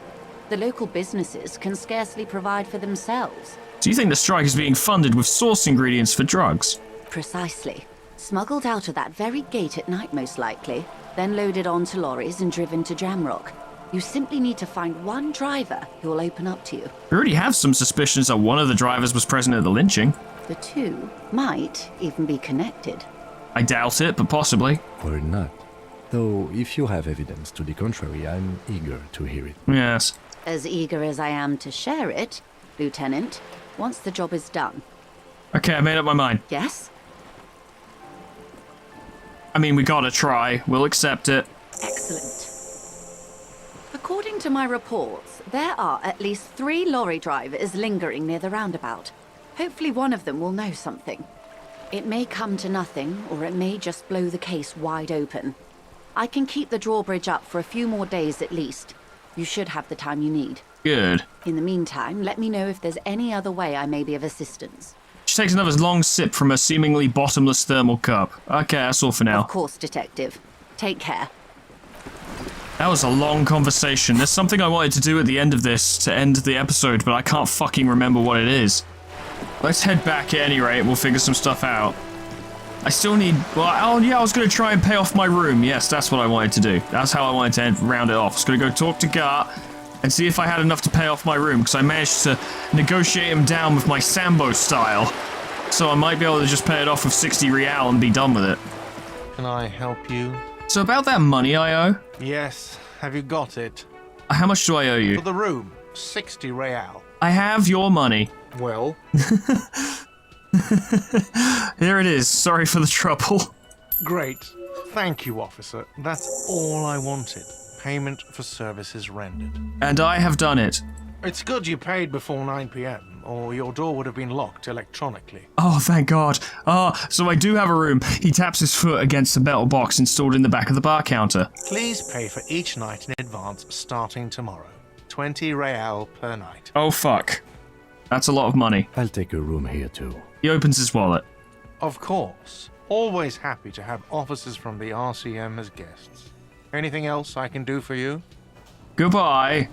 The local businesses can scarcely provide for themselves. Do you think the strike is being funded with source ingredients for drugs? Precisely. Smuggled out of that very gate at night, most likely, then loaded onto lorries and driven to Jamrock. You simply need to find one driver who will open up to you. We already have some suspicions that one of the drivers was present at the lynching. The two might even be connected. I doubt it, but possibly. Or not. Though, if you have evidence to the contrary, I'm eager to hear it. Yes. As eager as I am to share it, Lieutenant, once the job is done. Okay, I made up my mind. Yes? I mean, we gotta try. We'll accept it. Excellent. According to my reports, there are at least 3 lorry drivers lingering near the roundabout. Hopefully one of them will know something. It may come to nothing, or it may just blow the case wide open. I can keep the drawbridge up for a few more days at least. You should have the time you need. Good. In the meantime, let me know if there's any other way I may be of assistance. She takes another long sip from a seemingly bottomless thermal cup. Okay, that's all for now. Of course, Detective. Take care. That was a long conversation. There's something I wanted to do at the end of this to end the episode, but I can't fucking remember what it is. Let's head back at any rate. We'll figure some stuff out. I still need... Well, oh yeah, I was going to try and pay off my room. Yes, that's what I wanted to do. That's how I wanted to round it off. I was going to go talk to Gart and see if I had enough to pay off my room, because I managed to negotiate him down with my Sambo style. So I might be able to just pay it off with 60 real and be done with it. Can I help you? So about that money I owe? Yes. Have you got it? How much do I owe you? For the room, 60 real. I have your money. Well? Here it is. Sorry for the trouble. Great. Thank you, officer. That's all I wanted. Payment for services rendered. And I have done it. It's good you paid before 9 p.m., or your door would have been locked electronically. Oh, thank God. So I do have a room. He taps his foot against a metal box installed in the back of the bar counter. Please pay for each night in advance starting tomorrow. 20 real per night. Oh, fuck. That's a lot of money. I'll take a room here too. He opens his wallet. Of course. Always happy to have officers from the RCM as guests. Anything else I can do for you? Goodbye.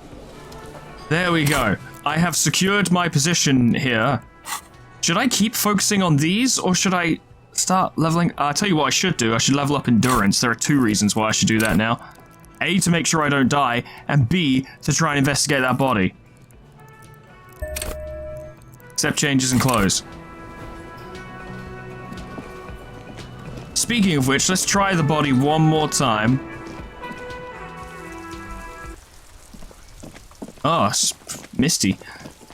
There we go. I have secured my position here. Should I keep focusing on these, or should I start leveling? I'll tell you what I should do. I should level up endurance. There are 2 reasons why I should do that now. A, to make sure I don't die, and B, to try and investigate that body. Accept changes and close. Speaking of which, let's try the body one more time. Oh, it's misty.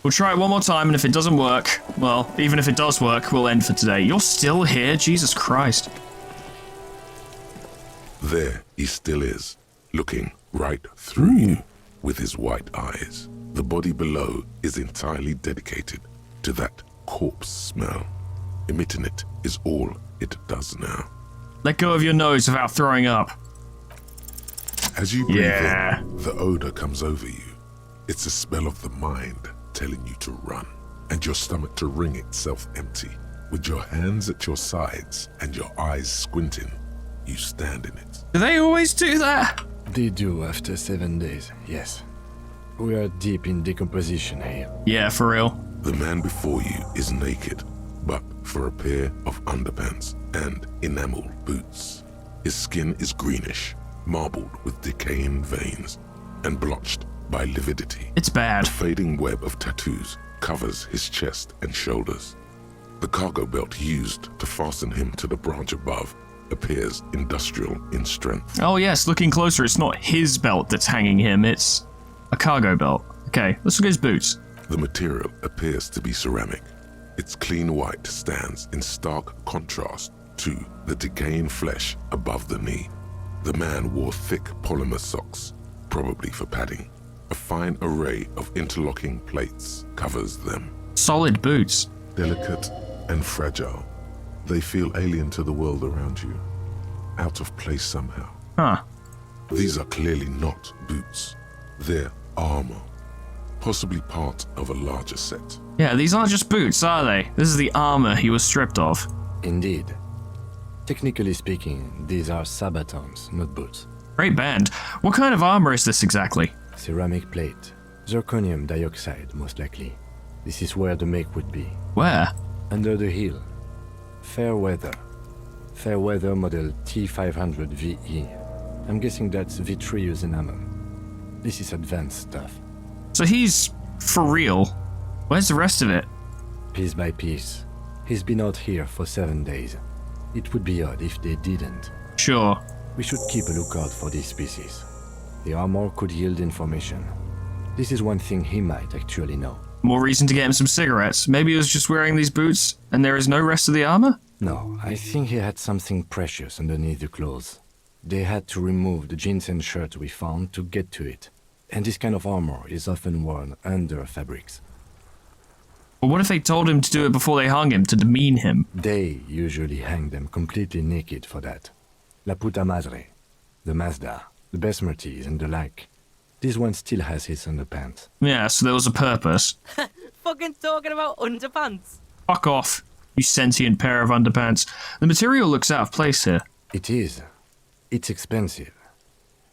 We'll try it one more time, and if it doesn't work, well, even if it does work, we'll end for today. You're still here? Jesus Christ. There he still is, looking right through you with his white eyes. The body below is entirely dedicated to that corpse smell. Emitting it is all it does now. Let go of your nose without throwing up. As you breathe in, the odor comes over you. It's a smell of the mind telling you to run, and your stomach to wring itself empty. With your hands at your sides and your eyes squinting, you stand in it. Do they always do that? They do after 7 days, yes. We are deep in decomposition here. Yeah, for real. The man before you is naked, but for a pair of underpants and enamel boots. His skin is greenish, marbled with decaying veins, and blotched by lividity. It's bad. A fading web of tattoos covers his chest and shoulders. The cargo belt used to fasten him to the branch above appears industrial in strength. Oh yes, looking closer, it's not his belt that's hanging him, it's a cargo belt. Okay, let's look at his boots. The material appears to be ceramic. Its clean white stands in stark contrast to the decaying flesh above the knee. The man wore thick polymer socks, probably for padding. A fine array of interlocking plates covers them. Solid boots. Delicate and fragile, they feel alien to the world around you, out of place somehow. Huh. These are clearly not boots. They're armor, possibly part of a larger set. Yeah, these aren't just boots, are they? This is the armor he was stripped of. Indeed. Technically speaking, these are sabatons, not boots. Great band. What kind of armor is this exactly? Ceramic plate. Zirconium dioxide, most likely. This is where the make would be. Where? Under the hill. Fair weather. Fair weather model T500 VE. I'm guessing that's vitreous enamel. This is advanced stuff. So he's for real. Where's the rest of it? Piece by piece. He's been out here for 7 days. It would be odd if they didn't. Sure. We should keep a lookout for these species. The armor could yield information. This is one thing he might actually know. More reason to get him some cigarettes. Maybe he was just wearing these boots and there is no rest of the armor? No, I think he had something precious underneath the clothes. They had to remove the jeans and shirts we found to get to it. And this kind of armor is often worn under fabrics. But what if they told him to do it before they hung him, to demean him? They usually hang them completely naked for that. La puta madre, the Mazda, the Besmerties and the like. This one still has his underpants. Yeah, so there was a purpose. Fucking talking about underpants. Fuck off. You sentient pair of underpants. The material looks out of place here. It is. It's expensive.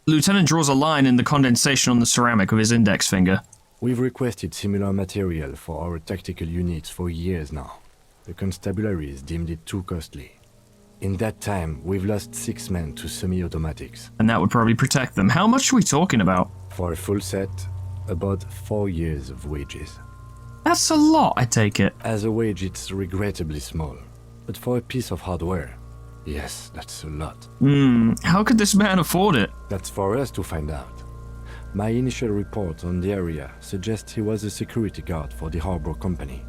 Lieutenant draws a line in the condensation on the ceramic with his index finger. We've requested similar material for our tactical units for years now. The constabularies deemed it too costly. In that time, we've lost 6 men to semi-automatics. And that would probably protect them. How much are we talking about? For a full set, about 4 years of wages. That's a lot, I take it. As a wage, it's regrettably small. But for a piece of hardware, yes, that's a lot. How could this man afford it? That's for us to find out. My initial report on the area suggests he was a security guard for the harbor company.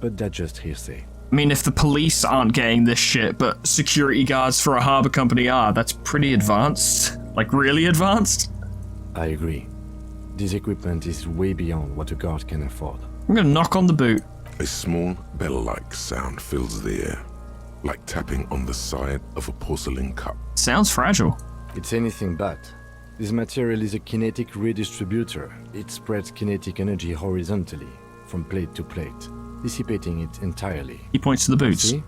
But that's just hearsay. I mean, if the police aren't getting this shit, but security guards for a harbor company are, that's pretty advanced. Like, really advanced? I agree. This equipment is way beyond what a guard can afford. I'm gonna knock on the boot. A small bell-like sound fills the air, like tapping on the side of a porcelain cup. Sounds fragile. It's anything but. This material is a kinetic redistributor. It spreads kinetic energy horizontally, from plate to plate, dissipating it entirely. He points to the boots. See?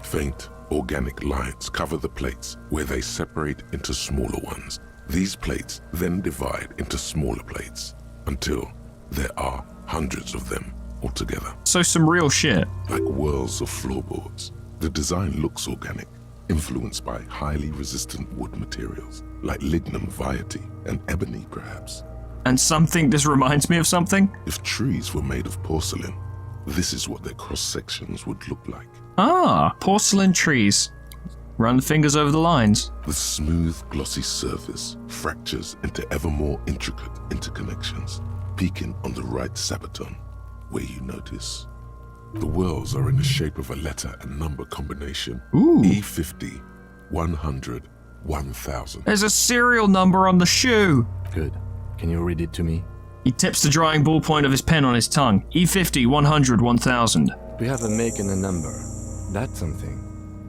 Faint, organic lines cover the plates where they separate into smaller ones. These plates then divide into smaller plates until there are hundreds of them altogether. So some real shit. Like whirls of floorboards. The design looks organic, influenced by highly resistant wood materials, like lignum vitae and ebony perhaps. And something, this reminds me of something? If trees were made of porcelain, this is what their cross-sections would look like. Ah, porcelain trees. Run the fingers over the lines. The smooth, glossy surface fractures into ever more intricate interconnections, peaking on the right sabaton, where you notice the whirls are in the shape of a letter and number combination. Ooh. E50, 100, 1000. There's a serial number on the shoe. Good. Can you read it to me? He tips the drying ballpoint of his pen on his tongue. E50, 100, 1000. We have a make and a number. That's something.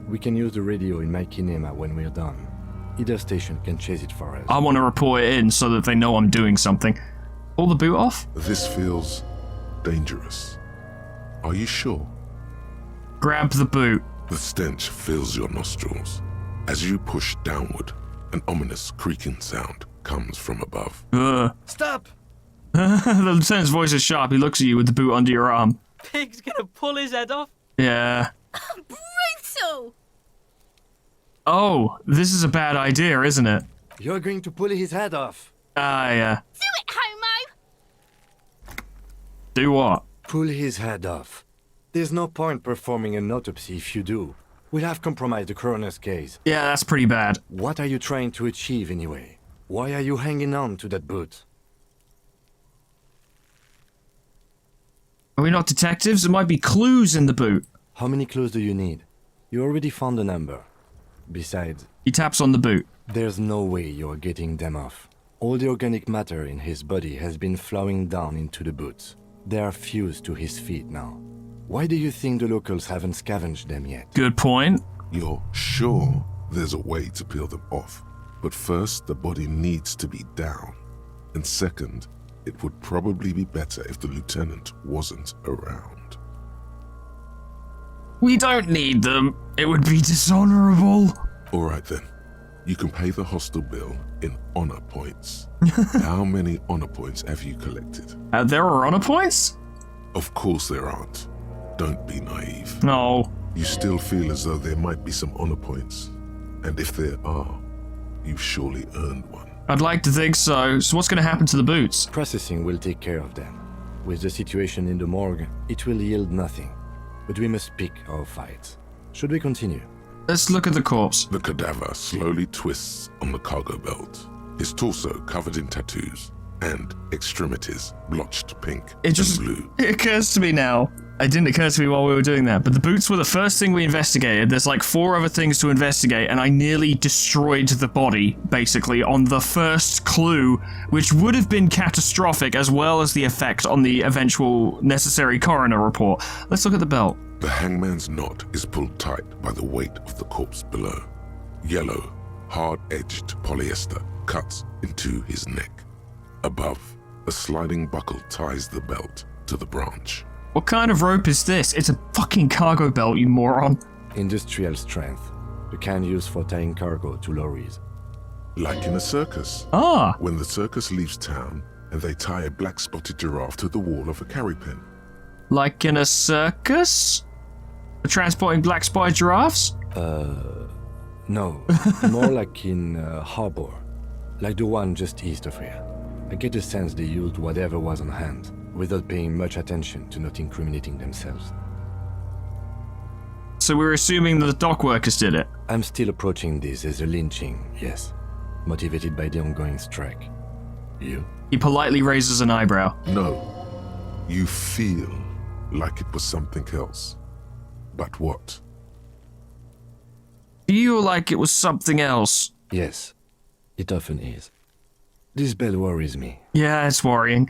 We can use the radio in my kinema when we're done. Either station can chase it for us. I want to report it in so that they know I'm doing something. Pull the boot off? This feels dangerous. Are you sure? Grab the boot. The stench fills your nostrils. As you push downward, an ominous creaking sound comes from above. Stop! The lieutenant's voice is sharp. He looks at you with the boot under your arm. Pig's gonna pull his head off. Yeah. Brutal! Oh, this is a bad idea, isn't it? You're going to pull his head off. Yeah. Do it, Homo! Do what? Pull his head off. There's no point performing an autopsy if you do. We'll have compromised the coroner's case. Yeah, that's pretty bad. What are you trying to achieve anyway? Why are you hanging on to that boot? Are we not detectives? There might be clues in the boot. How many clues do you need? You already found a number. Besides, He taps on the boot. there's no way you're getting them off. All the organic matter in his body has been flowing down into the boots. They are fused to his feet now. Why do you think the locals haven't scavenged them yet? Good point. You're sure there's a way to peel them off, but first the body needs to be down, and second, it would probably be better if the lieutenant wasn't around. We don't need them. It would be dishonorable. All right then, you can pay the hostel bill in honor points. How many honor points have you collected? There are honor points? Of course there aren't. Don't be naive. No. You still feel as though there might be some honor points, and if there are, you've surely earned one. I'd like to think so. So what's going to happen to the boots? Processing will take care of them. With the situation in the morgue, it will yield nothing. But we must pick our fights. Should we continue? Let's look at the corpse. The cadaver slowly twists on the cargo belt, his torso covered in tattoos, and extremities blotched pink and blue. It occurs to me now. It didn't occur to me while we were doing that, but the boots were the first thing we investigated. There's like 4 other things to investigate, and I nearly destroyed the body, basically, on the first clue, which would have been catastrophic, as well as the effect on the eventual necessary coroner report. Let's look at the belt. The hangman's knot is pulled tight by the weight of the corpse below. Yellow, hard-edged polyester cuts into his neck. Above, a sliding buckle ties the belt to the branch. What kind of rope is this? It's a fucking cargo belt, you moron. Industrial strength. The kind used for tying cargo to lorries. Like in a circus. Ah. When the circus leaves town and they tie a black-spotted giraffe to the wall of a carry pen. Like in a circus? For transporting black-spotted giraffes? No. More like in a harbor. Like the one just east of here. I get the sense they used whatever was on hand, without paying much attention to not incriminating themselves. So we're assuming that the dock workers did it? I'm still approaching this as a lynching, yes. Motivated by the ongoing strike. You? He politely raises an eyebrow. No. You feel like it was something else. But what? Feel like it was something else? Yes. It often is. This bell worries me. Yeah, it's worrying.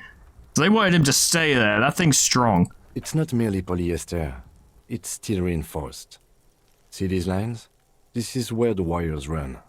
They wanted him to stay there. That thing's strong. It's not merely polyester. It's steel reinforced. See these lines? This is where the wires run.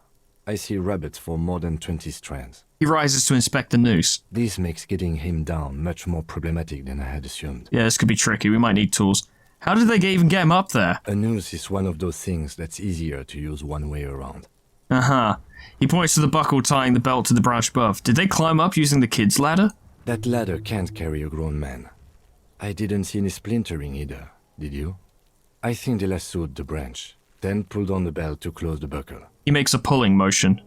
I see rabbits for more than 20 strands. He rises to inspect the noose. This makes getting him down much more problematic than I had assumed. Yeah, this could be tricky. We might need tools. How did they even get him up there? A noose is one of those things that's easier to use one way around. Uh-huh. He points to the buckle tying the belt to the branch above. Did they climb up using the kid's ladder? That ladder can't carry a grown man. I didn't see any splintering either, did you? I think they lassoed the branch, then pulled on the belt to close the buckle. He makes a pulling motion.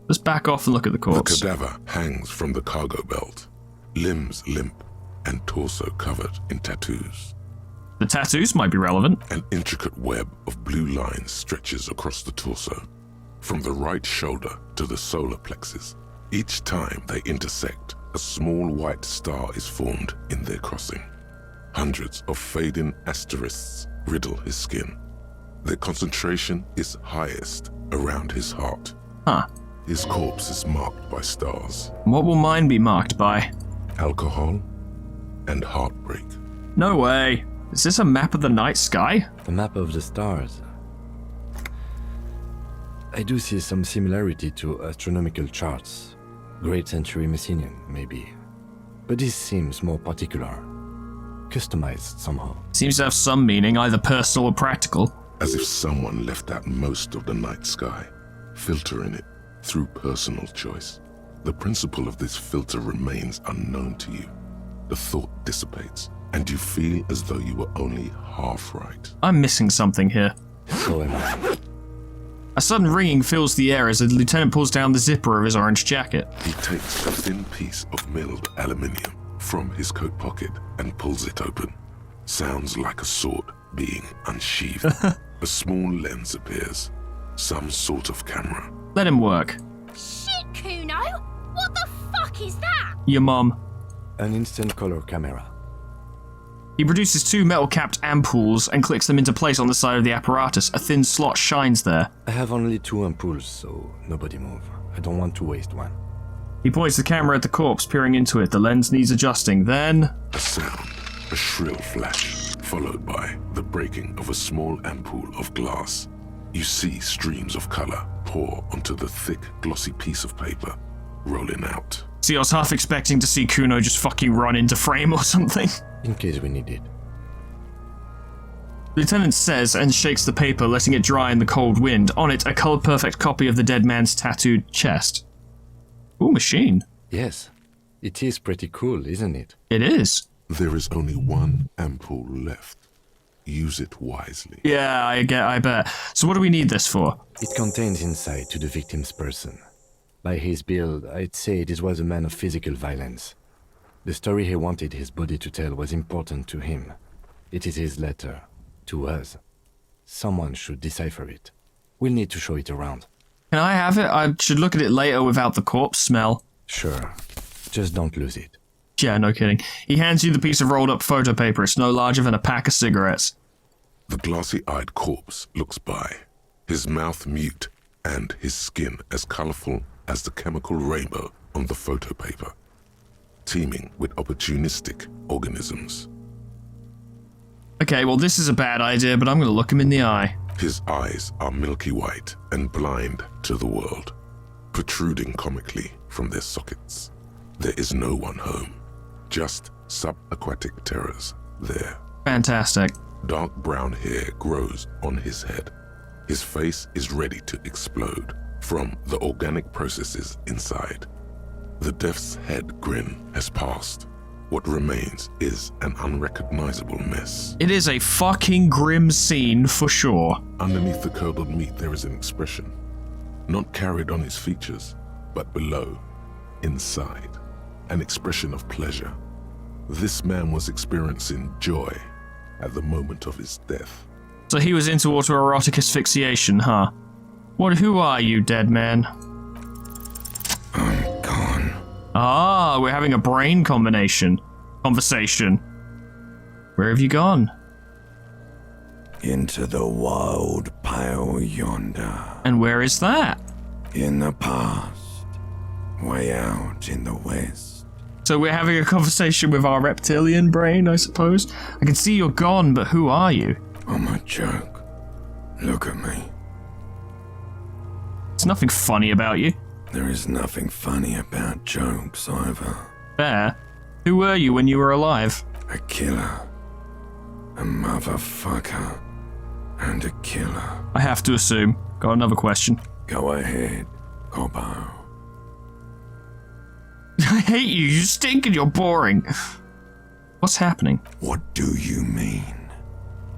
Let's back off and look at the corpse. The cadaver hangs from the cargo belt, limbs limp and torso covered in tattoos. The tattoos might be relevant. An intricate web of blue lines stretches across the torso, from the right shoulder to the solar plexus. Each time they intersect, a small white star is formed in their crossing. Hundreds of fading asterisks riddle his skin. Their concentration is highest around his heart. Huh. His corpse is marked by stars. What will mine be marked by? Alcohol and heartbreak. No way. Is this a map of the night sky? The map of the stars. I do see some similarity to astronomical charts. Great Century Messinian, maybe. But this seems more particular. Customized somehow. Seems to have some meaning, either personal or practical. As if someone left out most of the night sky, filtering it through personal choice. The principle of this filter remains unknown to you. The thought dissipates, and you feel as though you were only half right. I'm missing something here. So am I. A sudden ringing fills the air as the lieutenant pulls down the zipper of his orange jacket. He takes a thin piece of milled aluminium from his coat pocket and pulls it open. Sounds like a sword being unsheathed. A small lens appears. Some sort of camera. Let him work. Shit, Kuno! What the fuck is that? Your mum. An instant color camera. He produces two metal-capped ampoules and clicks them into place on the side of the apparatus. A thin slot shines there. I have only 2 ampoules, so nobody move. I don't want to waste one. He points the camera at the corpse, peering into it. The lens needs adjusting. Then... A sound. A shrill flash, followed by the breaking of a small ampoule of glass. You see streams of color pour onto the thick, glossy piece of paper, rolling out. See, I was half expecting to see Kuno just fucking run into frame or something. In case we need it. Lieutenant says and shakes the paper, letting it dry in the cold wind. On it, a color-perfect copy of the dead man's tattooed chest. Ooh, machine. Yes. It is pretty cool, isn't it? It is. There is only one ampoule left. Use it wisely. Yeah, I bet. So what do we need this for? It contains insight to the victim's person. By his build, I'd say this was a man of physical violence. The story he wanted his body to tell was important to him. It is his letter. To us. Someone should decipher it. We'll need to show it around. Can I have it? I should look at it later without the corpse smell. Sure. Just don't lose it. Yeah, no kidding. He hands you the piece of rolled up photo paper. It's no larger than a pack of cigarettes. The glassy-eyed corpse looks by, his mouth mute and his skin as colorful as the chemical rainbow on the photo paper, teeming with opportunistic organisms. Okay, well this is a bad idea, but I'm going to look him in the eye. His eyes are milky white and blind to the world, protruding comically from their sockets. There is no one home, just subaquatic terrors there. Fantastic. Dark brown hair grows on his head. His face is ready to explode from the organic processes inside. The death's head grin has passed. What remains is an unrecognizable mess. It is a fucking grim scene for sure. Underneath the curdled meat there is an expression, not carried on his features, but below, inside, an expression of pleasure. This man was experiencing joy at the moment of his death. So he was into autoerotic asphyxiation, huh? Who are you, dead man? I'm gone. Ah, we're having a brain conversation. Where have you gone? Into the wild pale yonder. And where is that? In the past. Way out in the west. So we're having a conversation with our reptilian brain, I suppose? I can see you're gone, but who are you? I'm a joke. Look at me. There's nothing funny about you. There is nothing funny about jokes either. Fair. Who were you when you were alive? A killer. A motherfucker. And a killer. I have to assume. Got another question. Go ahead, Cobbo. I hate you. You stink and you're boring. What's happening? What do you mean?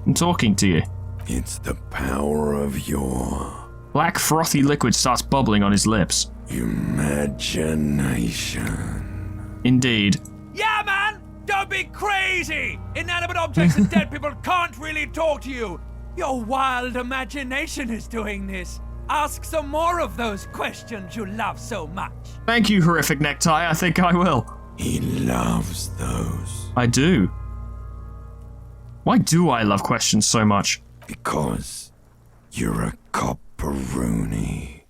I'm talking to you. It's the power of your... Black frothy liquid starts bubbling on his lips. Imagination. Indeed. Yeah, man! Don't be crazy! Inanimate objects and dead people can't really talk to you. Your wild imagination is doing this. Ask some more of those questions you love so much. Thank you, horrific necktie. I think I will. He loves those. I do. Why do I love questions so much? Because you're a copperoonie.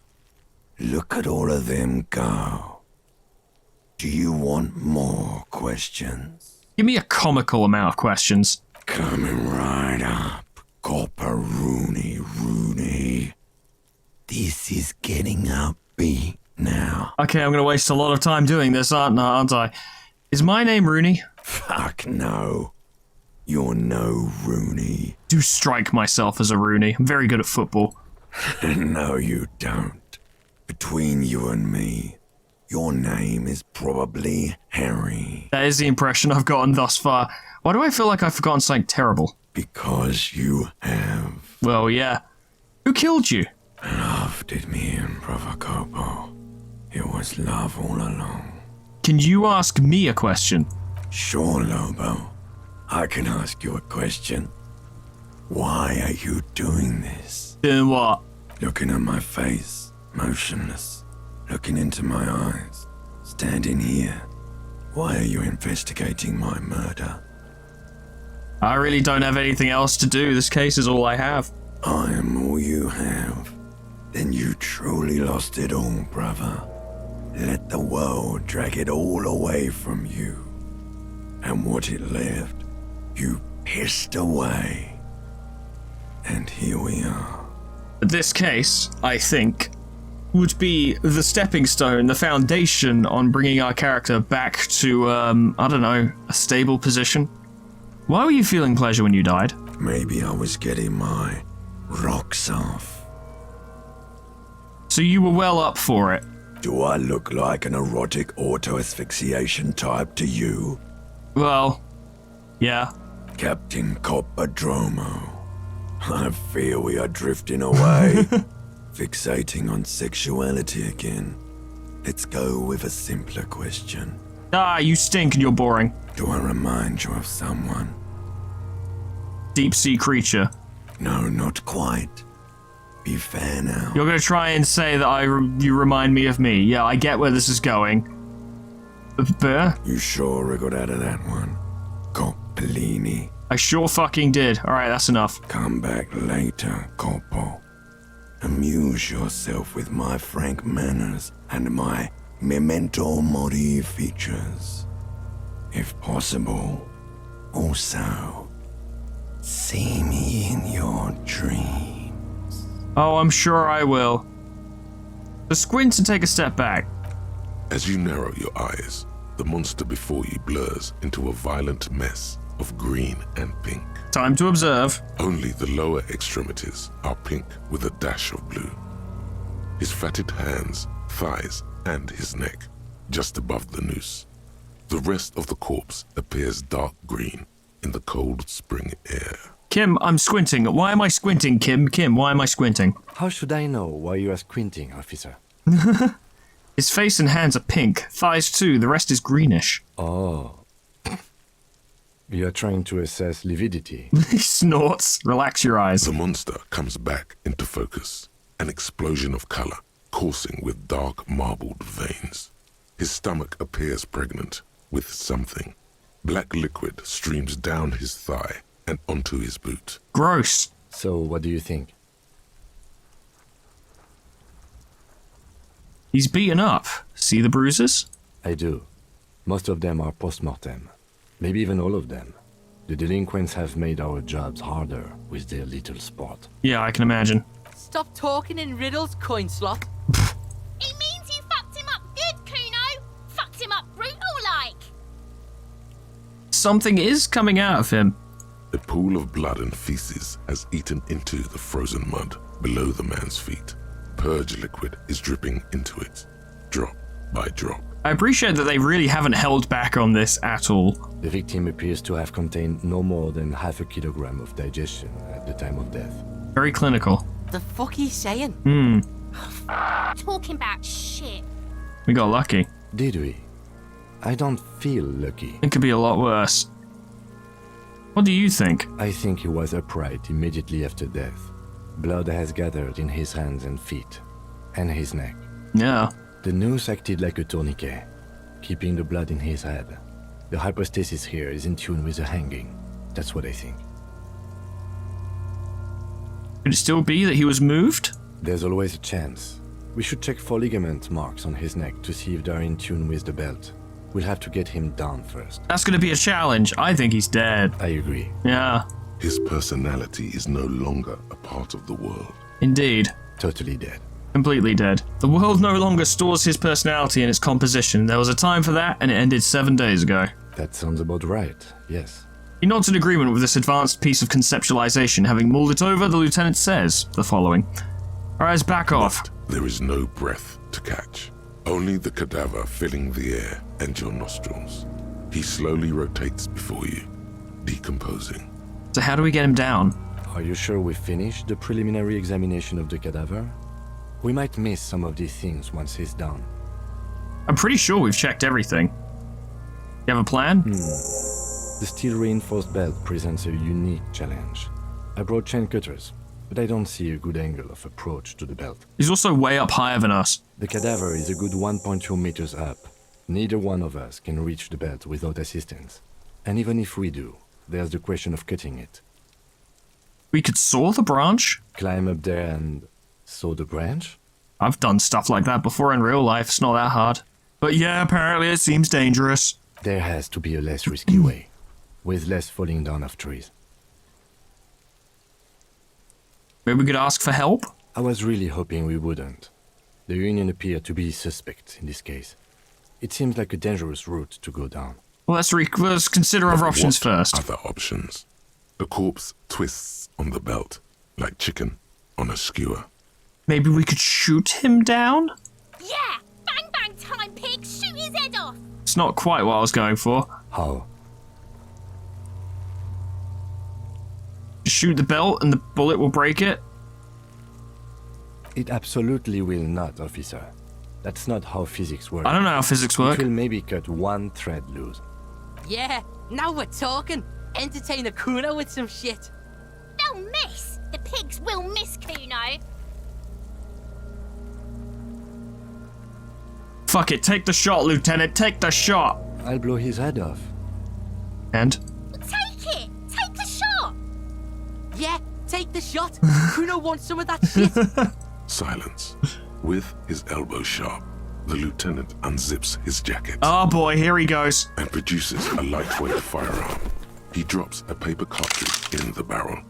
Look at all of them go. Do you want more questions? Give me a comical amount of questions. Coming right up, copperoonie Rooney. This is getting upbeat now. Okay, I'm gonna waste a lot of time doing this, aren't I? Is my name Rooney? Fuck no. You're no Rooney. Do strike myself as a Rooney. I'm very good at football. No, you don't. Between you and me, your name is probably Harry. That is the impression I've gotten thus far. Why do I feel like I've forgotten something terrible? Because you have. Well, yeah. Who killed you? Love did me in, Brother Copo. It was love all along. Can you ask me a question? Sure, Lobo. I can ask you a question. Why are you doing this? Doing what? Looking at my face, motionless. Looking into my eyes, standing here. Why are you investigating my murder? I really don't have anything else to do. This case is all I have. I am all you have. Then you truly lost it all, brother. Let the world drag it all away from you. And what it left, you pissed away. And here we are. This case, I think, would be the stepping stone, the foundation on bringing our character back to, I don't know, a stable position. Why were you feeling pleasure when you died? Maybe I was getting my rocks off. So you were well up for it. Do I look like an erotic auto-asphyxiation type to you? Well, yeah. Captain Coppodromo, I fear we are drifting away. Fixating on sexuality again. Let's go with a simpler question. Ah, you stink and you're boring. Do I remind you of someone? Deep sea creature. No, not quite. Be fair now. You're gonna try and say that you remind me of me. Yeah, I get where this is going. But you sure got out of that one, Coppellini? I sure fucking did. Alright, that's enough. Come back later, Coppo. Amuse yourself with my frank manners and my memento mori features. If possible, also, see me in your dreams. Oh, I'm sure I will. So squint and take a step back. As you narrow your eyes, the monster before you blurs into a violent mess of green and pink. Time to observe. Only the lower extremities are pink with a dash of blue. His fatted hands, thighs, and his neck, just above the noose. The rest of the corpse appears dark green in the cold spring air. Kim, I'm squinting. Why am I squinting, Kim? Kim, why am I squinting? How should I know why you are squinting, officer? His face and hands are pink. Thighs too. The rest is greenish. Oh. You are trying to assess lividity. He snorts. Relax your eyes. The monster comes back into focus, an explosion of color, coursing with dark marbled veins. His stomach appears pregnant with something. Black liquid streams down his thigh and onto his boot. Gross. So, what do you think? He's beaten up. See the bruises? I do. Most of them are post-mortem. Maybe even all of them. The delinquents have made our jobs harder with their little sport. Yeah, I can imagine. Stop talking in riddles, coin slot. It means you fucked him up good, Kuno. Fucked him up brutal-like. Something is coming out of him. A pool of blood and feces has eaten into the frozen mud below the man's feet. Purge liquid is dripping into it, drop by drop. I appreciate that they really haven't held back on this at all. The victim appears to have contained no more than half a kilogram of digestion at the time of death. Very clinical. The fuck he's saying? Talking about shit. We got lucky. Did we? I don't feel lucky. It could be a lot worse. What do you think? I think he was upright immediately after death. Blood has gathered in his hands and feet, and his neck. Yeah. The noose acted like a tourniquet, keeping the blood in his head. The hypostasis here is in tune with the hanging. That's what I think. Could it still be that he was moved? There's always a chance. We should check for ligament marks on his neck to see if they're in tune with the belt. We'll have to get him down first. That's going to be a challenge. I think he's dead. I agree. Yeah. His personality is no longer a part of the world. Indeed. Totally dead. Completely dead. The world no longer stores his personality in its composition. There was a time for that, and it ended 7 days ago. That sounds about right, yes. He nods in agreement with this advanced piece of conceptualization. Having mulled it over, the lieutenant says the following. Our eyes back off. But there is no breath to catch. Only the cadaver filling the air and your nostrils. He slowly rotates before you, decomposing. So how do we get him down? Are you sure we finished the preliminary examination of the cadaver? We might miss some of these things once he's done. I'm pretty sure we've checked everything. You have a plan? The steel-reinforced belt presents a unique challenge. I brought chain cutters, but I don't see a good angle of approach to the belt. He's also way up higher than us. The cadaver is a good 1.2 meters up. Neither one of us can reach the belt without assistance. And even if we do, there's the question of cutting it. We could saw the branch? Climb up there and saw the branch? I've done stuff like that before in real life. It's not that hard. But yeah, apparently it seems dangerous. There has to be a less risky way, with less falling down of trees. Maybe we could ask for help? I was really hoping we wouldn't. The Union appeared to be suspect in this case. It seems like a dangerous route to go down. Well, let's consider other options first. Other options. The corpse twists on the belt, like chicken on a skewer. Maybe we could shoot him down? Yeah! Bang bang time, pig! Shoot his head off! It's not quite what I was going for. How? Shoot the belt and the bullet will break it? It absolutely will not, officer. That's not how physics works. I don't know how physics work. It will maybe cut one thread loose. Yeah, now we're talking. Entertain a Kuno with some shit. They'll miss! The pigs will miss Kuno! Fuck it, take the shot, Lieutenant, take the shot! I'll blow his head off. And? Take it! Take the shot! Yeah, take the shot. Kuno wants some of that shit. Silence. With his elbow sharp, the lieutenant unzips his jacket. Oh boy, here he goes. And produces a lightweight firearm. He drops a paper cartridge in the barrel,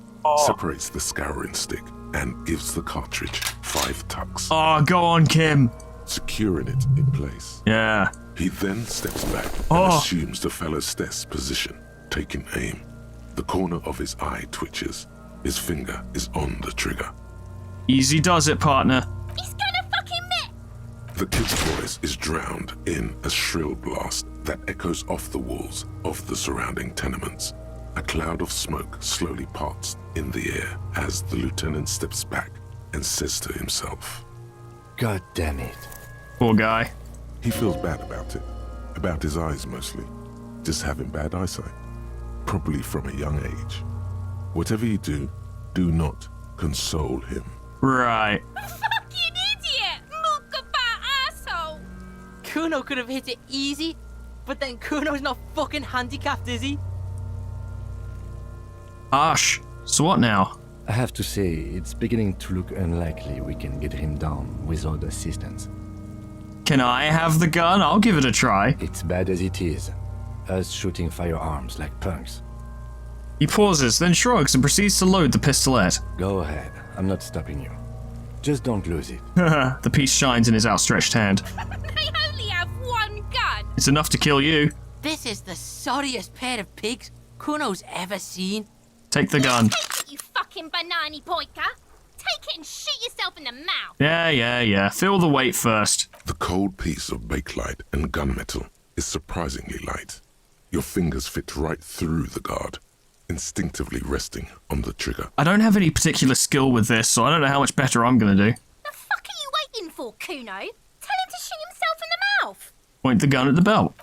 separates the scouring stick, and gives the cartridge 5 tucks. Oh, go on, Kim. Securing it in place. Yeah. He then steps back and assumes the fellow's position, taking aim. The corner of his eye twitches. His finger is on the trigger. Easy does it, partner. He's gonna fucking miss! The kid's voice is drowned in a shrill blast that echoes off the walls of the surrounding tenements. A cloud of smoke slowly parts in the air as the lieutenant steps back and says to himself, God damn it. Poor guy. He feels bad about it. About his eyes mostly. Just having bad eyesight. Probably from a young age. Whatever you do not console him. Right. Fucking idiot! Look about asshole! Kuno could have hit it easy, but then Kuno's not fucking handicapped, is he? Harsh. So what now? I have to say, it's beginning to look unlikely we can get him down without assistance. Can I have the gun? I'll give it a try. It's bad as it is. Us shooting firearms like punks. He pauses, then shrugs and proceeds to load the pistolet. Go ahead. I'm not stopping you. Just don't lose it. The piece shines in his outstretched hand. They only have one gun! It's enough to kill you. This is the sorriest pair of pigs Kuno's ever seen. Take the gun. Take it, you fucking banana boyka! Take it and shoot yourself in the mouth! Yeah. Feel the weight first. The cold piece of bakelite and gunmetal is surprisingly light. Your fingers fit right through the guard, instinctively resting on the trigger. I don't have any particular skill with this, so I don't know how much better I'm gonna do. The fuck are you waiting for, Kuno? Tell him to shoot himself in the mouth! Point the gun at the belt.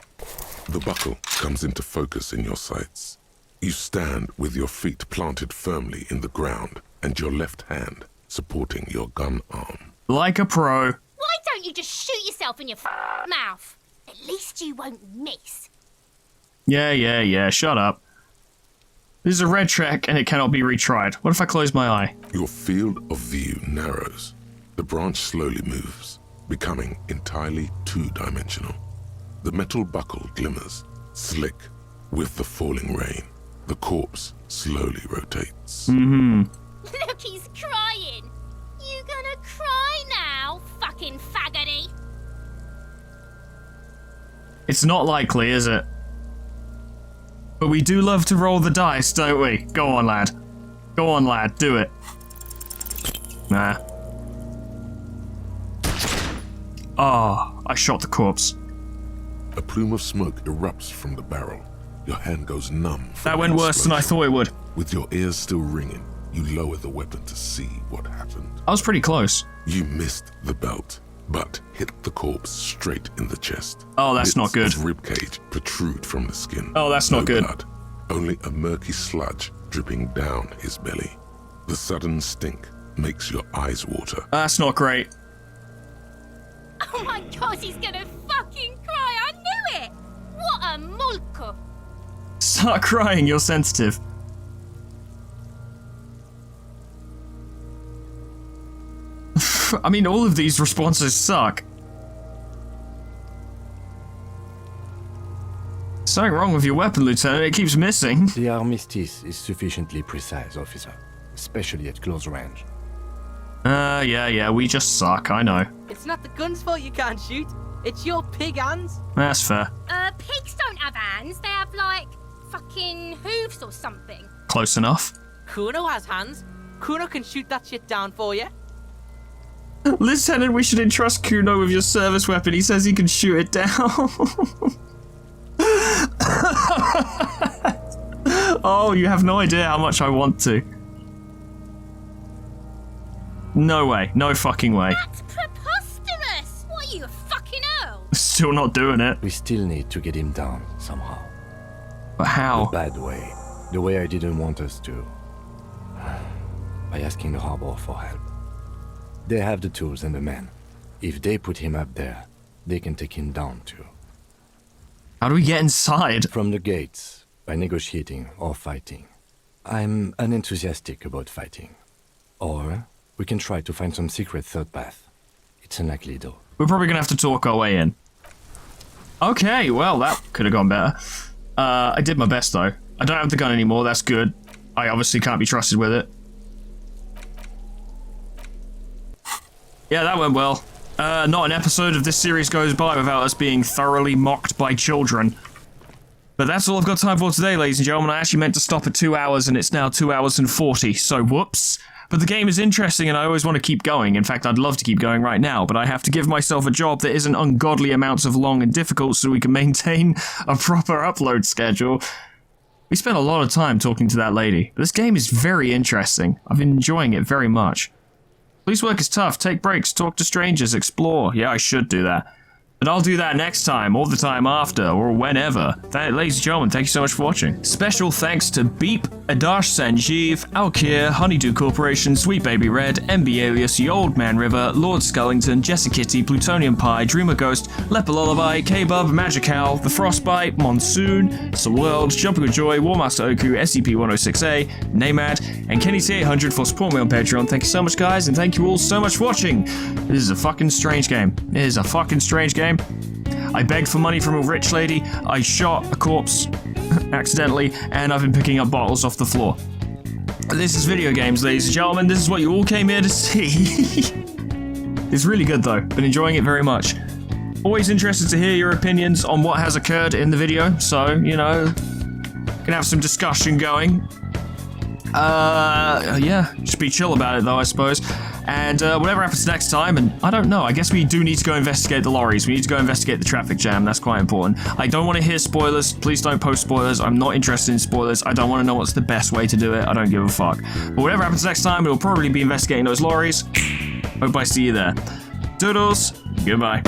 The buckle comes into focus in your sights. You stand with your feet planted firmly in the ground and your left hand supporting your gun arm. Like a pro. Why don't you just shoot yourself in your mouth? At least you won't miss. Yeah, shut up. This is a red track and it cannot be retried. What if I close my eye? Your field of view narrows. The branch slowly moves, becoming entirely two-dimensional. The metal buckle glimmers, slick, with the falling rain. The corpse slowly rotates. Look, he's crying. You gonna cry now, fucking faggoty? It's not likely, is it? But we do love to roll the dice, don't we? Go on, lad. Go on, lad. Do it. Nah. Oh, I shot the corpse. A plume of smoke erupts from the barrel. Your hand goes numb. That went worse than I thought it would. With your ears still ringing, you lower the weapon to see what happened. I was pretty close. You missed the belt, but hit the corpse straight in the chest. Oh, that's not good. Bits of ribcage protrude from the skin. Oh, that's not good. Blood, only a murky sludge dripping down his belly. The sudden stink makes your eyes water. That's not great. Oh my god, he's gonna fucking cry. I knew it. What a mulko. Start crying, you're sensitive. I mean, all of these responses suck. Something wrong with your weapon, Lieutenant. It keeps missing. The armistice is sufficiently precise, officer, especially at close range. Yeah, we just suck, I know. It's not the gun's fault you can't shoot. It's your pig hands. That's fair. Pigs don't have hands. They have, like, fucking hooves or something. Close enough. Kuno has hands. Kuno can shoot that shit down for you. Lieutenant, we should entrust Kuno with your service weapon. He says he can shoot it down. Oh, you have no idea how much I want to. No way. No fucking way. That's preposterous. What are you, a fucking Earl? Still not doing it. We still need to get him down, somehow. But how? The bad way. The way I didn't want us to. By asking the harbor for help. They have the tools and the men. If they put him up there, they can take him down too. How do we get inside? From the gates, by negotiating or fighting. I'm unenthusiastic about fighting. Or we can try to find some secret third path. It's unlikely though. We're probably gonna have to talk our way in. Okay, well, that could have gone better. I did my best though. I don't have the gun anymore, that's good. I obviously can't be trusted with it. Yeah, that went well. Not an episode of this series goes by without us being thoroughly mocked by children. But that's all I've got time for today, ladies and gentlemen. I actually meant to stop at 2 hours, and it's now 2 hours and 40, so whoops. But the game is interesting, and I always want to keep going. In fact, I'd love to keep going right now, but I have to give myself a job that isn't ungodly amounts of long and difficult so we can maintain a proper upload schedule. We spent a lot of time talking to that lady. This game is very interesting. I've been enjoying it very much. Police work is tough. Take breaks, talk to strangers, explore. Yeah, I should do that. But I'll do that next time, or the time after, or whenever. Ladies and gentlemen, thank you so much for watching. Special thanks to Beep, Adash Sanjeev, Alkir, Honeydew Corporation, Sweet Baby Red, MB Alias, Ye Old Man River, Lord Scullington, Jessie Kitty, Plutonium Pie, Dreamer Ghost, Leper Lullaby, K-Bub, Magic Owl, The Frostbite, Monsoon, Sir World, Jumping with Joy, Warmaster Oku, SCP-106A, Namad, and Kenny T800 for supporting me on Patreon. Thank you so much, guys, and thank you all so much for watching. This is a fucking strange game. It is a fucking strange game. I begged for money from a rich lady, I shot a corpse accidentally, and I've been picking up bottles off the floor. This is video games, ladies and gentlemen. This is what you all came here to see. It's really good though. Been enjoying it very much. Always interested to hear your opinions on what has occurred in the video, so, you know, can have some discussion going. Yeah, just be chill about it though, I suppose. And whatever happens next time, and I don't know, I guess we do need to go investigate the lorries. We need to go investigate the traffic jam. That's quite important. I don't want to hear spoilers. Please don't post spoilers. I'm not interested in spoilers. I don't want to know what's the best way to do it. I don't give a fuck. But whatever happens next time, we'll probably be investigating those lorries. Hope I see you there. Doodles. Goodbye.